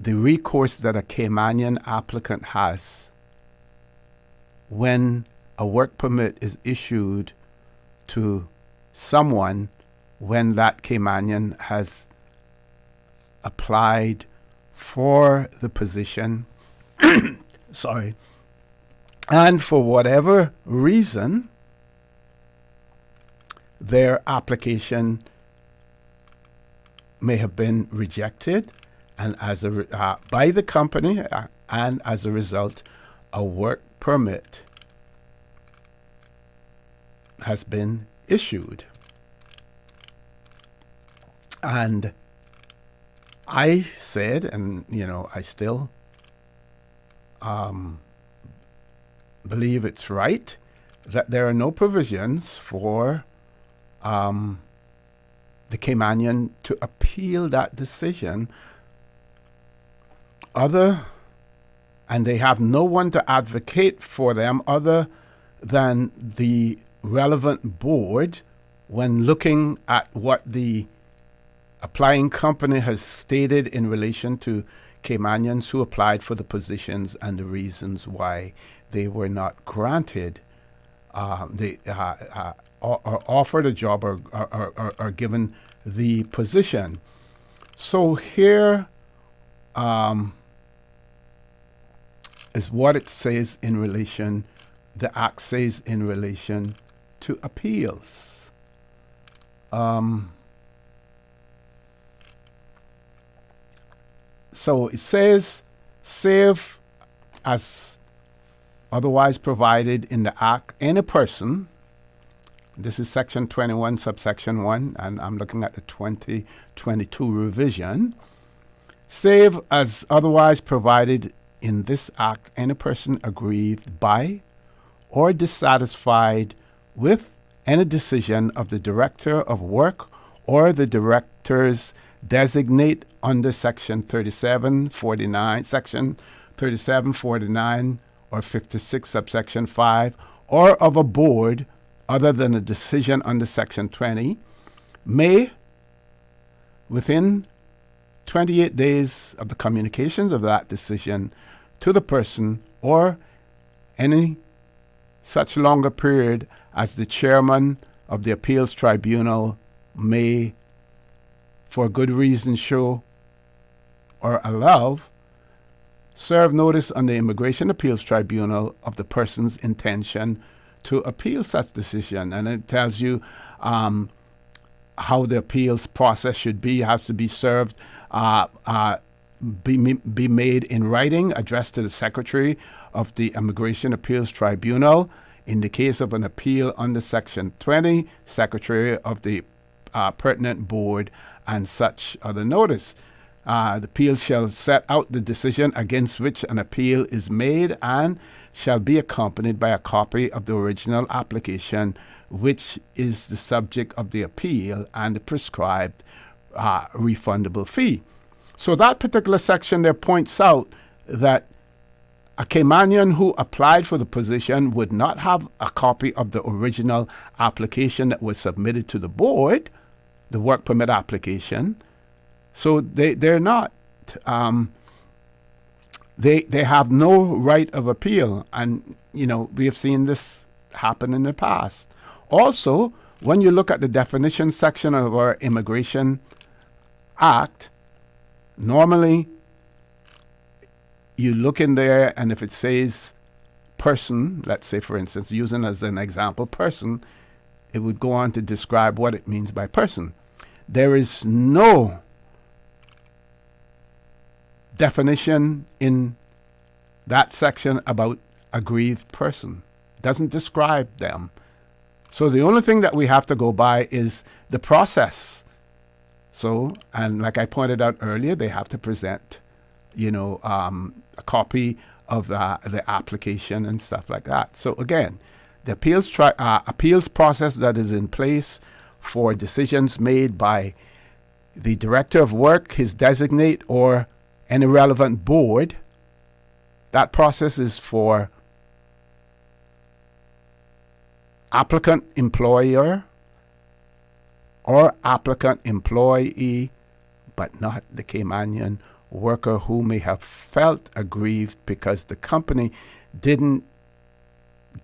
Speaker 18: the recourse that a Caymanian applicant has when a work permit is issued to someone when that Caymanian has applied for the position, and for whatever reason, their application may have been rejected, and by the company, and as a result, a work permit has been issued. And I said, and I still believe it's right, that there are no provisions for the Caymanian to appeal that decision and they have no one to advocate for them other than the relevant board when looking at what the applying company has stated in relation to Caymanians who applied for the positions and the reasons why they were not granted or offered a job or given the position. So here is what it says in relation, the Act says in relation to appeals. So it says, save as otherwise provided in the Act, any person, this is section 21, subsection 1, and I'm looking at the 2022 revision. Save as otherwise provided in this act, any person aggrieved by or dissatisfied with any decision of the Director of Work or the Directors designate under Section 3749, Section 3749 or 56 subsection 5, or of a board other than a decision under Section 20, may, within 28 days of the communications of that decision to the person or any such longer period as the chairman of the appeals tribunal may, for good reason, show or allow, serve notice on the Immigration Appeals Tribunal of the person's intention to appeal such decision. And it tells you how the appeals process should be. It has to be served, be made in writing, addressed to the Secretary of the Immigration Appeals Tribunal. In the case of an appeal under Section 20, Secretary of the pertinent board, and such other notice. The appeal shall set out the decision against which an appeal is made and shall be accompanied by a copy of the original application, which is the subject of the appeal and the prescribed refundable fee. So that particular section there points out that a Caymanian who applied for the position would not have a copy of the original application that was submitted to the board, the work permit application. So they're not, they have no right of appeal. And, you know, we have seen this happen in the past. Also, when you look at the definition section of our Immigration Act, normally you look in there, and if it says person, let's say, for instance, using as an example person, it would go on to describe what it means by person. There is no definition in that section about aggrieved person. It doesn't describe them. So the only thing that we have to go by is the process. So, and like I pointed out earlier, they have to present, you know, a copy of the application and stuff like that. So again, the appeals process that is in place for decisions made by the Director of Work, his designate, or any relevant board, that process is for applicant employer or applicant employee, but not the Caymanian worker who may have felt aggrieved because the company didn't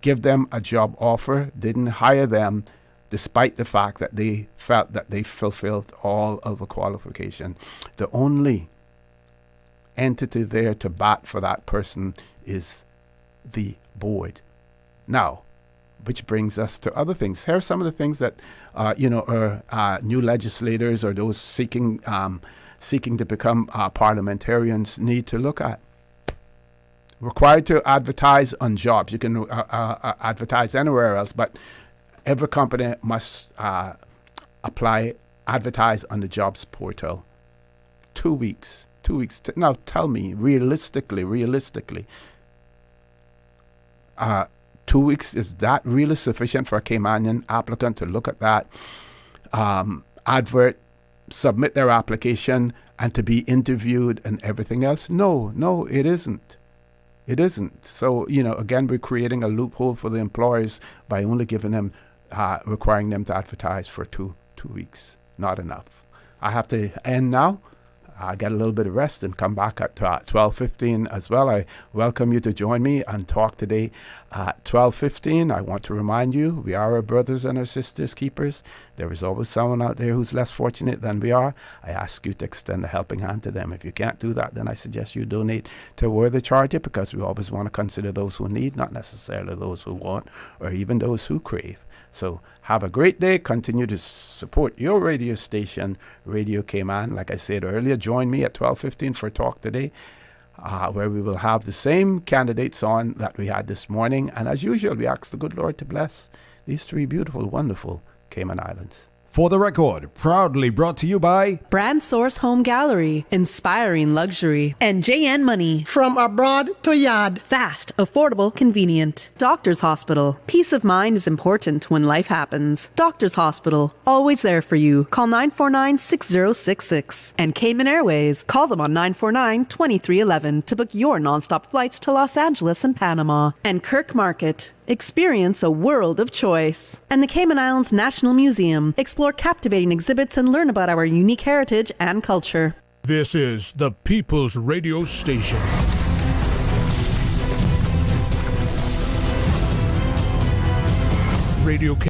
Speaker 18: give them a job offer, didn't hire them, despite the fact that they felt that they fulfilled all of the qualification. The only entity there to bat for that person is the board. Now, which brings us to other things. Here are some of the things that new legislators or those seeking to become parliamentarians need to look at. Required to advertise on jobs. You can advertise anywhere else, but every company must advertise on the jobs portal. 2 weeks. 2 weeks. Now tell me, realistically, 2 weeks, is that really sufficient for a Caymanian applicant to look at that advert, submit their application, and to be interviewed and everything else? No, it isn't. It isn't. So, again, we're creating a loophole for the employers by only giving them, requiring them to advertise for two weeks. Not enough. I have to end now. Get a little bit of rest and come back at 12:15 as well. I welcome you to join me and talk today at 12:15. I want to remind you, we are our brothers and our sisters keepers. There is always someone out there who's less fortunate than we are. I ask you to extend a helping hand to them. If you can't do that, then I suggest you donate to a worthy charity, because we always want to consider those who need, not necessarily those who want or even those who crave. So have a great day. Continue to support your radio station, Radio Cayman. Like I said earlier, join me at 12:15 for Talk Today, where we will have the same candidates on that we had this morning. And as usual, we ask the good Lord to bless these three beautiful, wonderful Cayman Islands.
Speaker 21: For the Record, proudly brought to you by
Speaker 13: Brand Source Home Gallery, inspiring luxury, and JN Money.
Speaker 10: From abroad to yard.
Speaker 13: Fast, affordable, convenient. Doctor's Hospital. Peace of mind is important when life happens. Doctor's Hospital, always there for you. Call 949-6066. And Cayman Airways. Call them on 949-2311 to book your nonstop flights to Los Angeles and Panama. And Kirk Market. Experience a world of choice. And the Cayman Islands National Museum. Explore captivating exhibits and learn about our unique heritage and culture.
Speaker 21: This is the People's Radio Station. Radio